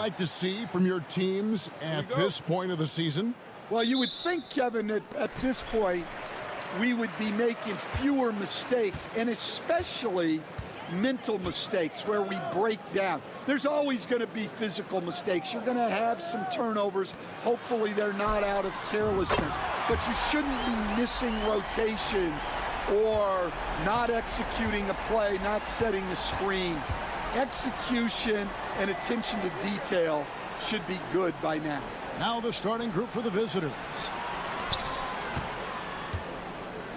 like to see from your teams at this point of the season? Well, you would think, Kevin, that at this point, we would be making fewer mistakes, and especially mental mistakes where we break down. There's always going to be physical mistakes. You're going to have some turnovers. Hopefully they're not out of carelessness. But you shouldn't be missing rotations or not executing a play, not setting a screen. Execution and attention to detail should be good by now. Now the starting group for the visitors.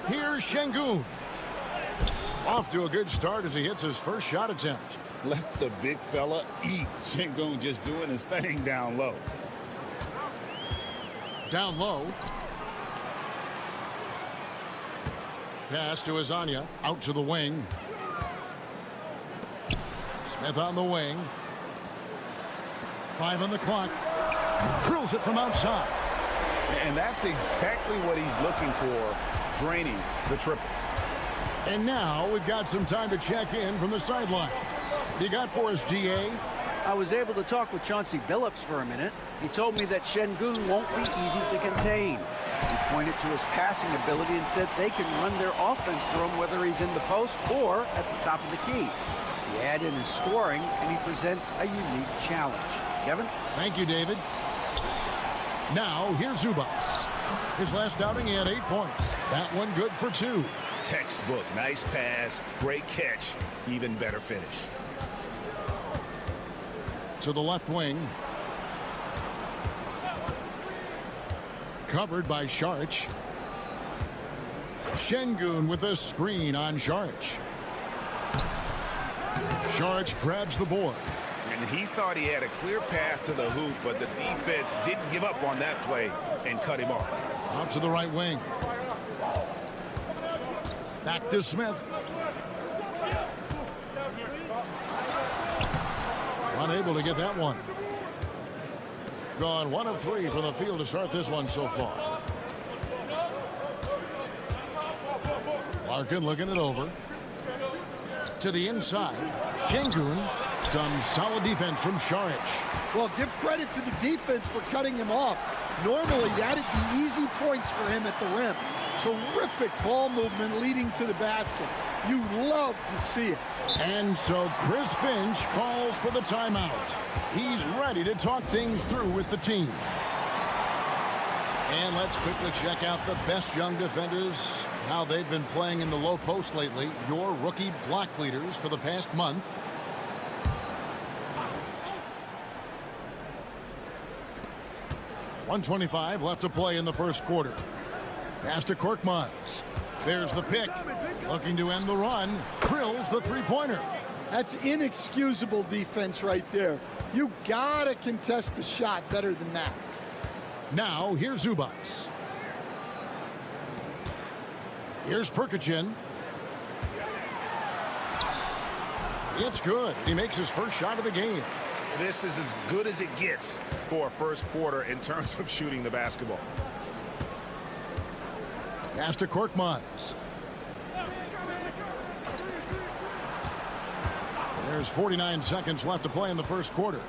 Here's Şengün. Off to a good start as he hits his first shot attempt. Let the big fella eat. Şengün just doing his thing down low. Down low. Pass to Azania. Out to the wing. Smith on the wing. 5 on the clock. Drills it from outside. And that's exactly what he's looking for, draining the triple. And now we've got some time to check in from the sidelines. You got for us, GA? I was able to talk with Chauncey Billups for a minute. He told me that Şengün won't be easy to contain. He pointed to his passing ability and said they can run their offense through him whether he's in the post or at the top of the key. He add in his scoring, and he presents a unique challenge. Kevin? Thank you, David. Now, here's Zubac. His last outing, he had 8 points. That one good for 2. Textbook. Nice pass. Great catch. Even better finish. To the left wing. Covered by Šarić. Şengün with a screen on Šarić. Šarić grabs the board. And he thought he had a clear path to the hoop, but the defense didn't give up on that play and cut him off. Out to the right wing. Back to Smith. Unable to get that one. Gone 1 of 3 from the field to start this one so far. Larkin looking it over. To the inside. Şengün. Some solid defense from Šarić. Well, give credit to the defense for cutting him off. Normally, that'd be easy points for him at the rim. Terrific ball movement leading to the basket. You love to see it. And so Chris Finch calls for the timeout. He's ready to talk things through with the team. And let's quickly check out the best young defenders, how they've been playing in the low post lately. Your rookie block leaders for the past month. .125 left to play in the first quarter. Pass to Korkmaz. There's the pick. Looking to end the run. Drills the three-pointer. That's inexcusable defense right there. You gotta contest the shot better than that. Now, here's Zubac. Here's Perkicin. It's good. He makes his first shot of the game. This is as good as it gets for a first quarter in terms of shooting the basketball. Pass to Korkmaz. There's 49 seconds left to play in the first quarter.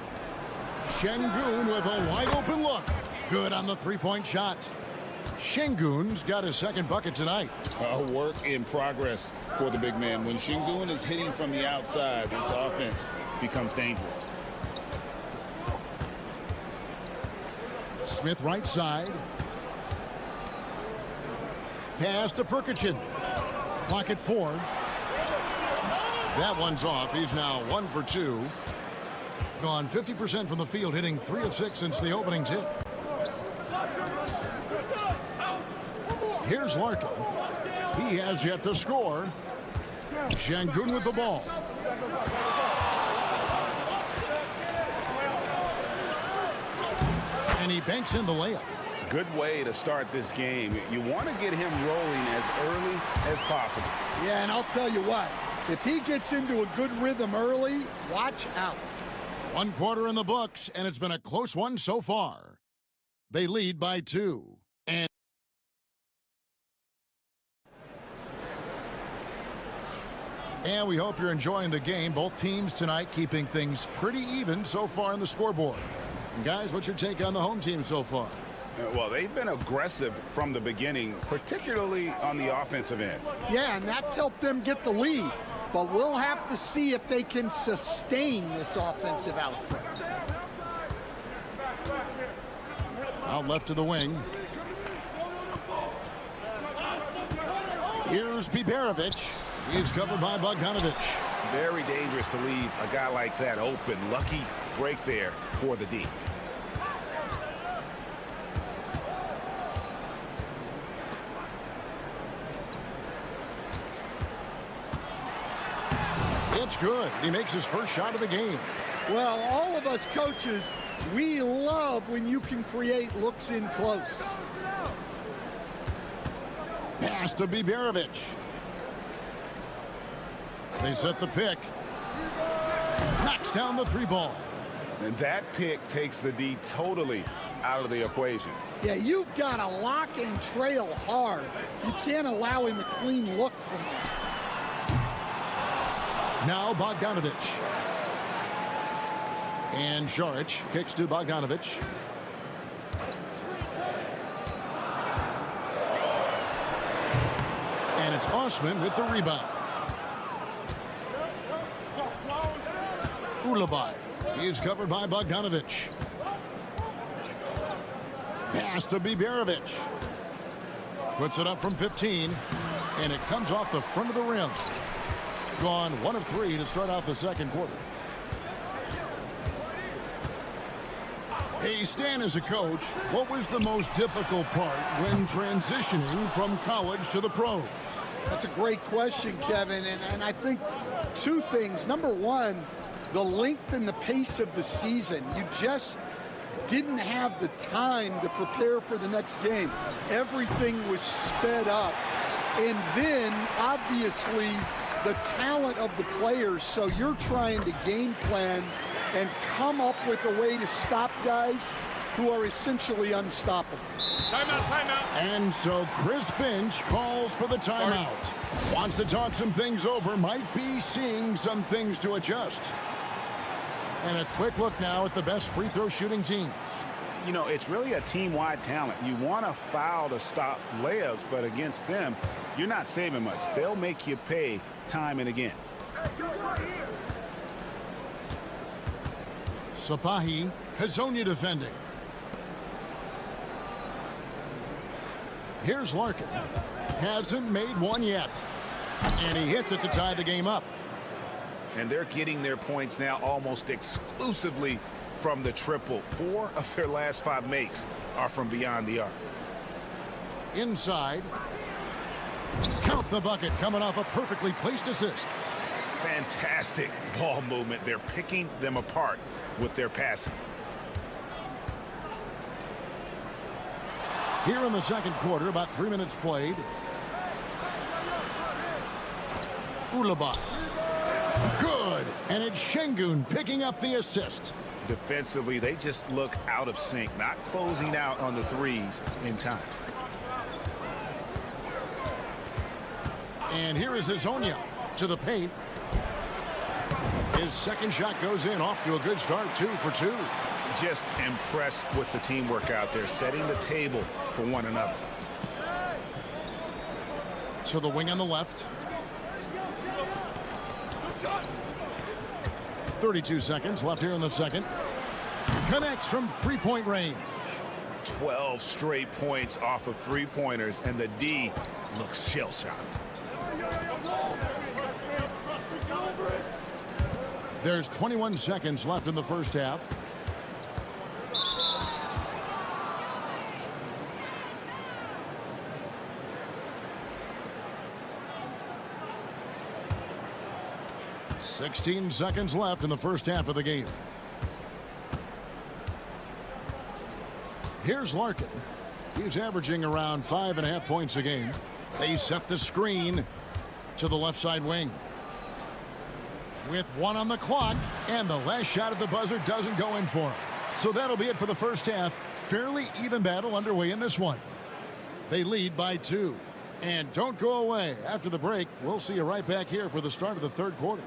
Şengün with a wide open look. Good on the three-point shot. Şengün's got his second bucket tonight. A work in progress for the big man. When Şengün is hitting from the outside, this offense becomes dangerous. Smith right side. Pass to Perkicin. Clock at 4. That one's off. He's now 1 for 2. Gone 50% from the field, hitting 3 of 6 since the opening tip. Here's Larkin. He has yet to score. Şengün with the ball. And he banks in the layup. Good way to start this game. You want to get him rolling as early as possible. Yeah, and I'll tell you what, if he gets into a good rhythm early, watch out. 1 quarter in the books, and it's been a close one so far. They lead by 2. And And we hope you're enjoying the game. Both teams tonight keeping things pretty even so far on the scoreboard. And guys, what's your take on the home team so far? Well, they've been aggressive from the beginning, particularly on the offensive end. Yeah, and that's helped them get the lead. But we'll have to see if they can sustain this offensive output. Out left to the wing. Here's Biberovic. He's covered by Bogdanovic. Very dangerous to leave a guy like that open. Lucky break there for the D. It's good. He makes his first shot of the game. Well, all of us coaches, we love when you can create looks in close. Pass to Biberovic. They set the pick. Knocks down the three ball. And that pick takes the D totally out of the equation. Yeah, you've got to lock and trail hard. You can't allow him a clean look from that. Now Bogdanovic. And Šarić kicks to Bogdanovic. And it's Osman with the rebound. Ulabai. He's covered by Bogdanovic. Pass to Biberovic. Puts it up from 15. And it comes off the front of the rim. Gone 1 of 3 to start out the second quarter. Hey, Stan, as a coach, what was the most difficult part when transitioning from college to the pros? That's a great question, Kevin. And I think two things. Number one, the length and the pace of the season. You just didn't have the time to prepare for the next game. Everything was sped up. And then, obviously, the talent of the players. So you're trying to game plan and come up with a way to stop guys who are essentially unstoppable. Timeout, timeout. And so Chris Finch calls for the timeout. Wants to talk some things over, might be seeing some things to adjust. And a quick look now at the best free throw shooting teams. You know, it's really a team-wide talent. You want to foul to stop layups, but against them, you're not saving much. They'll make you pay time and again. Sapahi, Hazonia defending. Here's Larkin. Hasn't made one yet. And he hits it to tie the game up. And they're getting their points now almost exclusively from the triple. 4 of their last 5 makes are from beyond the arc. Inside. Count the bucket coming off a perfectly placed assist. Fantastic ball movement. They're picking them apart with their passing. Here in the second quarter, about 3 minutes played. Ulabai. Good. And it's Şengün picking up the assist. Defensively, they just look out of sync, not closing out on the threes in time. And here is Hazonia to the paint. His second shot goes in, off to a good start, 2 for 2. Just impressed with the teamwork out there, setting the table for one another. To the wing on the left. 32 seconds left here in the second. Connects from three-point range. 12 straight points off of three-pointers, and the D looks shell-shocked. There's 21 seconds left in the first half. $16 seconds left in the first half of the game. Here's Larkin. He's averaging around 5.5 points a game. They set the screen to the left side wing. With 1 on the clock, and the last shot at the buzzer doesn't go in for him. So that'll be it for the first half. Fairly even battle underway in this one. They lead by 2. And don't go away. After the break, we'll see you right back here for the start of the third quarter.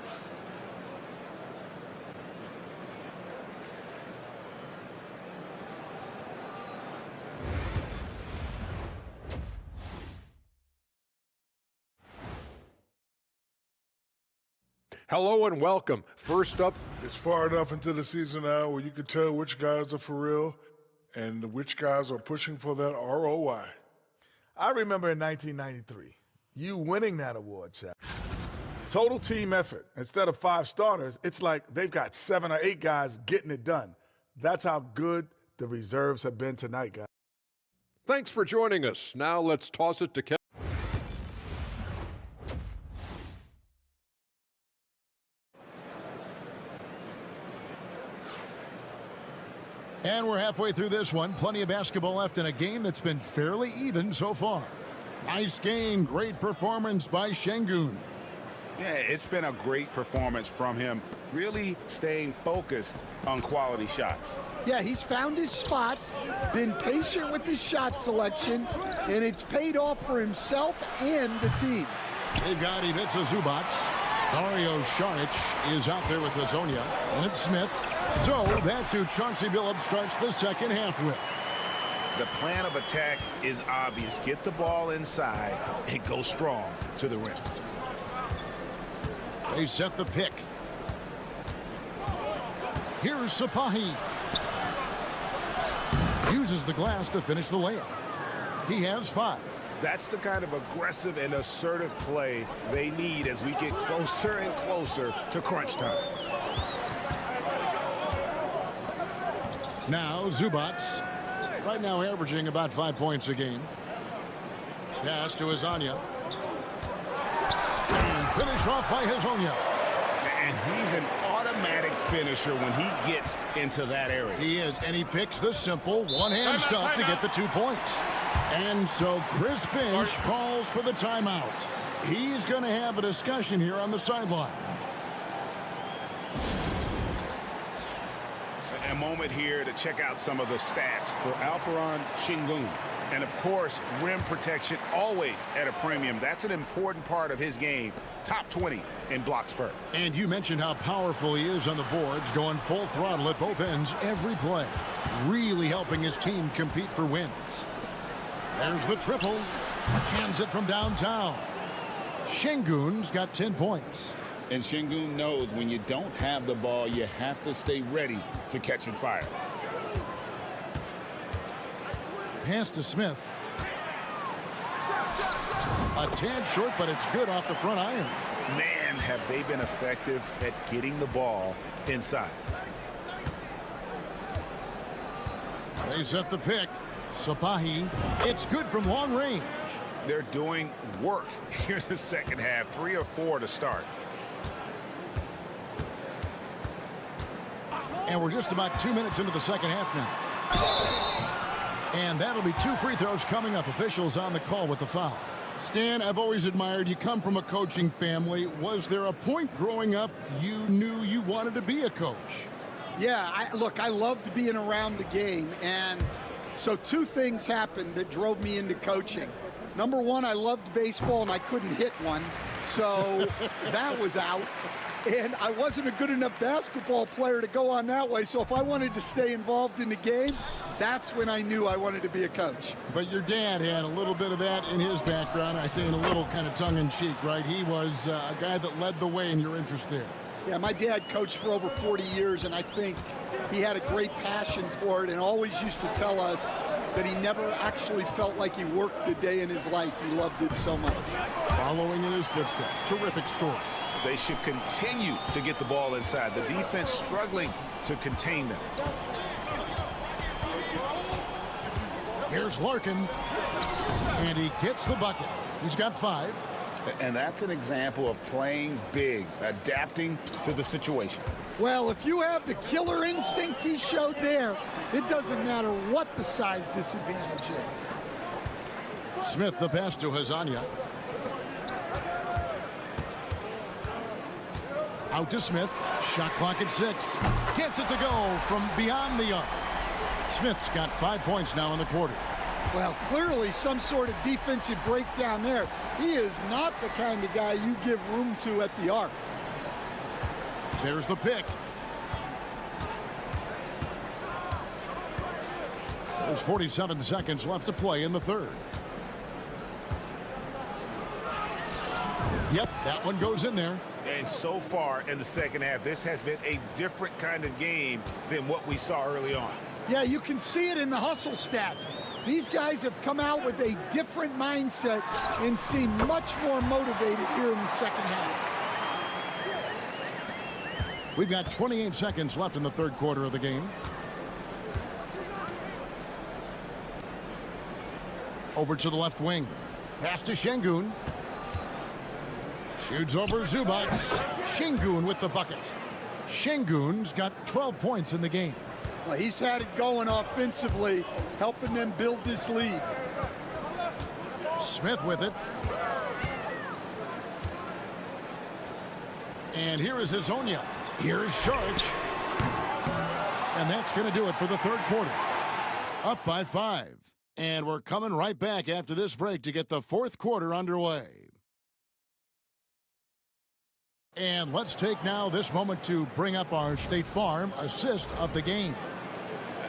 Hello and welcome. First up, it's far enough into the season now where you can tell which guys are for real and which guys are pushing for that ROI. I remember in 1993, you winning that award, Shaq. Total team effort. Instead of 5 starters, it's like they've got 7 or 8 guys getting it done. That's how good the reserves have been tonight, guys. thanks for joining us. Now let's toss it to Kevin. And we're halfway through this one. Plenty of basketball left in a game that's been fairly even so far. Nice game. Great performance by Şengün. Yeah, it's been a great performance from him. Really staying focused on quality shots. Yeah, he's found his spots, been patient with his shot selection, and it's paid off for himself and the team. They've got Ivica Zubac. Dario Saric is out there with Hazonia. And it's Smith. So that's who Chauncey Billups starts the second half with. The plan of attack is obvious. Get the ball inside and go strong to the rim. They set the pick. Here's Sapahi. Uses the glass to finish the layup. He has 5. That's the kind of aggressive and assertive play they need as we get closer and closer to crunch time. Now Zubac, right now averaging about 5 points a game. Pass to Hazonia. And finish off by Hazonia. And he's an automatic finisher when he gets into that area. He is, and he picks the simple one-hand stuff to get the 2 points. And so Chris Finch calls for the timeout. He's going to have a discussion here on the sideline. A moment here to check out some of the stats for Alperen Şengün. And of course, rim protection always at a premium. That's an important part of his game. Top 20 in blocks per. And you mentioned how powerful he is on the boards, going full throttle at both ends every play. Really helping his team compete for wins. There's the triple. Cans it from downtown. Şengün's got 10 points. And Şengün knows when you don't have the ball, you have to stay ready to catch and fire. Pass to Smith. A tad short, but it's good off the front iron. Man, have they been effective at getting the ball inside. They set the pick. Sapahi. It's good from long range. They're doing work here in the second half. 3 or 4 to start. And we're just about 2 minutes into the second half now. And that'll be 2 free throws coming up. Officials on the call with the foul. Stan, I've always admired you. Come from a coaching family. Was there a point growing up you knew you wanted to be a coach? Yeah, look, I loved being around the game, and so 2 things happened that drove me into coaching. Number 1, I loved baseball, and I couldn't hit one, so that was out. And I wasn't a good enough basketball player to go on that way, so if I wanted to stay involved in the game, that's when I knew I wanted to be a coach. But your dad had a little bit of that in his background. I say in a little kind of tongue-in-cheek, right? He was a guy that led the way in your interest there. Yeah, my dad coached for over 40 years, and I think he had a great passion for it and always used to tell us that he never actually felt like he worked a day in his life. He loved it so much. Following in his footsteps. Terrific story. They should continue to get the ball inside. The defense struggling to contain them. Here's Larkin. And he gets the bucket. He's got 5. And that's an example of playing big, adapting to the situation. Well, if you have the killer instinct he showed there, it doesn't matter what the size disadvantage is. Smith, the pass to Hazonia. Out to Smith. Shot clock at 6. Gets it to go from beyond the arc. Smith's got 5 points now in the quarter. Well, clearly some sort of defensive breakdown there. He is not the kind of guy you give room to at the arc. There's the pick. There's 47 seconds left to play in the third. Yep, that one goes in there. And so far in the second half, this has been a different kind of game than what we saw early on. Yeah, you can see it in the hustle stats. These guys have come out with a different mindset and seem much more motivated here in the second half. We've got 28 seconds left in the third quarter of the game. Over to the left wing. Pass to Şengün. Shoots over Zubac. Şengün with the bucket. Şengün's got 12 points in the game. Well, he's had it going offensively, helping them build this lead. Smith with it. And here is Hazonia. Here's Šarić. And that's going to do it for the third quarter. Up by 5. And we're coming right back after this break to get the fourth quarter underway. And let's take now this moment to bring up our State Farm assist of the game.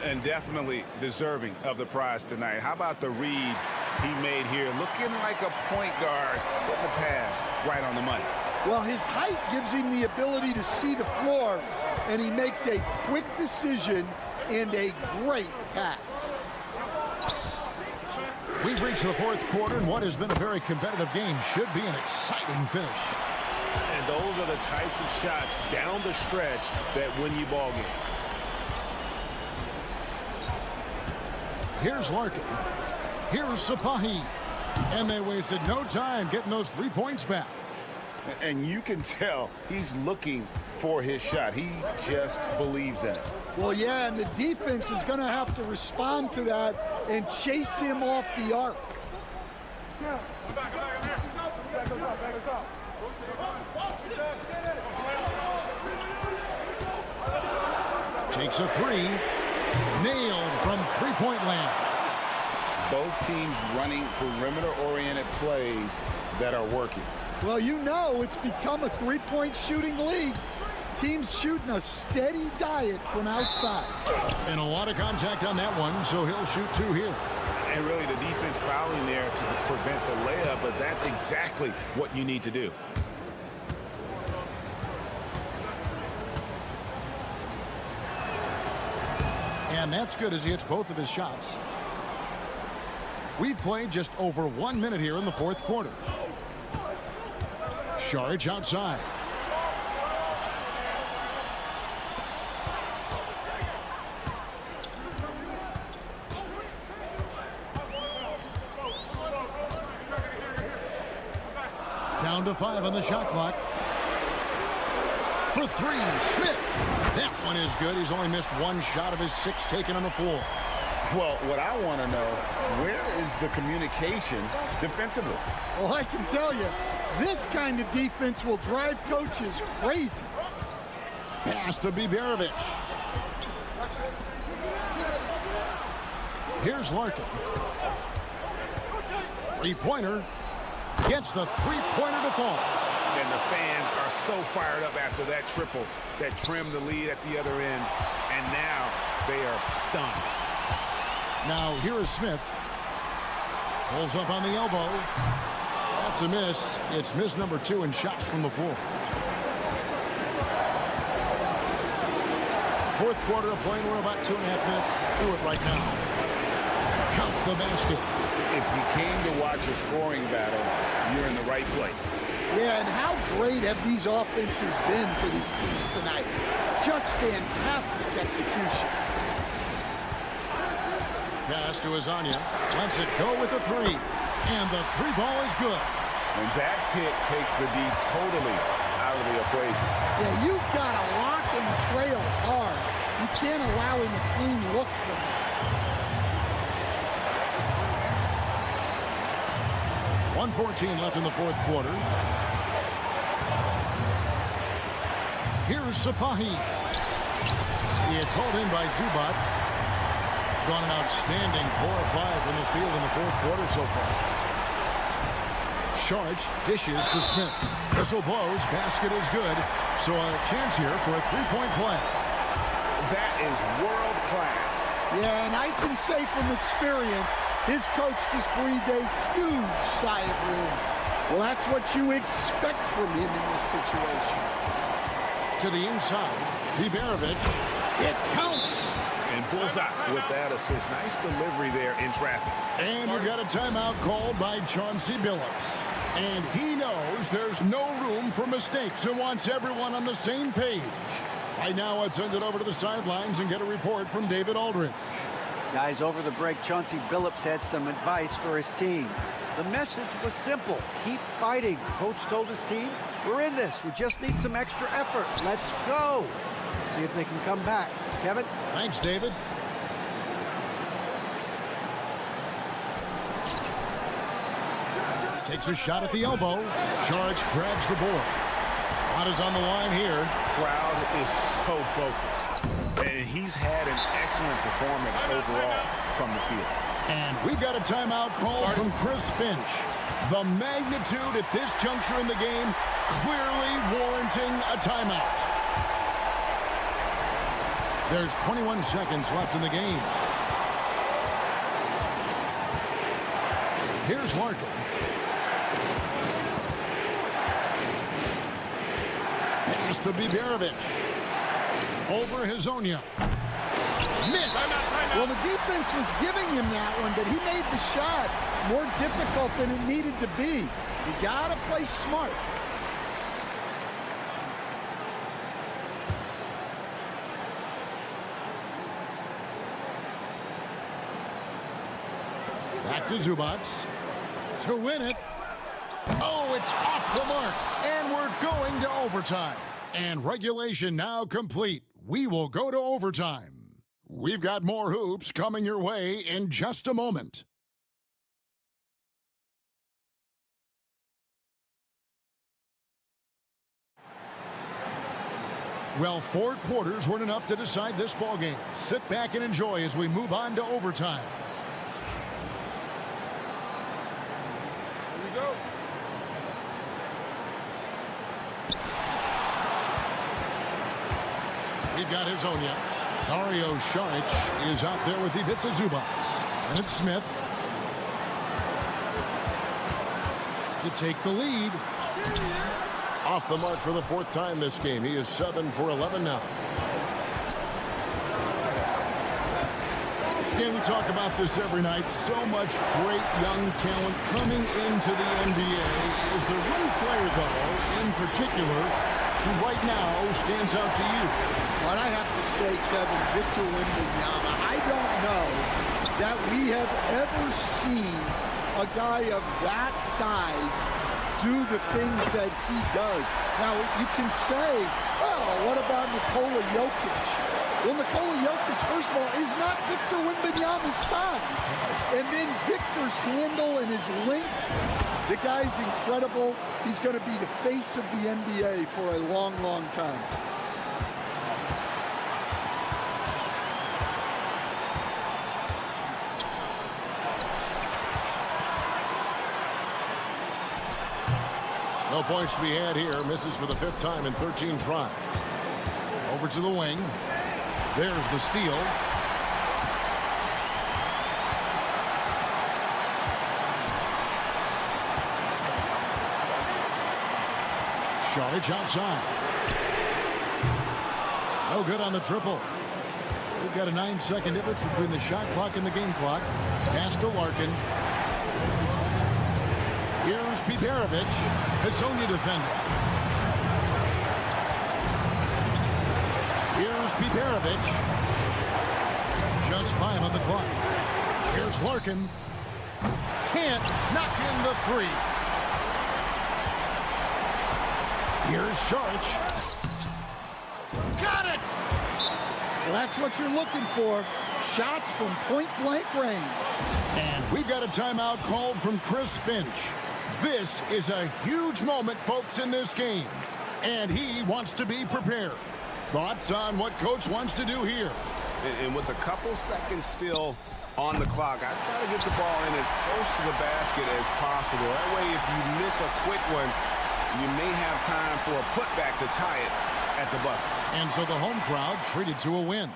And definitely deserving of the prize tonight. How about the read he made here? Looking like a point guard, putting the pass right on the money. Well, his height gives him the ability to see the floor, and he makes a quick decision and a great pass. We've reached the fourth quarter, and what has been a very competitive game should be an exciting finish. And those are the types of shots down the stretch that win you ball games. Here's Larkin. Here's Sapahi. And they wasted no time getting those 3 points back. And you can tell he's looking for his shot. He just believes in it. Well, yeah, and the defense is going to have to respond to that and chase him off the arc. Takes a three. Nailed from three-point land. Both teams running perimeter-oriented plays that are working. Well, you know it's become a three-point shooting league. Teams shooting a steady diet from outside. And a lot of contact on that one, so he'll shoot 2 here. And really the defense fouling there to prevent the layup, but that's exactly what you need to do. And that's good as he hits both of his shots. We've played just over 1 minute here in the fourth quarter. Šarić outside. Down to 5 on the shot clock. For 3, Smith. That one is good. He's only missed 1 shot of his 6 taken on the floor. Well, what I want to know, where is the communication defensively? Well, I can tell you, this kind of defense will drive coaches crazy. Pass to Biberovic. Here's Larkin. Three-pointer. Gets the three-pointer to fall. And the fans are so fired up after that triple that trimmed the lead at the other end. And now they are stunned. Now here is Smith. Pulls up on the elbow. That's a miss. It's miss number 2 in shots from the floor. Fourth quarter of play. We're about 2.5 minutes through it right now. Count the basket. If you came to watch a scoring battle, you're in the right place. Yeah, and how great have these offenses been for these teams tonight? Just fantastic execution. Pass to Hazonia. Lets it go with the 3. And the 3 ball is good. And that pick takes the D totally out of the equation. Yeah, you've got to lock and trail hard. You can't allow him a clean look from that. 1:14 left in the fourth quarter. Here's Sapahi. It's hauled in by Zubac. Gone an outstanding 4 of 5 from the field in the fourth quarter so far. Sharch dishes to Smith. Whistle blows. Basket is good. So a chance here for a three-point play. That is world class. Yeah, and I can say from experience, his coach just breathed a huge sigh of relief. Well, that's what you expect from him in this situation. To the inside, Biberovic. It counts. And bullseye with that assist. Nice delivery there in traffic. And we've got a timeout called by Chauncey Billups. And he knows there's no room for mistakes and wants everyone on the same page. Right now, let's send it over to the sidelines and get a report from David Aldridge. Guys, over the break, Chauncey Billups had some advice for his team. The message was simple. Keep fighting. Coach told his team, we're in this. We just need some extra effort. Let's go. See if they can come back. Kevin? Thanks, David. Takes a shot at the elbow. Sharch grabs the board. Lot is on the line here. Crowd is so focused. And he's had an excellent performance overall from the field. And we've got a timeout call from Chris Finch. The magnitude at this juncture in the game clearly warranting a timeout. There's 21 seconds left in the game. Here's Larkin. Pass to Biberovic. Over Hazonia. Missed. Well, the defense was giving him that one, but he made the shot more difficult than it needed to be. You gotta play smart. Back to Zubac. To win it. Oh, it's off the mark. And we're going to overtime. And regulation now complete. We will go to overtime. We've got more hoops coming your way in just a moment. Well, 4 quarters weren't enough to decide this ballgame. Sit back and enjoy as we move on to overtime. Here we go. We've got Hazonia. Dario Saric is out there with Ivica Zubac. And it's Smith to take the lead. Off the mark for the 4th time this game. He is 7 for 11 now. Stan, we talk about this every night. So much great young talent coming into the NBA. Is there one player, though, in particular, who right now stands out to you? Well, I have to say, Kevin, Victor Wembanyama. I don't know that we have ever seen a guy of that size do the things that he does. Now, you can say, well, what about Nikola Jokic? Well, Nikola Jokic, first of all, is not Victor Wembanyama's size. And then Victor's handle and his length, the guy's incredible. He's going to be the face of the NBA for a long, long time. No points to be had here. Misses for the 5th time in 13 tries. Over to the wing. There's the steal. Saric outside. No good on the triple. We've got a 9-second difference between the shot clock and the game clock. Pass to Larkin. Here's Biberovic, Hazonia defender. Here's Biberovic. Just 5 on the clock. Here's Larkin. Can't knock in the 3. Here's Saric. Got it! Well, that's what you're looking for. Shots from point-blank range. And we've got a timeout called from Chris Finch. This is a huge moment, folks, in this game. And he wants to be prepared. Thoughts on what Coach wants to do here? And with a couple seconds still on the clock, I try to get the ball in as close to the basket as possible. That way, if you miss a quick one, you may have time for a putback to tie it at the buzzer. And so the home crowd treated to a win.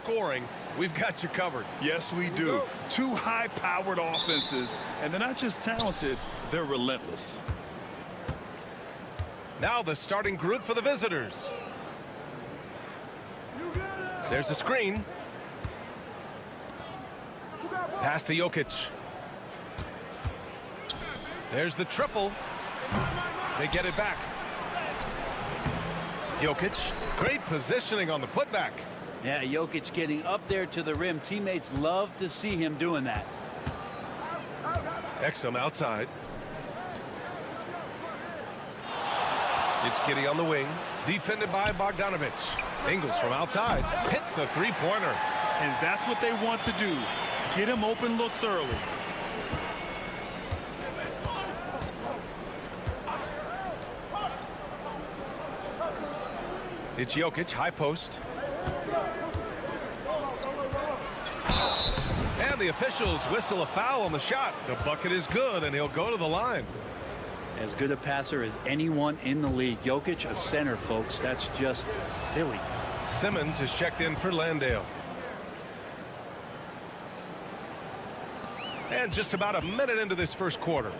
scoring, we've got you covered. Yes, we do. Two high-powered offenses, and they're not just talented, they're relentless. Now the starting group for the visitors. There's a screen. Pass to Jokic. There's the triple. They get it back. Jokic, great positioning on the putback. Yeah, Jokic getting up there to the rim. Teammates love to see him doing that. Exum outside. It's Giddey on the wing, defended by Bogdanovic. Ingles from outside, hits the three-pointer. And that's what they want to do. Get him open looks early. It's Jokic, high post. And the officials whistle a foul on the shot. The bucket is good, and he'll go to the line. As good a passer as anyone in the league. Jokic, a center, folks. That's just silly. Simmons is checked in for Landale. And just about a minute into this first quarter.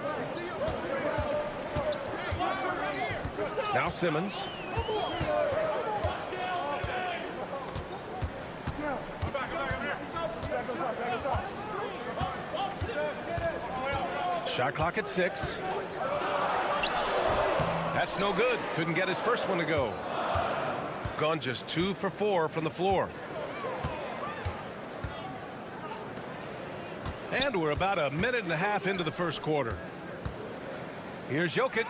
Now Simmons. Shot clock at 6. That's no good. Couldn't get his first one to go. Gone just 2 for 4 from the floor. And we're about a minute and a half into the first quarter. Here's Jokic.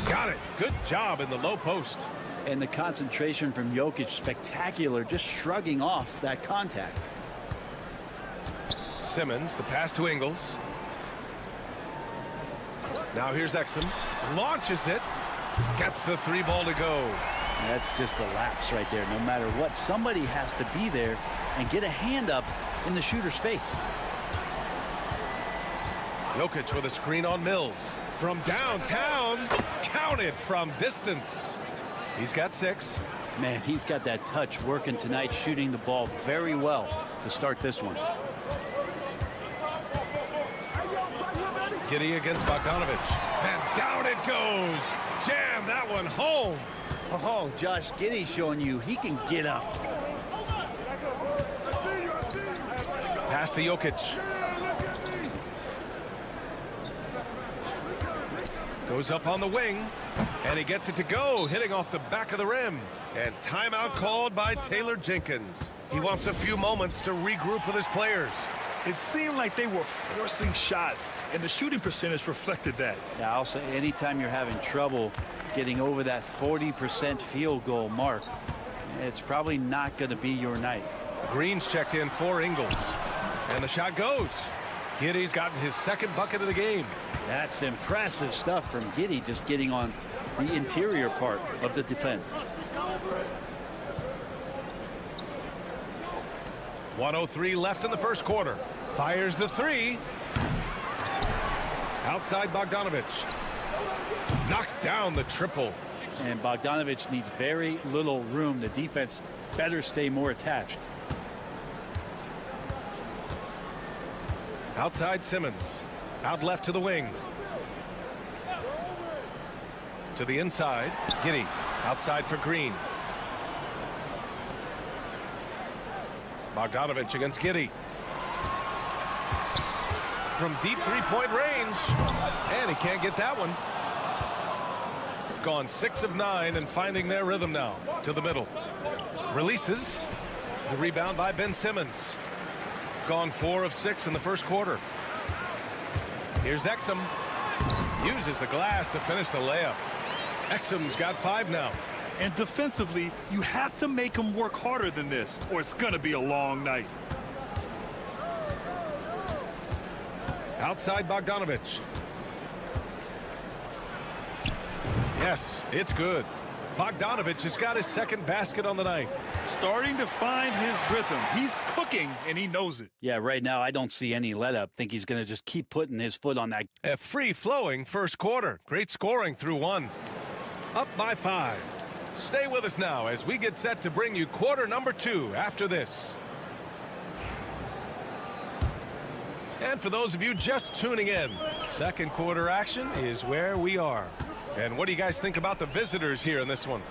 Got it. Good job in the low post. And the concentration from Jokic, spectacular, just shrugging off that contact. Simmons, the pass to Ingles. Now here's Exum. Launches it. Gets the 3-ball to go. That's just a lapse right there. No matter what, somebody has to be there and get a hand up in the shooter's face. Jokic with a screen on Mills. From downtown, counted from distance. He's got 6. Man, he's got that touch working tonight, shooting the ball very well to start this one. Giddey against Bogdanovic. And down it goes. Jam that one home. Oh, Josh Giddey showing you he can get up. Pass to Jokic. Goes up on the wing, and he gets it to go, hitting off the back of the rim. And timeout called by Taylor Jenkins. He wants a few moments to regroup with his players. It seemed like they were forcing shots, and the shooting percentage reflected that. Yeah, I'll say anytime you're having trouble getting over that 40% field goal mark, it's probably not going to be your night. Green's checked in for Ingles, and the shot goes. Giddey's gotten his second bucket of the game. That's impressive stuff from Giddey, just getting on the interior part of the defense. 1:03 left in the first quarter. Fires the 3. Outside Bogdanovic. Knocks down the triple. And Bogdanovic needs very little room. The defense better stay more attached. Outside Simmons. Out left to the wing. To the inside. Giddey. Outside for Green. Bogdanovic against Giddey. From deep three-point range. And he can't get that one. Gone 6 of 9 and finding their rhythm now. To the middle. Releases. The rebound by Ben Simmons. Gone 4 of 6 in the first quarter. Here's Exum. Uses the glass to finish the layup. Exum's got 5 now. And defensively, you have to make him work harder than this, or it's going to be a long night. Outside Bogdanovic. Yes, it's good. Bogdanovic has got his second basket on the night. Starting to find his rhythm. He's cooking, and he knows it. Yeah, right now I don't see any let up. Think he's going to just keep putting his foot on that. A free-flowing first quarter. Great scoring through 1. Up by 5. Stay with us now as we get set to bring you quarter number 2 after this. And for those of you just tuning in, second quarter action is where we are. And what do you guys think about the visitors here in this one?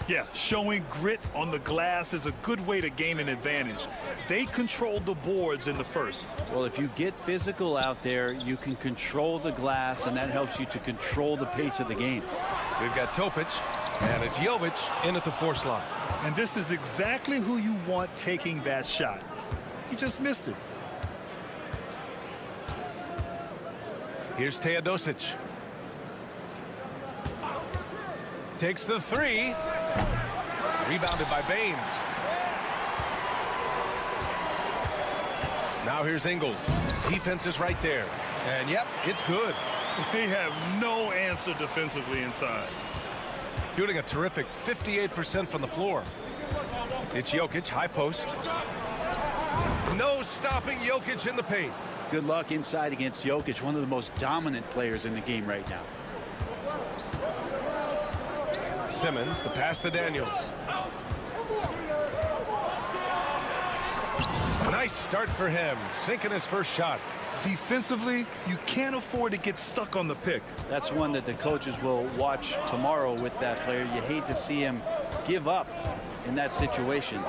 Yeah, showing grit on the glass is a good way to gain an advantage. They controlled the boards in the first. Well, if you get physical out there, you can control the glass, and that helps you to control the pace of the game. We've got Topic, and it's Jovic in at the 4 slot. And this is exactly who you want taking that shot. He just missed it. Here's Teodosic. Takes the 3. Rebounded by Baines. Now here's Ingles. Defense is right there. And yep, it's good. They have no answer defensively inside. Shooting a terrific 58% from the floor. It's Jokic, high post. No stopping Jokic in the paint. Good luck inside against Jokic, one of the most dominant players in the game right now. Simmons, the pass to Daniels. Nice start for him, sinking his first shot. Defensively, you can't afford to get stuck on the pick. That's one that the coaches will watch tomorrow with that player. You hate to see him give up in that situation.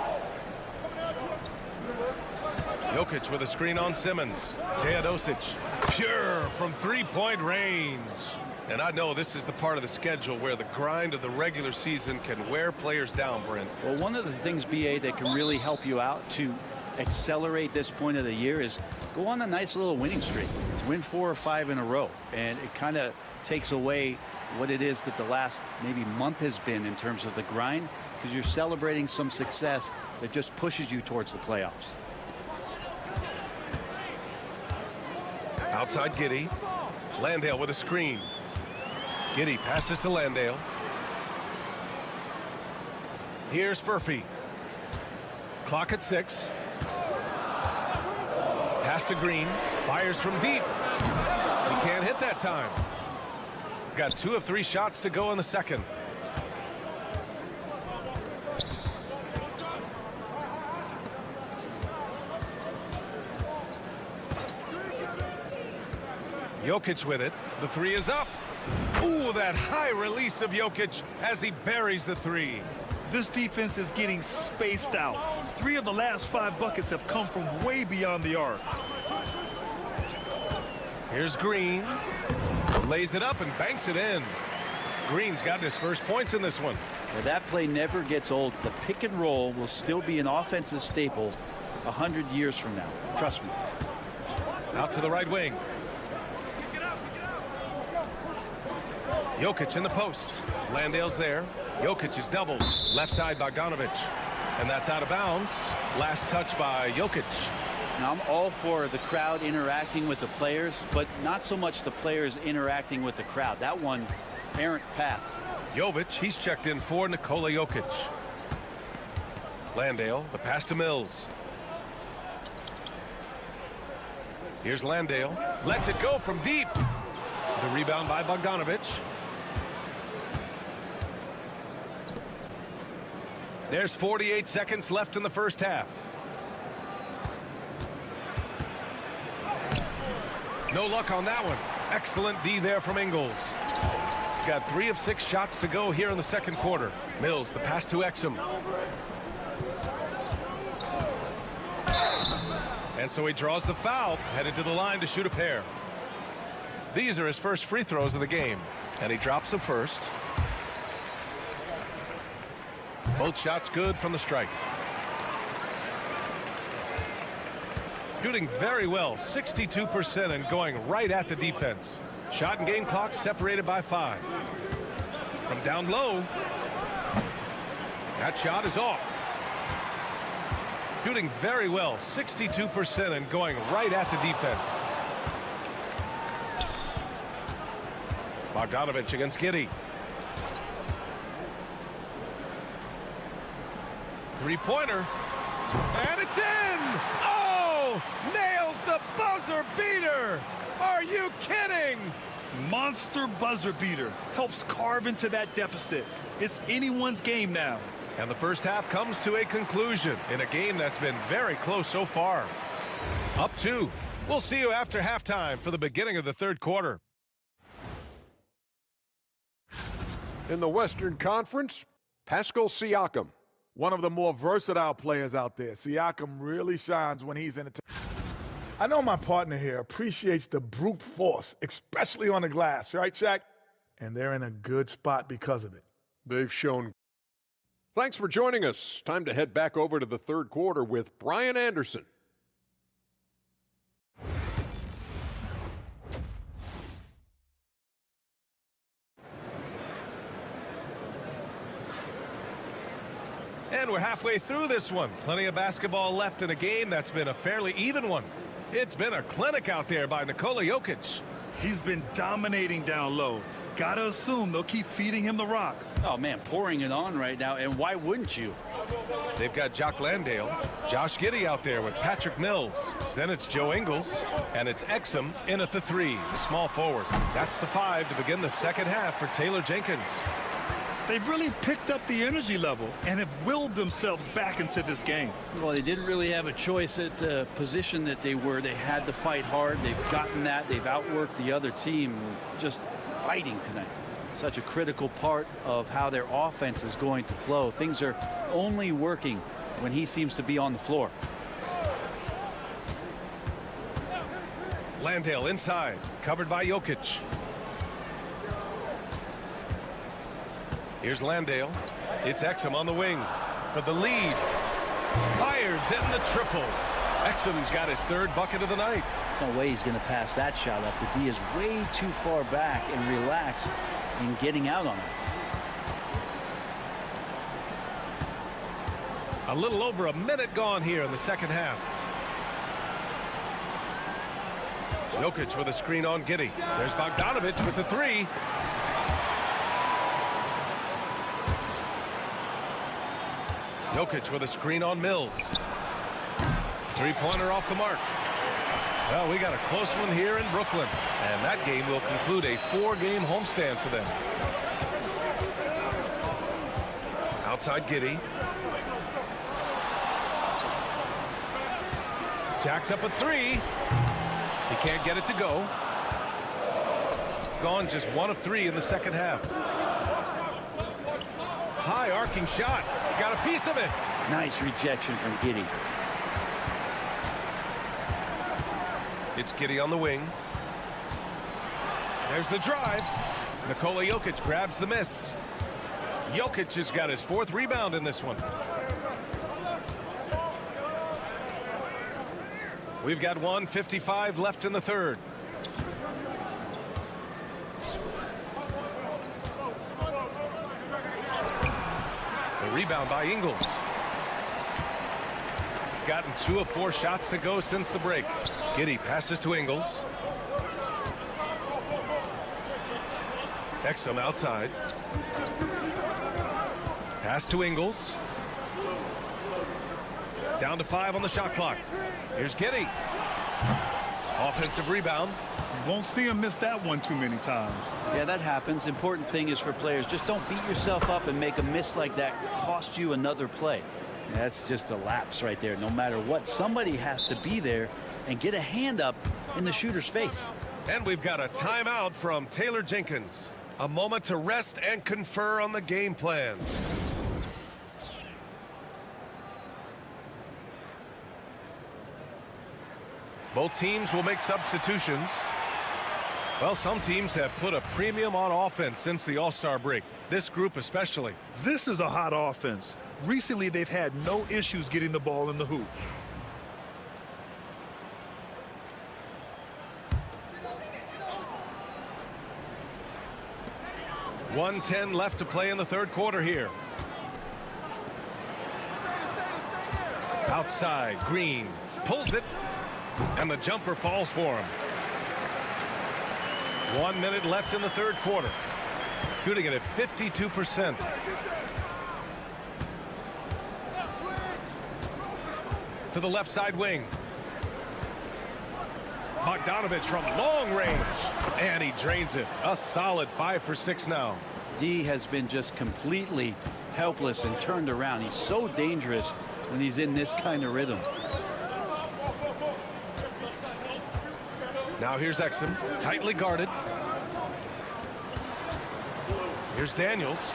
Jokic with a screen on Simmons. Teodosic, pure from three-point range. And I know this is the part of the schedule where the grind of the regular season can wear players down, Brent. Well, one of the things, BA, that can really help you out to accelerate this point of the year is go on a nice little winning streak. Win 4 or 5 in a row. And it kind of takes away what it is that the last maybe month has been in terms of the grind, because you're celebrating some success that just pushes you towards the playoffs. Outside Giddey. Landale with a screen. Giddey passes to Landale. Here's Furphy. Clock at 6. Pass to Green. Fires from deep. He can't hit that time. Got 2 of 3 shots to go in the second. Jokic with it. The 3 is up. Ooh, that high release of Jokic as he buries the 3. This defense is getting spaced out. 3 of the last 5 buckets have come from way beyond the arc. Here's Green. Lays it up and banks it in. Green's got his first points in this one. Well, that play never gets old. The pick and roll will still be an offensive staple 100 years from now. Trust me. Out to the right wing. Jokic in the post. Landale's there. Jokic is doubled. Left side Bogdanovic. And that's out of bounds. Last touch by Jokic. Now, I'm all for the crowd interacting with the players, but not so much the players interacting with the crowd. That one, errant pass. Jovic, he's checked in for Nikola Jokic. Landale, the pass to Mills. Here's Landale. Lets it go from deep. The rebound by Bogdanovic. There's 48 seconds left in the first half. No luck on that one. Excellent D there from Ingles. Got 3 of 6 shots to go here in the second quarter. Mills, the pass to Exum. And so he draws the foul, headed to the line to shoot a pair. These are his first free throws of the game. And he drops the first. Both shots good from the stripe. Shooting very well, 62%, and going right at the defense. Shot and game clock separated by 5. From down low. That shot is off. Shooting very well, 62%, and going right at the defense. Bogdanovic against Giddey. 3-pointer. And it's in! Oh! Nails the buzzer beater! Are you kidding? Monster buzzer beater. Helps carve into that deficit. It's anyone's game now. And the first half comes to a conclusion in a game that's been very close so far. Up 2. We'll see you after halftime for the beginning of the third quarter. In the Western Conference, Pascal Siakam. One of the more versatile players out there. Siakam really shines when he's in it. I know my partner here appreciates the brute force, especially on the glass, right, Shaq? And they're in a good spot because of it. They've shown. Thanks for joining us. Time to head back over to the third quarter with Brian Anderson. And we're halfway through this one. Plenty of basketball left in a game that's been a fairly even one. It's been a clinic out there by Nikola Jokic. He's been dominating down low. Gotta assume they'll keep feeding him the rock. Oh, man, pouring it on right now, and why wouldn't you? They've got Jock Landale, Josh Giddey out there with Patrick Mills. Then it's Joe Ingles, and it's Exum in at the 3, the small forward. That's the 5 to begin the second half for Taylor Jenkins. They've really picked up the energy level and have willed themselves back into this game. Well, they didn't really have a choice at the position that they were. They had to fight hard. They've gotten that. They've outworked the other team. Just fighting tonight. Such a critical part of how their offense is going to flow. Things are only working when he seems to be on the floor. Landale inside, covered by Jokic. Here's Landale. It's Exum on the wing for the lead. Fires in the triple. Exum's got his 3rd bucket of the night. No way he's going to pass that shot up. The D is way too far back and relaxed in getting out on it. A little over a minute gone here in the second half. Jokic with a screen on Giddey. There's Bogdanovic with the 3. Jokic with a screen on Mills. 3-pointer off the mark. Well, we got a close one here in Brooklyn. And that game will conclude a 4-game homestand for them. Outside Giddey. Jacks up a 3. He can't get it to go. Gone just 1 of 3 in the second half. High arcing shot. Got a piece of it. Nice rejection from Giddey. It's Giddey on the wing. There's the drive. Nikola Jokic grabs the miss. Jokic has got his 4th rebound in this one. We've got 1:55 left in the third. The rebound by Ingles. Gotten 2 of 4 shots to go since the break. Giddey passes to Ingles. Exum outside. Pass to Ingles. Down to 5 on the shot clock. Here's Giddey. Offensive rebound. You won't see him miss that one too many times. Yeah, that happens. Important thing is for players, just don't beat yourself up and make a miss like that cost you another play. That's just a lapse right there. No matter what, somebody has to be there and get a hand up in the shooter's face. And we've got a timeout from Taylor Jenkins. A moment to rest and confer on the game plan. Both teams will make substitutions. Well, some teams have put a premium on offense since the All-Star break. This group especially. This is a hot offense. Recently, they've had no issues getting the ball in the hoop. .110 left to play in the third quarter here. Outside, Green pulls it, and the jumper falls for him. 1 minute left in the third quarter. Shooting it at 52%. To the left side wing. Bogdanovic from long range. And he drains it. A solid 5 for 6 now. D has been just completely helpless and turned around. He's so dangerous when he's in this kind of rhythm. Now here's Exum, tightly guarded. Here's Daniels.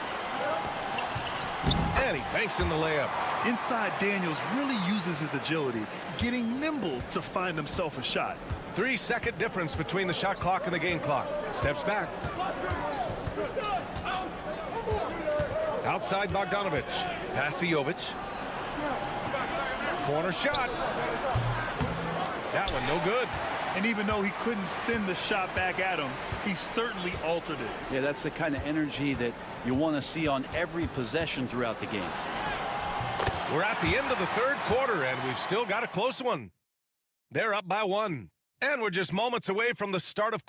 And he banks in the layup. Inside, Daniels really uses his agility, getting nimble to find himself a shot. 3-second difference between the shot clock and the game clock. Steps back. Outside Bogdanovic. Pass to Jovic. Corner shot. That one no good. And even though he couldn't send the shot back at him, he certainly altered it. Yeah, that's the kind of energy that you want to see on every possession throughout the game. We're at the end of the third quarter, and we've still got a close one. They're up by 1. And we're just moments away from the start of...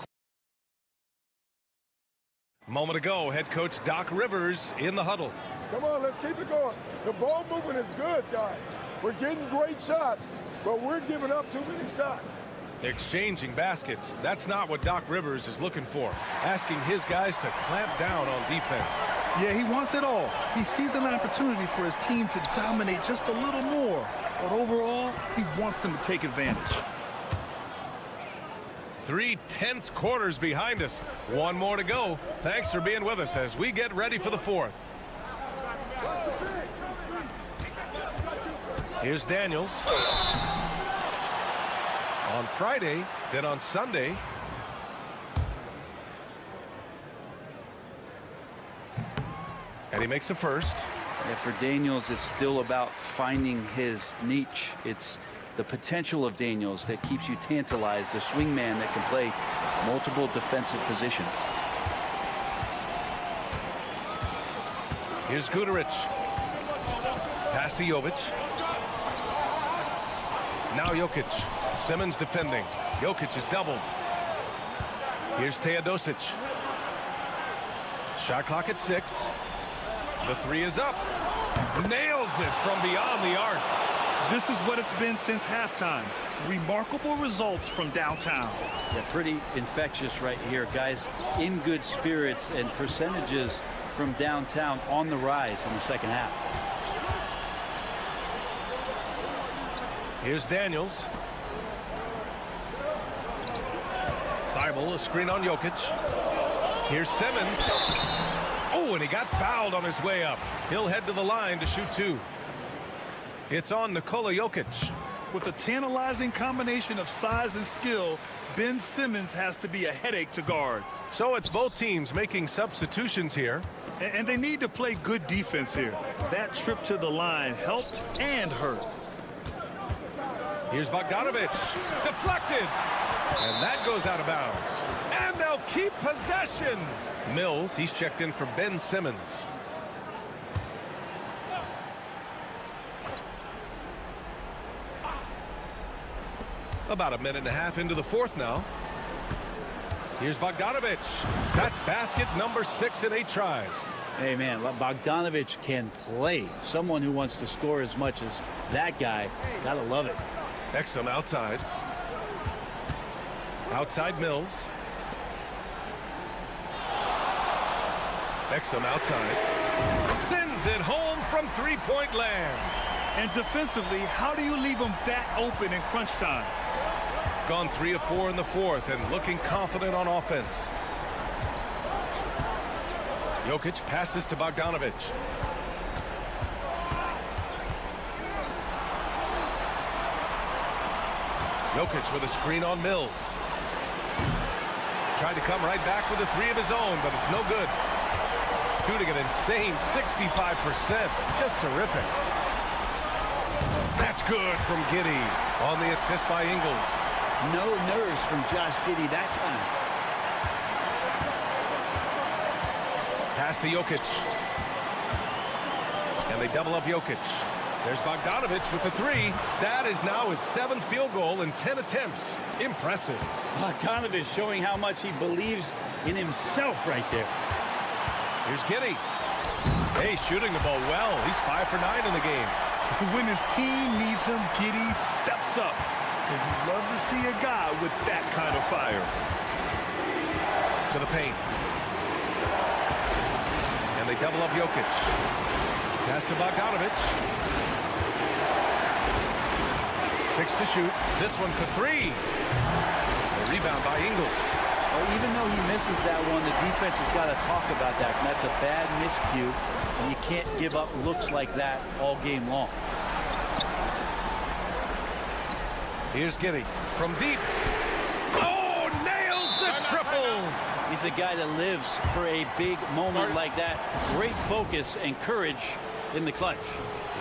Moment ago, head coach Doc Rivers in the huddle. Come on, let's keep it going. The ball movement is good, guys. We're getting great shots, but we're giving up too many shots. Exchanging baskets. That's not what Doc Rivers is looking for. Asking his guys to clamp down on defense. Yeah, he wants it all. He sees an opportunity for his team to dominate just a little more. But overall, he wants them to take advantage. 3 tense quarters behind us. 1 more to go. Thanks for being with us as we get ready for the 4th. Here's Daniels. On Friday, then on Sunday. And he makes a first. Yeah, for Daniels, it's still about finding his niche. It's the potential of Daniels that keeps you tantalized, a swingman that can play multiple defensive positions. Here's Guduric. Pass to Jovic. Now Jokic. Simmons defending. Jokic is doubled. Here's Teodosic. Shot clock at 6. The 3 is up. Nails it from beyond the arc. This is what it's been since halftime. Remarkable results from downtown. Yeah, pretty infectious right here. Guys in good spirits and percentages from downtown on the rise in the second half. Here's Daniels. Thibault, a screen on Jokic. Here's Simmons. Oh, and he got fouled on his way up. He'll head to the line to shoot 2. It's on Nikola Jokic. With a tantalizing combination of size and skill, Ben Simmons has to be a headache to guard. So it's both teams making substitutions here. And they need to play good defense here. That trip to the line helped and hurt. Here's Bogdanovic. Deflected. And that goes out of bounds. And they'll keep possession. Mills, he's checked in for Ben Simmons. About a minute and a half into the 4th now. Here's Bogdanovic. That's basket number 6 in 8 tries. Hey, man, Bogdanovic can play. Someone who wants to score as much as that guy, gotta love it. Exum outside. Outside Mills. Exum outside. Sends it home from 3-point land. And defensively, how do you leave them that open in crunch time? Gone 3 of 4 in the 4th and looking confident on offense. Jokic passes to Bogdanovic. Jokic with a screen on Mills. Tried to come right back with a 3 of his own, but it's no good. Shooting an insane 65%. Just terrific. That's good from Giddey on the assist by Ingles. No nerves from Josh Giddey that time. Pass to Jokic. And they double up Jokic. There's Bogdanovic with the 3. That is now his 7th field goal in 10 attempts. Impressive. Bogdanovic showing how much he believes in himself right there. Here's Giddey. Hey, shooting the ball well. He's 5 for 9 in the game. When his team needs him, Giddey steps up. And you love to see a guy with that kind of fire. To the paint. And they double up Jokic. Pass to Bogdanovic. 6 to shoot. This one for 3. A rebound by Ingles. Well, even though he misses that one, the defense has got to talk about that. And that's a bad miscue, and you can't give up looks like that all game long. Here's Giddy from deep. Oh, nails the triple. He's a guy that lives for a big moment like that. Great focus and courage in the clutch.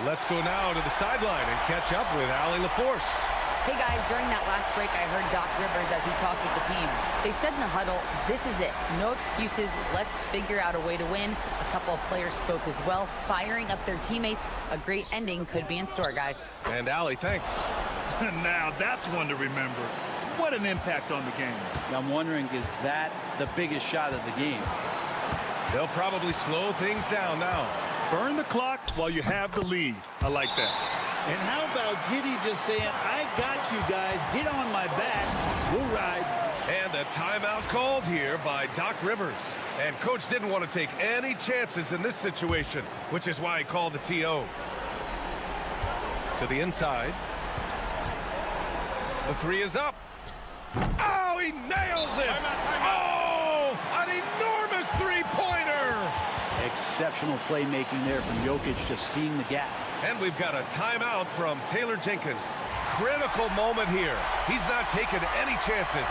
Let's go now to the sideline and catch up with Allie LaForce. Hey guys, during that last break, I heard Doc Rivers as he talked with the team. They said in the huddle, this is it. No excuses. Let's figure out a way to win. A couple of players spoke as well, firing up their teammates. A great ending could be in store, guys. And Allie, thanks. Now that's one to remember. What an impact on the game. I'm wondering, is that the biggest shot of the game? They'll probably slow things down now. Burn the clock while you have the lead. I like that. And how about Giddy just saying, I got you guys, get on my back, we'll ride. And a timeout called here by Doc Rivers. And coach didn't want to take any chances in this situation, which is why he called the TO. To the inside. The three is up. Oh, he nails it. Oh, an enormous three-pointer. Exceptional playmaking there from Jokic, just seeing the gap. And we've got a timeout from Taylor Jenkins. Critical moment here. He's not taking any chances.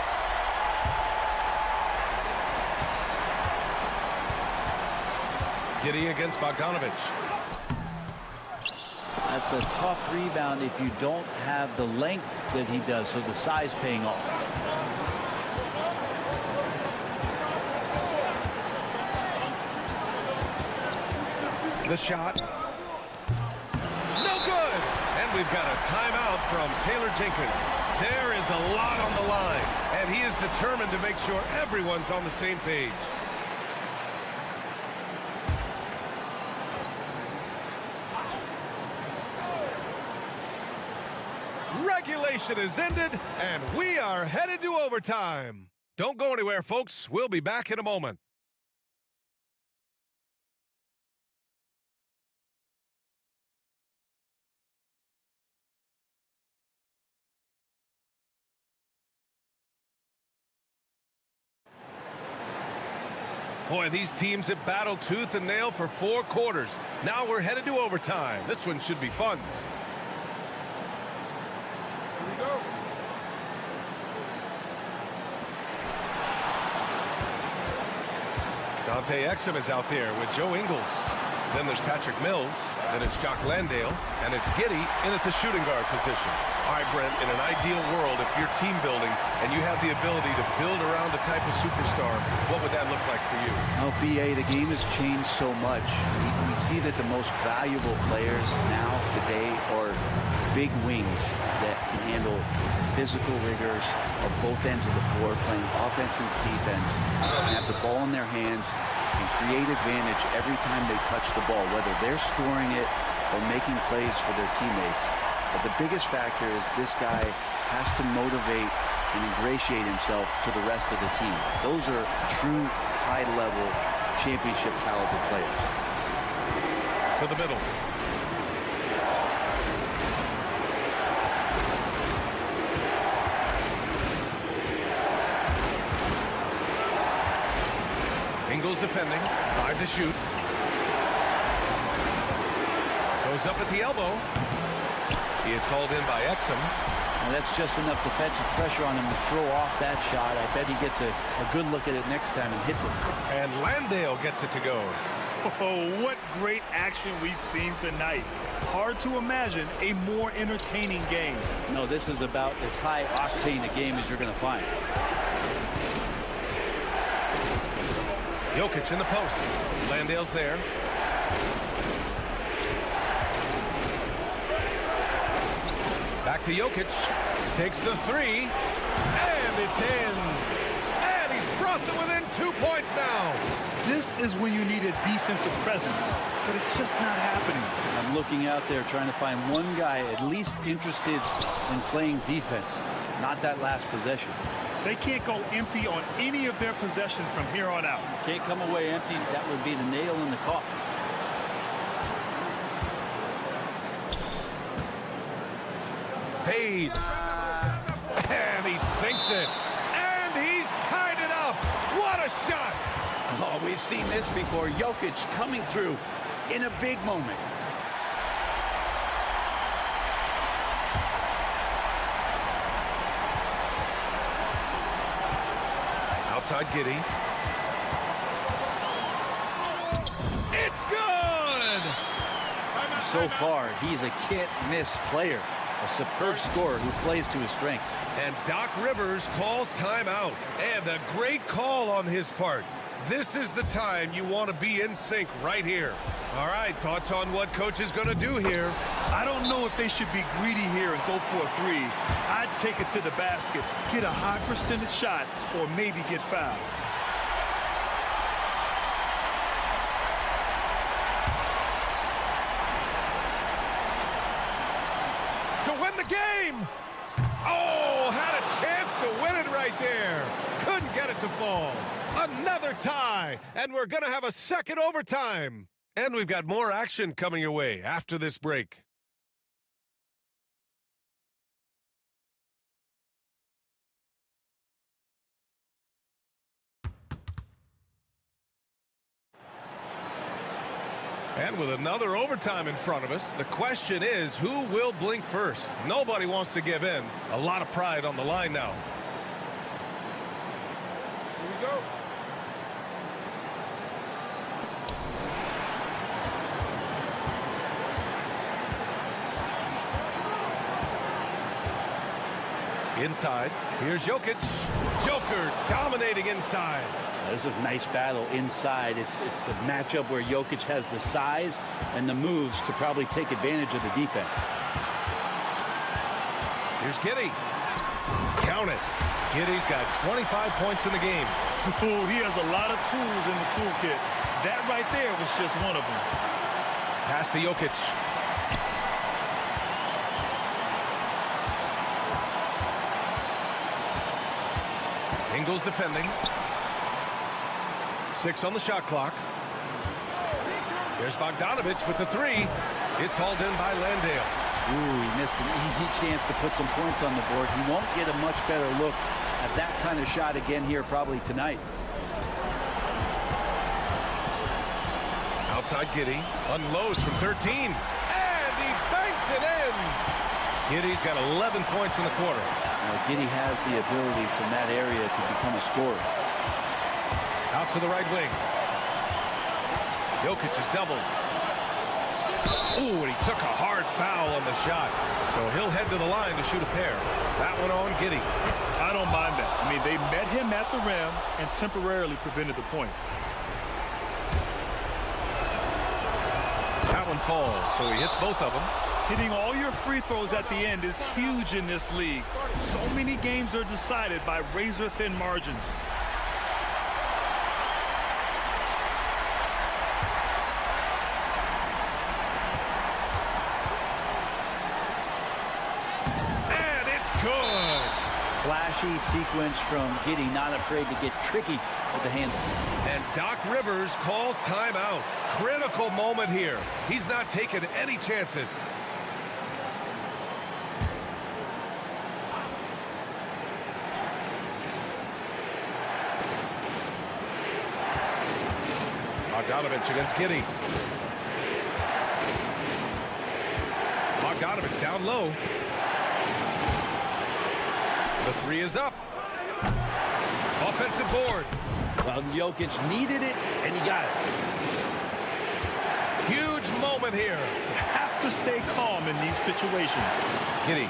Giddy against Bogdanovich. That's a tough rebound if you don't have the length that he does, so the size paying off. The shot. No good. And we've got a timeout from Taylor Jenkins. There is a lot on the line, and he is determined to make sure everyone's on the same page. Regulation is ended, and we are headed to overtime. Don't go anywhere, folks. We'll be back in a moment. Boy, these teams have battled tooth and nail for 4 quarters. Now we're headed to overtime. This one should be fun. Here we go. Dante Exum is out there with Joe Ingles. Then there's Patrick Mills. Then it's Jock Landale. And it's Giddy in at the shooting guard position. All right, Brent, in an ideal world, if you're team building and you have the ability to build around a type of superstar, what would that look like for you? Well, BA, the game has changed so much. We see that the most valuable players now, today, are big wings that can handle physical rigors of both ends of the floor, playing offense and defense, and have the ball in their hands and create advantage every time they touch the ball, whether they're scoring it or making plays for their teammates. But the biggest factor is this guy has to motivate and ingratiate himself to the rest of the team. Those are true high-level championship caliber players. To the middle. Ingles defending. 5 to shoot. Goes up at the elbow. It's hauled in by Exum. And that's just enough defensive pressure on him to throw off that shot. I bet he gets a good look at it next time and hits it. And Landale gets it to go. Oh, what great action we've seen tonight. Hard to imagine a more entertaining game. No, this is about as high octane a game as you're going to find. Jokic in the post. Landale's there. Back to Jokic. Takes the 3. And it's in. And he's brought them within 2 points now. This is when you need a defensive presence, but it's just not happening. I'm looking out there trying to find one guy at least interested in playing defense, not that last possession. They can't go empty on any of their possessions from here on out. Can't come away empty. That would be the nail in the coffin. Fades. And he sinks it. And he's tied it up. What a shot. Oh, we've seen this before. Jokic coming through in a big moment. Outside Giddey. It's good! So far, he's a can't-miss player. A superb scorer who plays to his strength. And Doc Rivers calls timeout. And a great call on his part. This is the time you want to be in sync right here. All right, thoughts on what coach is going to do here? I don't know if they should be greedy here and go for a three. I'd take it to the basket, get a high percentage shot, or maybe get fouled. To win the game! Oh, had a chance to win it right there. Couldn't get it to fall. Another tie, and we're going to have a second overtime. And we've got more action coming your way after this break. And with another overtime in front of us, the question is, who will blink first? Nobody wants to give in. A lot of pride on the line now. Here we go. Inside, here's Jokic. Joker dominating inside. This is a nice battle inside. It's a matchup where Jokic has the size and the moves to probably take advantage of the defense. Here's Giddey. Count it. Giddey's got 25 points in the game. Oh, he has a lot of tools in the toolkit. That right there was just one of them. Pass to Jokic. Ingles defending. 6 on the shot clock. There's Bogdanovich with the three. It's hauled in by Landale. Ooh, he missed an easy chance to put some points on the board. He won't get a much better look at that kind of shot again here probably tonight. Outside Giddey. Unloads from 13. And he banks it in. Giddey's got 11 points in the quarter. Now, Giddey has the ability from that area to become a scorer. Out to the right wing. Jokic is doubled. Ooh, and he took a hard foul on the shot. So he'll head to the line to shoot a pair. That one on Giddey. I don't mind that. I mean, they met him at the rim and temporarily prevented the points. That one falls, so he hits both of them. Hitting all your free throws at the end is huge in this league. So many games are decided by razor-thin margins. And it's good. Flashy sequence from Giddey, not afraid to get tricky with the handles. And Doc Rivers calls timeout. Critical moment here. He's not taking any chances. Bogdanovich against Giddey. Bogdanovich down low. The three is up. Offensive board. Well, Jokic needed it, and he got it. Huge moment here. You have to stay calm in these situations. Giddey.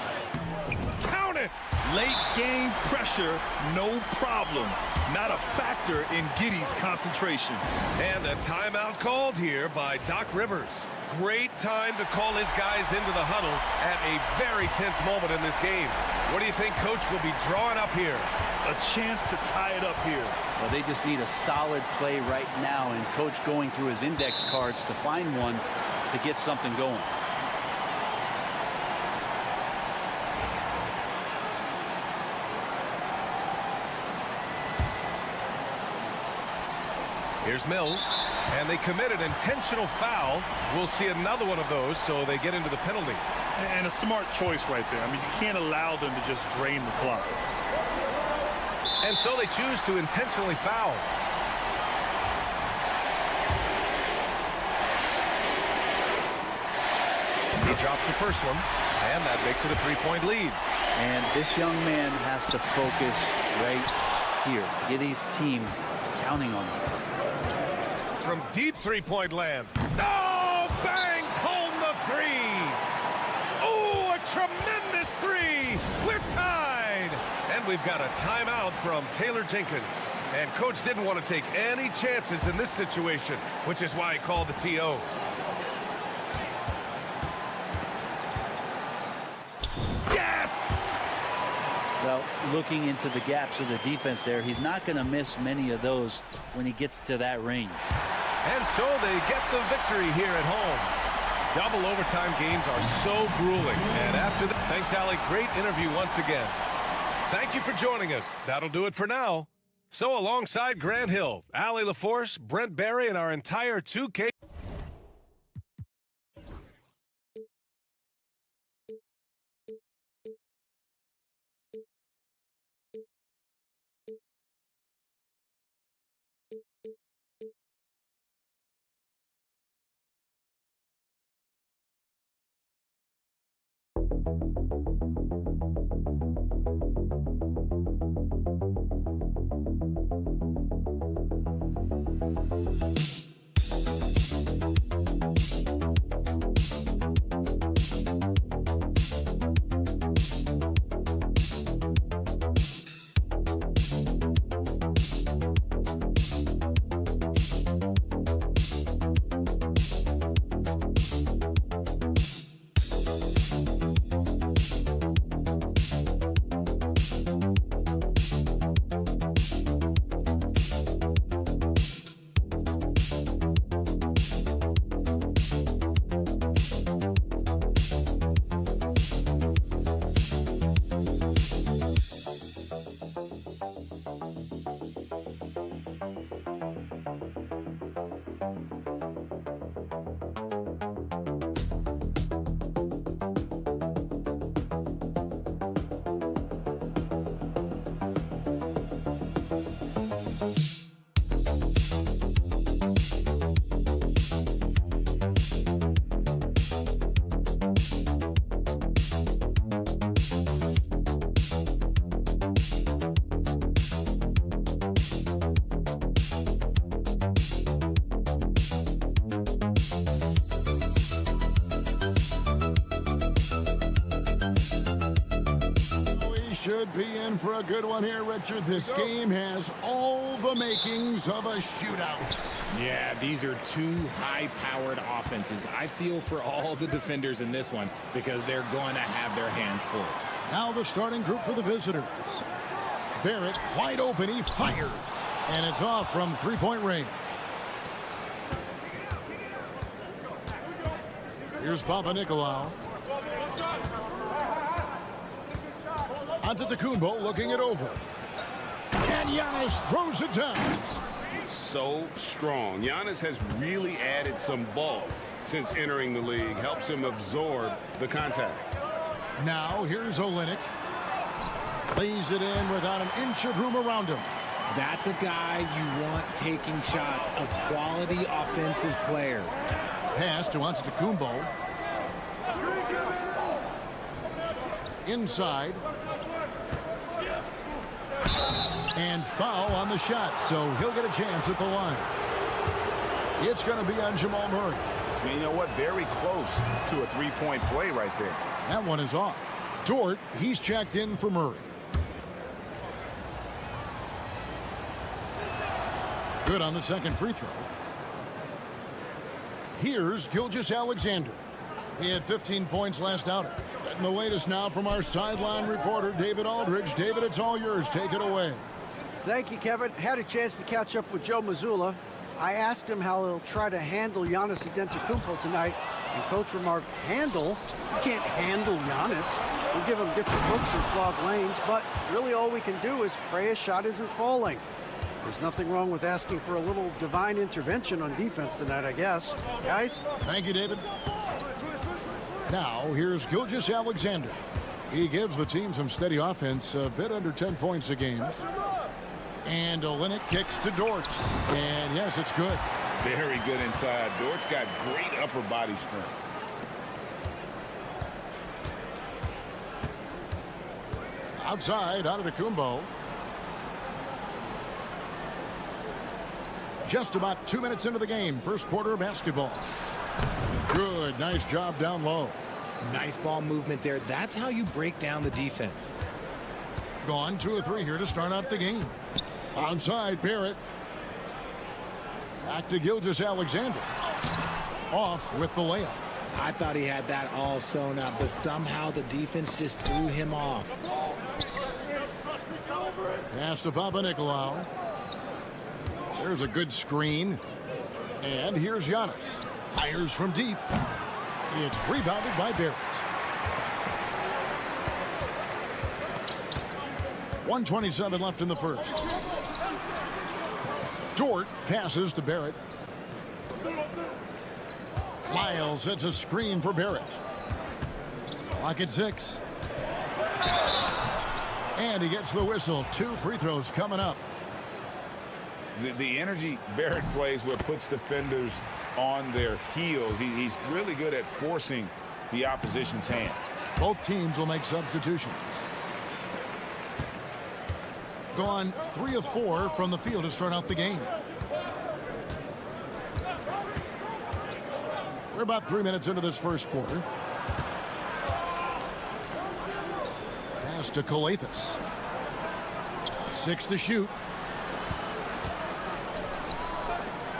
Count it. Late game pressure, no problem. Not a factor in Giddey's concentration. And a timeout called here by Doc Rivers. Great time to call his guys into the huddle at a very tense moment in this game. What do you think Coach will be drawing up here? A chance to tie it up here. Well, they just need a solid play right now, and Coach going through his index cards to find one to get something going. Here's Mills, and they commit an intentional foul. We'll see another one of those, so they get into the penalty. And a smart choice right there. I mean, you can't allow them to just drain the clock. And so they choose to intentionally foul. He drops the first one, and that makes it a 3-point lead. And this young man has to focus right here. Get his team counting on him. From deep 3-point land. Oh, bangs home the 3. Oh, a tremendous 3. We're tied. And we've got a timeout from Taylor Jenkins. And coach didn't want to take any chances in this situation, which is why he called the TO. Well, looking into the gaps of the defense there, he's not going to miss many of those when he gets to that range. And so they get the victory here at home. Double overtime games are so grueling. And after that, thanks, Allie. Great interview once again. Thank you for joining us. That'll do it for now. So alongside Grant Hill, Allie LaForce, Brent Barry, and our entire 2K. Should be in for a good one here, Richard. This game has all the makings of a shootout. Yeah, these are two high-powered offenses. I feel for all the defenders in this one because they're going to have their hands full. Now the starting group for the visitors. Barrett wide open. He fires. And it's off from three-point range. Here's Papanikolaou. Antetokounmpo looking it over. And Giannis throws it down. So strong. Giannis has really added some bulk since entering the league. Helps him absorb the contact. Now here's Olynyk. Lays it in without an inch of room around him. That's a guy you want taking shots. A quality offensive player. Pass to Antetokounmpo. Inside. And foul on the shot, so he'll get a chance at the line. It's going to be on Jamal Murray. And you know what? Very close to a three-point play right there. That one is off. Dort, he's checked in for Murray. Good on the second free throw. Here's Gilgeous-Alexander. He had 15 points last outing. Getting the latest now from our sideline reporter, David Aldridge. David, it's all yours. Take it away. Thank you, Kevin. Had a chance to catch up with Joe Mazzulla. I asked him how he'll try to handle Giannis Antetokounmpo tonight, and Coach remarked, handle? You can't handle Giannis. We'll give him different looks and clog lanes, but really all we can do is pray his shot isn't falling. There's nothing wrong with asking for a little divine intervention on defense tonight, I guess. Guys? Thank you, David. Now, here's Gilgeous-Alexander. He gives the team some steady offense, a bit under 10 points a game. And Olynyk kicks to Dort. And yes, it's good. Very good inside. Dort's got great upper body strength. Outside, Antetokounmpo. Just about 2 minutes into the game. First quarter of basketball. Good. Nice job down low. Nice ball movement there. That's how you break down the defense. Gone 2 of 3 here to start out the game. Onside, Barrett. Back to Gilgeous-Alexander. Off with the layup. I thought he had that all sewn up, but somehow the defense just threw him off. Pass to Papanikolaou. There's a good screen. And here's Giannis. Fires from deep. It's rebounded by Barrett. 1:27 left in the first. Dort passes to Barrett. Lyles sets a screen for Barrett. Clock at 6. And he gets the whistle. 2 free throws coming up. The energy Barrett plays with puts defenders on their heels. He's really good at forcing the opposition's hand. Both teams will make substitutions. Gone 3 of 4 from the field to start out the game. We're about 3 minutes into this first quarter. Pass to Calathes. 6 to shoot.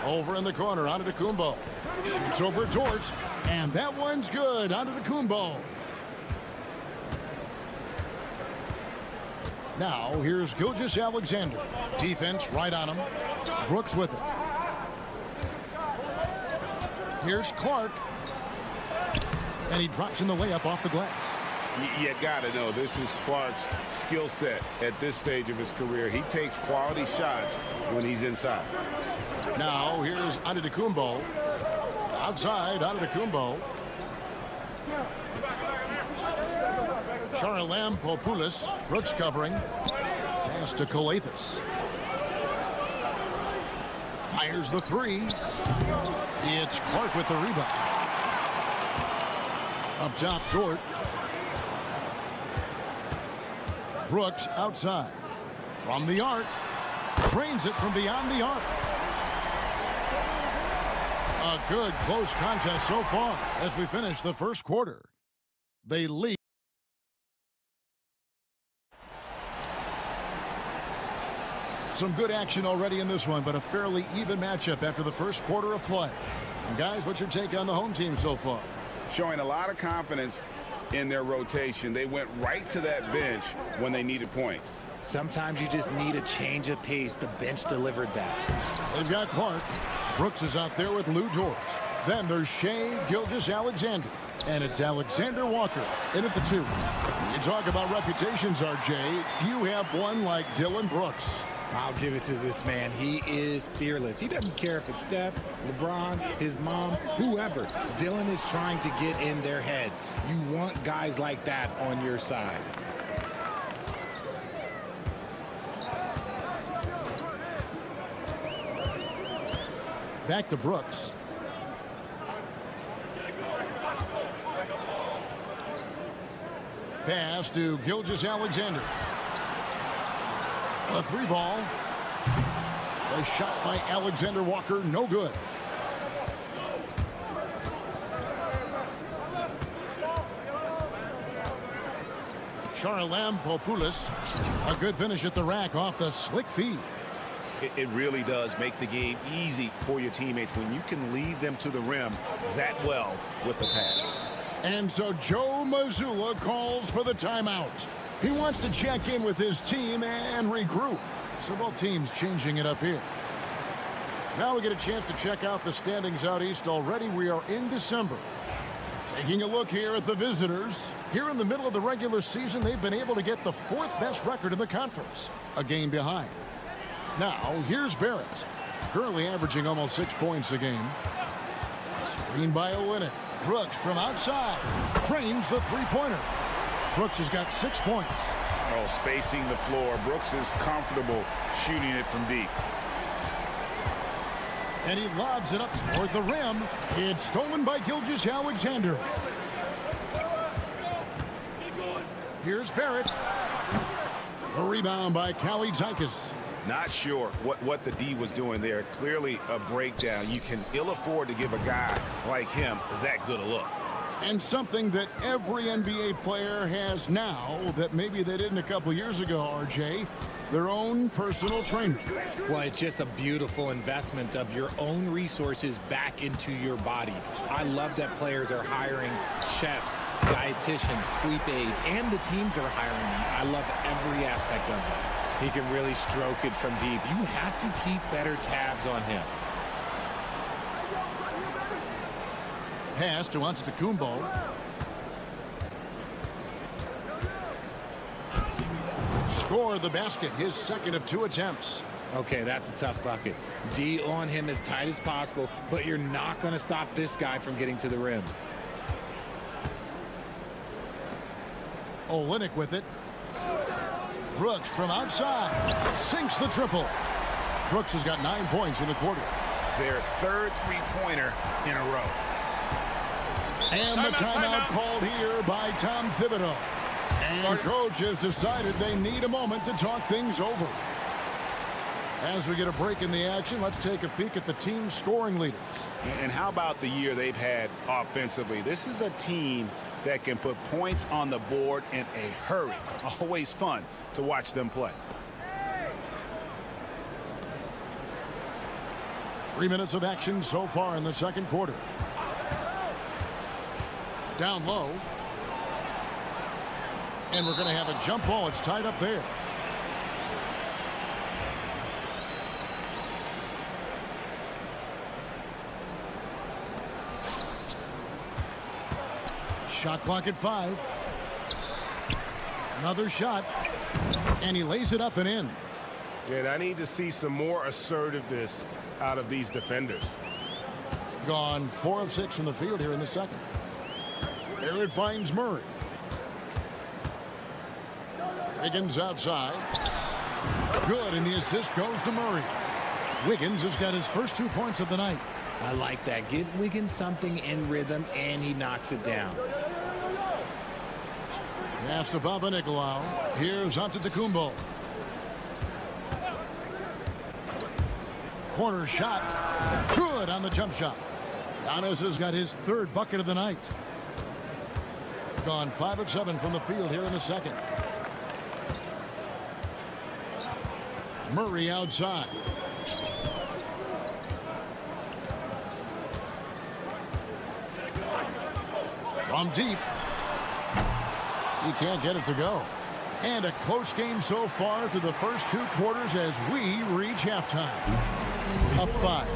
Over in the corner, Antetokounmpo. Shoots over Dort, and that one's good. Antetokounmpo. Now, here's Gilgeous-Alexander. Defense right on him. Brooks with it. Here's Clark. And he drops in the layup off the glass. You got to know this is Clark's skill set at this stage of his career. He takes quality shots when he's inside. Now, here's Antetokounmpo. Outside, Antetokounmpo. Charalampopoulos. Brooks covering. Pass to Calathes. Fires the 3. It's Clark with the rebound. Up top, Dort. Brooks outside. From the arc. Drains it from beyond the arc. A good close contest so far as we finish the first quarter. They lead. Some good action already in this one, but a fairly even matchup after the first quarter of play. And guys, what's your take on the home team so far? Showing a lot of confidence in their rotation. They went right to that bench when they needed points. Sometimes you just need a change of pace. The bench delivered that. They've got Clark. Brooks is out there with Lou Dort. Then there's Shai Gilgeous-Alexander. And it's Alexander Walker in at the 2. You talk about reputations, RJ. Few have one like Dylan Brooks. I'll give it to this man. He is fearless. He doesn't care if it's Steph, LeBron, his mom, whoever. Dylan is trying to get in their heads. You want guys like that on your side. Back to Brooks. Pass to Gilgeous-Alexander. A 3 ball. A shot by Alexander Walker, no good. Charalampopoulos. A good finish at the rack off the slick feed. It really does make the game easy for your teammates when you can lead them to the rim that well with the pass. And so Joe Mazzulla calls for the timeout. He wants to check in with his team and regroup. So both teams changing it up here. Now we get a chance to check out the standings out east. Already we are in December. Taking a look here at the visitors. Here in the middle of the regular season, they've been able to get the 4th best record in the conference. A game behind. Now, here's Barrett. Currently averaging almost 6 points a game. Screen by Olynyk. Brooks from outside. Trains the 3-pointer. Brooks has got 6 points. Oh, spacing the floor. Brooks is comfortable shooting it from deep. And he lobs it up toward the rim. It's stolen by Gilgeous-Alexander. Here's Barrett. A rebound by Kalaitzakis. Not sure what the D was doing there. Clearly a breakdown. You can ill afford to give a guy like him that good a look. And something that every NBA player has now that maybe they didn't a couple years ago, RJ, their own personal trainer. Well, it's just a beautiful investment of your own resources back into your body. I love that players are hiring chefs, dietitians, sleep aides, and the teams are hiring them. I love every aspect of that. He can really stroke it from deep. You have to keep better tabs on him. Pass to Antetokounmpo. Score the basket, his second of 2 attempts. Okay, that's a tough bucket. D on him as tight as possible, but you're not going to stop this guy from getting to the rim. Olynyk with it. Brooks from outside sinks the triple. Brooks has got 9 points in the quarter. Their third three-pointer in a row. And the timeout called here by Tom Thibodeau. And coach has decided they need a moment to talk things over. As we get a break in the action, let's take a peek at the team's scoring leaders. And how about the year they've had offensively? This is a team that can put points on the board in a hurry. Always fun to watch them play. 3 minutes of action so far in the second quarter. Down low. And we're going to have a jump ball. It's tied up there. Shot clock at 5. Another shot. And he lays it up and in. And I need to see some more assertiveness out of these defenders. Gone 4 of 6 from the field here in the second. There it finds Murray. Wiggins outside. Good, and the assist goes to Murray. Wiggins has got his first 2 points of the night. I like that. Get Wiggins something in rhythm, and he knocks it down. Pass to Papanikolaou. Here's Antetokounmpo. Corner shot. Good on the jump shot. Giannis has got his 3rd bucket of the night. Gone 5 of 7 from the field here in the second. Murray outside. From deep. He can't get it to go. And a close game so far through the first 2 quarters as we reach halftime. Up 5.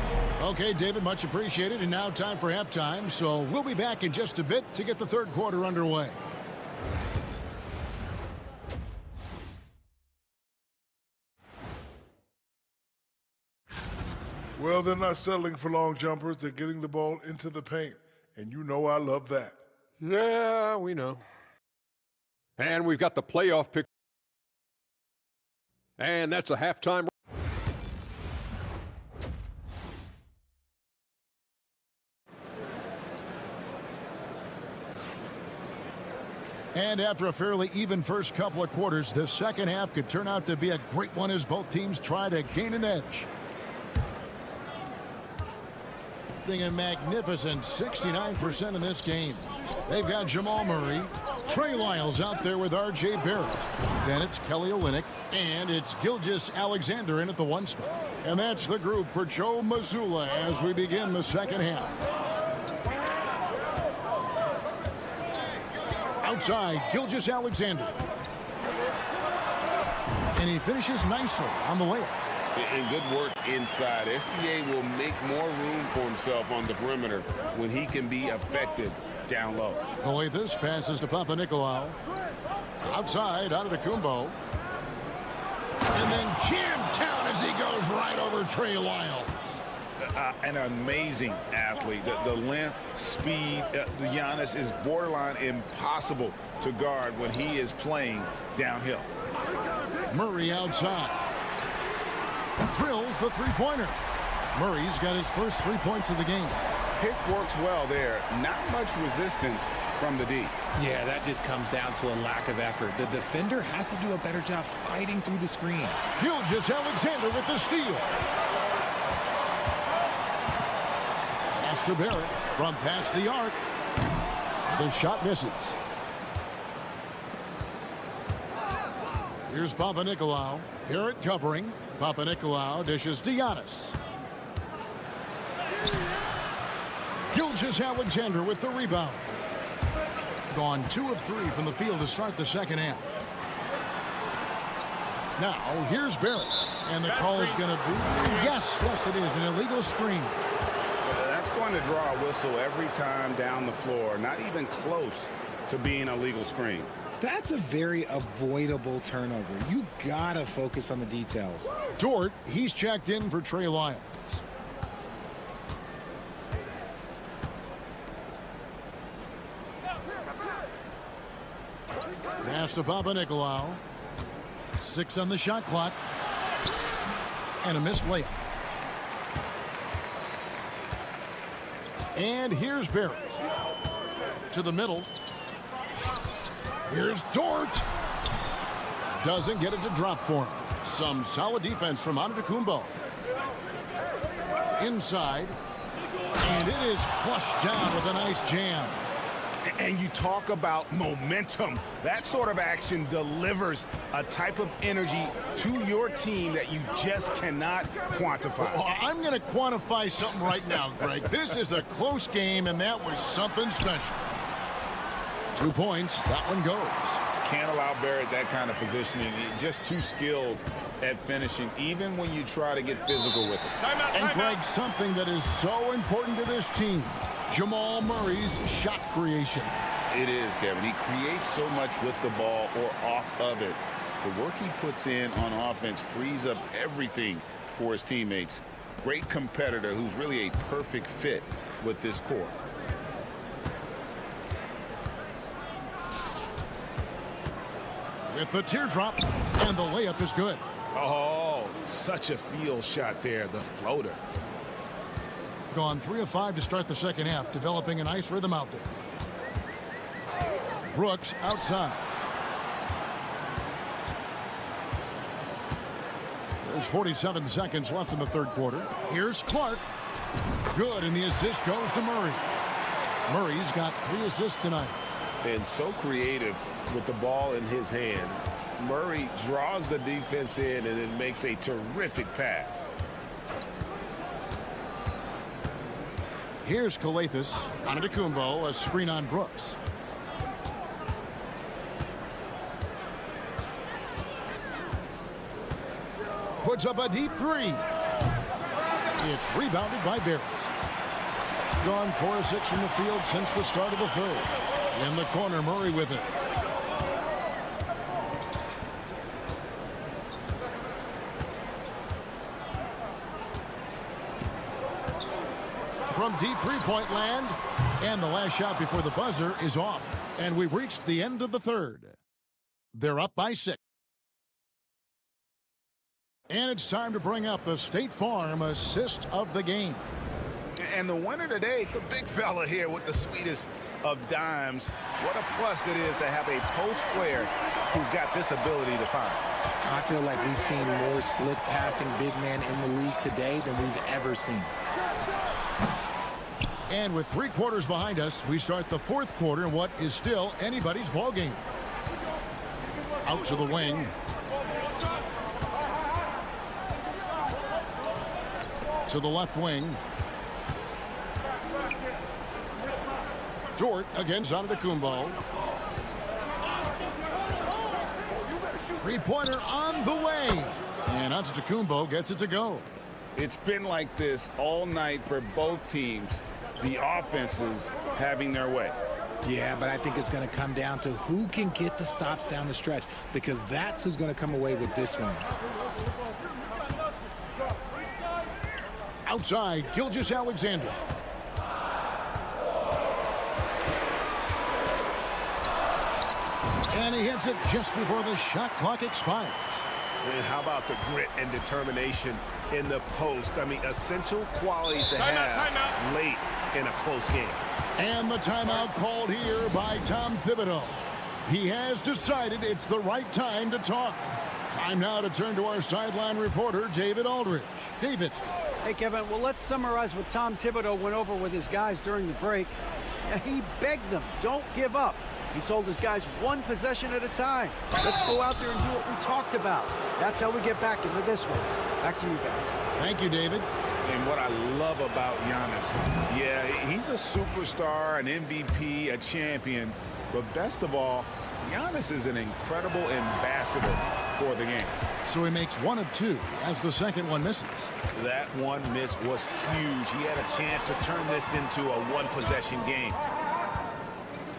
Okay, David, much appreciated. And now time for halftime. So we'll be back in just a bit to get the third quarter underway. Well, they're not settling for long jumpers. They're getting the ball into the paint. And you know I love that. Yeah, we know. And we've got the playoff pick. And that's a halftime. And after a fairly even first couple of quarters, the second half could turn out to be a great one as both teams try to gain an edge. A magnificent 69% in this game. They've got Jamal Murray. Trey Lyles out there with R.J. Barrett. Then it's Kelly Olynyk. And it's Gilgeous-Alexander in at the 1 spot. And that's the group for Joe Mazzulla as we begin the second half. Outside, Gilgeous-Alexander. And he finishes nicely on the layup. And good work inside. SGA will make more room for himself on the perimeter when he can be effective down low. This passes to Papanikolaou. Outside, Antetokounmpo. And then jammed down as he goes right over Trey Lyles. An amazing athlete. The length, speed, the Giannis is borderline impossible to guard when he is playing downhill. Murray outside. Drills the three-pointer. Murray's got his first 3 points of the game. Pick works well there. Not much resistance from the D. Yeah, that just comes down to a lack of effort. The defender has to do a better job fighting through the screen. Gilgeous-Alexander with the steal. Pass to Barrett from past the arc. The shot misses. Here's Papanikolaou. Barrett covering. Papanikolaou dishes to Giannis. Gilgeous-Alexander with the rebound. Gone 2 of 3 from the field to start the second half. Now, here's Barrett. And the call is going to be, yes, it is, an illegal screen. That's going to draw a whistle every time down the floor. Not even close to being a legal screen. That's a very avoidable turnover. You got to focus on the details. Dort, he's checked in for Trey Lyons. Pass to Papanikolaou. 6 on the shot clock. And a missed layup. And here's Barrett. To the middle. Here's Dort. Doesn't get it to drop for him. Some solid defense from Antetokounmpo. Inside. And it is flushed down with a nice jam. And you talk about momentum. That sort of action delivers a type of energy to your team that you just cannot quantify. Well, I'm going to quantify something right now, Greg. This is a close game, and that was something special. 2 points. That one goes. Can't allow Barrett that kind of positioning. He's just too skilled at finishing, even when you try to get physical with it. And Greg, something that is so important to this team, Jamal Murray's shot creation. It is, Kevin. He creates so much with the ball or off of it. The work he puts in on offense frees up everything for his teammates. Great competitor who's really a perfect fit with this core. With the teardrop, and the layup is good. Oh, such a field shot there, the floater. Gone 3 of 5 to start the second half, developing a nice rhythm out there. Brooks outside. There's 47 seconds left in the third quarter. Here's Clark. Good, and the assist goes to Murray. Murray's got 3 assists tonight. And so creative with the ball in his hand. Murray draws the defense in and then makes a terrific pass. Here's Calathes. Antetokounmpo, a screen on Brooks. Puts up a deep 3. It's rebounded by Barrett. Gone 4 of 6 from the field since the start of the third. In the corner, Murray with it. From deep three-point land, and the last shot before the buzzer is off. And we've reached the end of the third. They're up by 6. And it's time to bring up the State Farm assist of the game. And the winner today, the big fella here with the sweetest of dimes. What a plus it is to have a post player who's got this ability to find. I feel like we've seen more slip passing big man in the league today than we've ever seen. And with 3 quarters behind us, we start the fourth quarter in what is still anybody's ball game. Out to the wing. To the left wing. Dort against Antetokounmpo. Three-pointer on the way. And Antetokounmpo gets it to go. It's been like this all night for both teams. The offenses having their way. Yeah, but I think it's going to come down to who can get the stops down the stretch, because that's who's going to come away with this one. Outside, Gilgeous-Alexander. And he hits it just before the shot clock expires. And how about the grit and determination in the post? I mean, essential qualities to have late in a close game. And the timeout called here by Tom Thibodeau. He has decided it's the right time to talk. Time now to turn to our sideline reporter, David Aldridge. David. Hey, Kevin, well, let's summarize what Tom Thibodeau went over with his guys during the break. He begged them, don't give up. He told his guys one possession at a time. Let's go out there and do what we talked about. That's how we get back into this one. Back to you guys. Thank you, David. And what I love about Giannis, yeah, he's a superstar, an MVP, a champion. But best of all, Giannis is an incredible ambassador for the game. So he makes 1 of 2 as the second one misses. That one miss was huge. He had a chance to turn this into a one-possession game.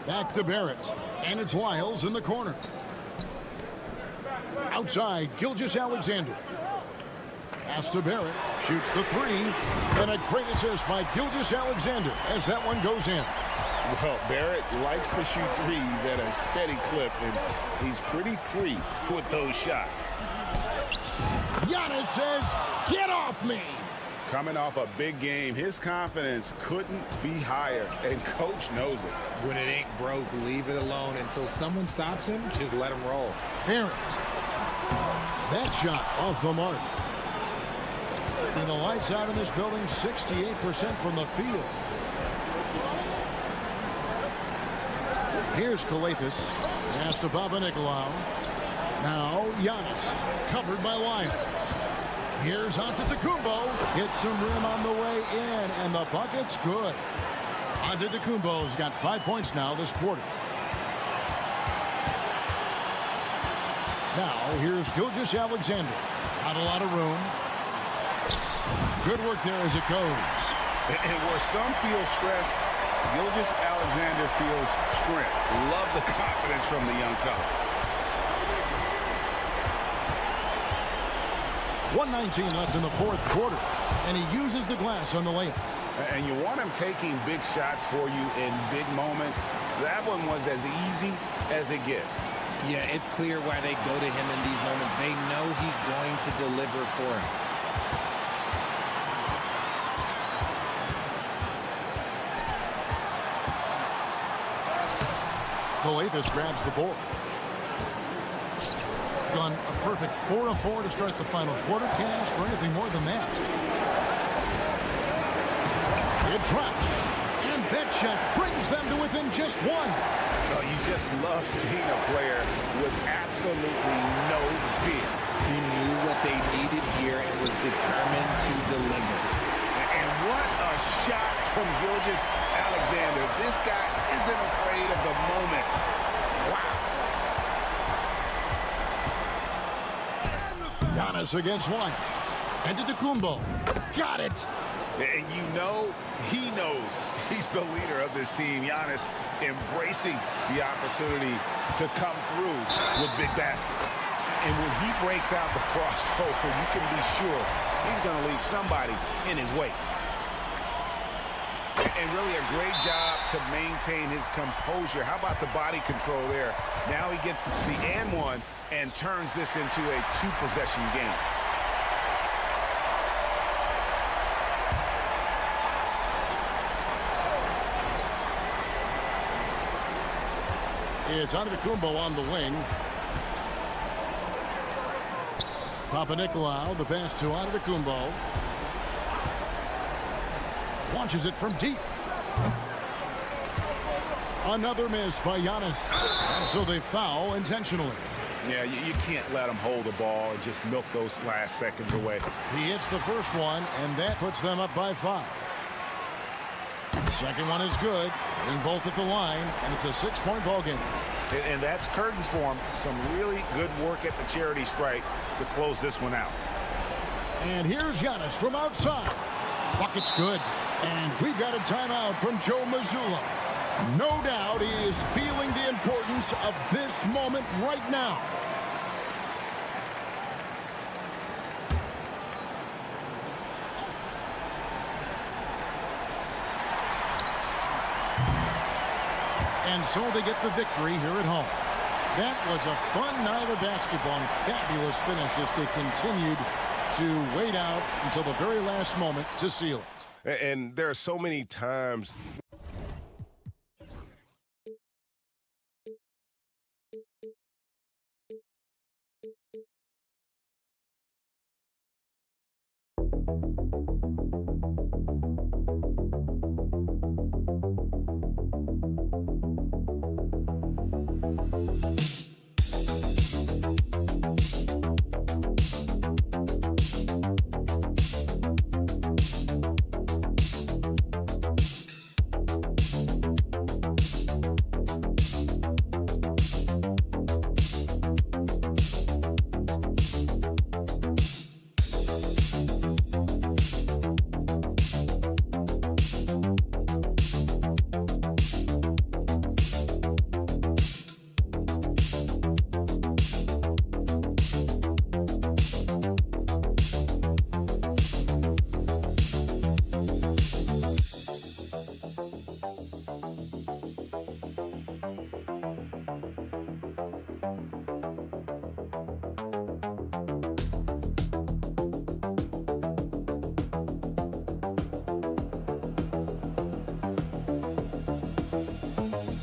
Back to Barrett, and it's Wiles in the corner. Outside, Gilgeous-Alexander. Pass to Barrett, shoots the 3, and a great assist by Gilgeous-Alexander as that one goes in. Well, Barrett likes to shoot threes at a steady clip, and he's pretty free with those shots. Giannis says, "Get off me!" Coming off a big game, his confidence couldn't be higher, and coach knows it. When it ain't broke, leave it alone until someone stops him. Just let him roll. Barrett. That shot off the mark. And the lights out in this building, 68% from the field. Here's Kalathis. Pass to Papanikolaou. Now Giannis, covered by Wiles. Here's Antetokounmpo. Hits some rim on the way in, and the bucket's good. Antetokounmpo's got 5 points now this quarter. Now here's Gilgeous-Alexander. Not a lot of room. Good work there as it goes. And where some feel stressed, Gilgeous-Alexander feels strength. Love the confidence from the young fella. 1:19 left in the fourth quarter, and he uses the glass on the layup. And you want him taking big shots for you in big moments. That one was as easy as it gets. Yeah, it's clear why they go to him in these moments. They know he's going to deliver for him. Kalathis grabs the board. Gone a perfect 4 of 4 to start the final quarter. Can't ask for anything more than that. It drops. And that shot brings them to within just 1. Oh, you just love seeing a player with absolutely no fear. He knew what they needed here and was determined to deliver. And what a shot from Gilgeous-Alexander. This guy isn't afraid of the moment. Wow. Giannis against one. Antetokounmpo. Got it. And you know, he knows he's the leader of this team. Giannis embracing the opportunity to come through with big baskets. And when he breaks out the crossover, you can be sure he's going to leave somebody in his wake. And really a great job to maintain his composure. How about the body control there? Now he gets the and one and turns this into a 2-possession game. It's Antetokounmpo on the wing. Papanikolaou, the pass to Antetokounmpo. Launches it from deep. Another miss by Giannis. And so they foul intentionally. Yeah, you can't let him hold the ball and just milk those last seconds away. He hits the first one, and that puts them up by 5. Second one is good. Hitting both at the line, and it's a 6-point ball game. And that's curtains for him. Some really good work at the charity strike to close this one out. And here's Giannis from outside. Bucket's good. And we've got a timeout from Joe Mazzulla. No doubt he is feeling the importance of this moment right now. And so they get the victory here at home. That was a fun night of basketball and fabulous finish as they continued to wait out until the very last moment to seal it. And there are so many times.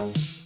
Thank you.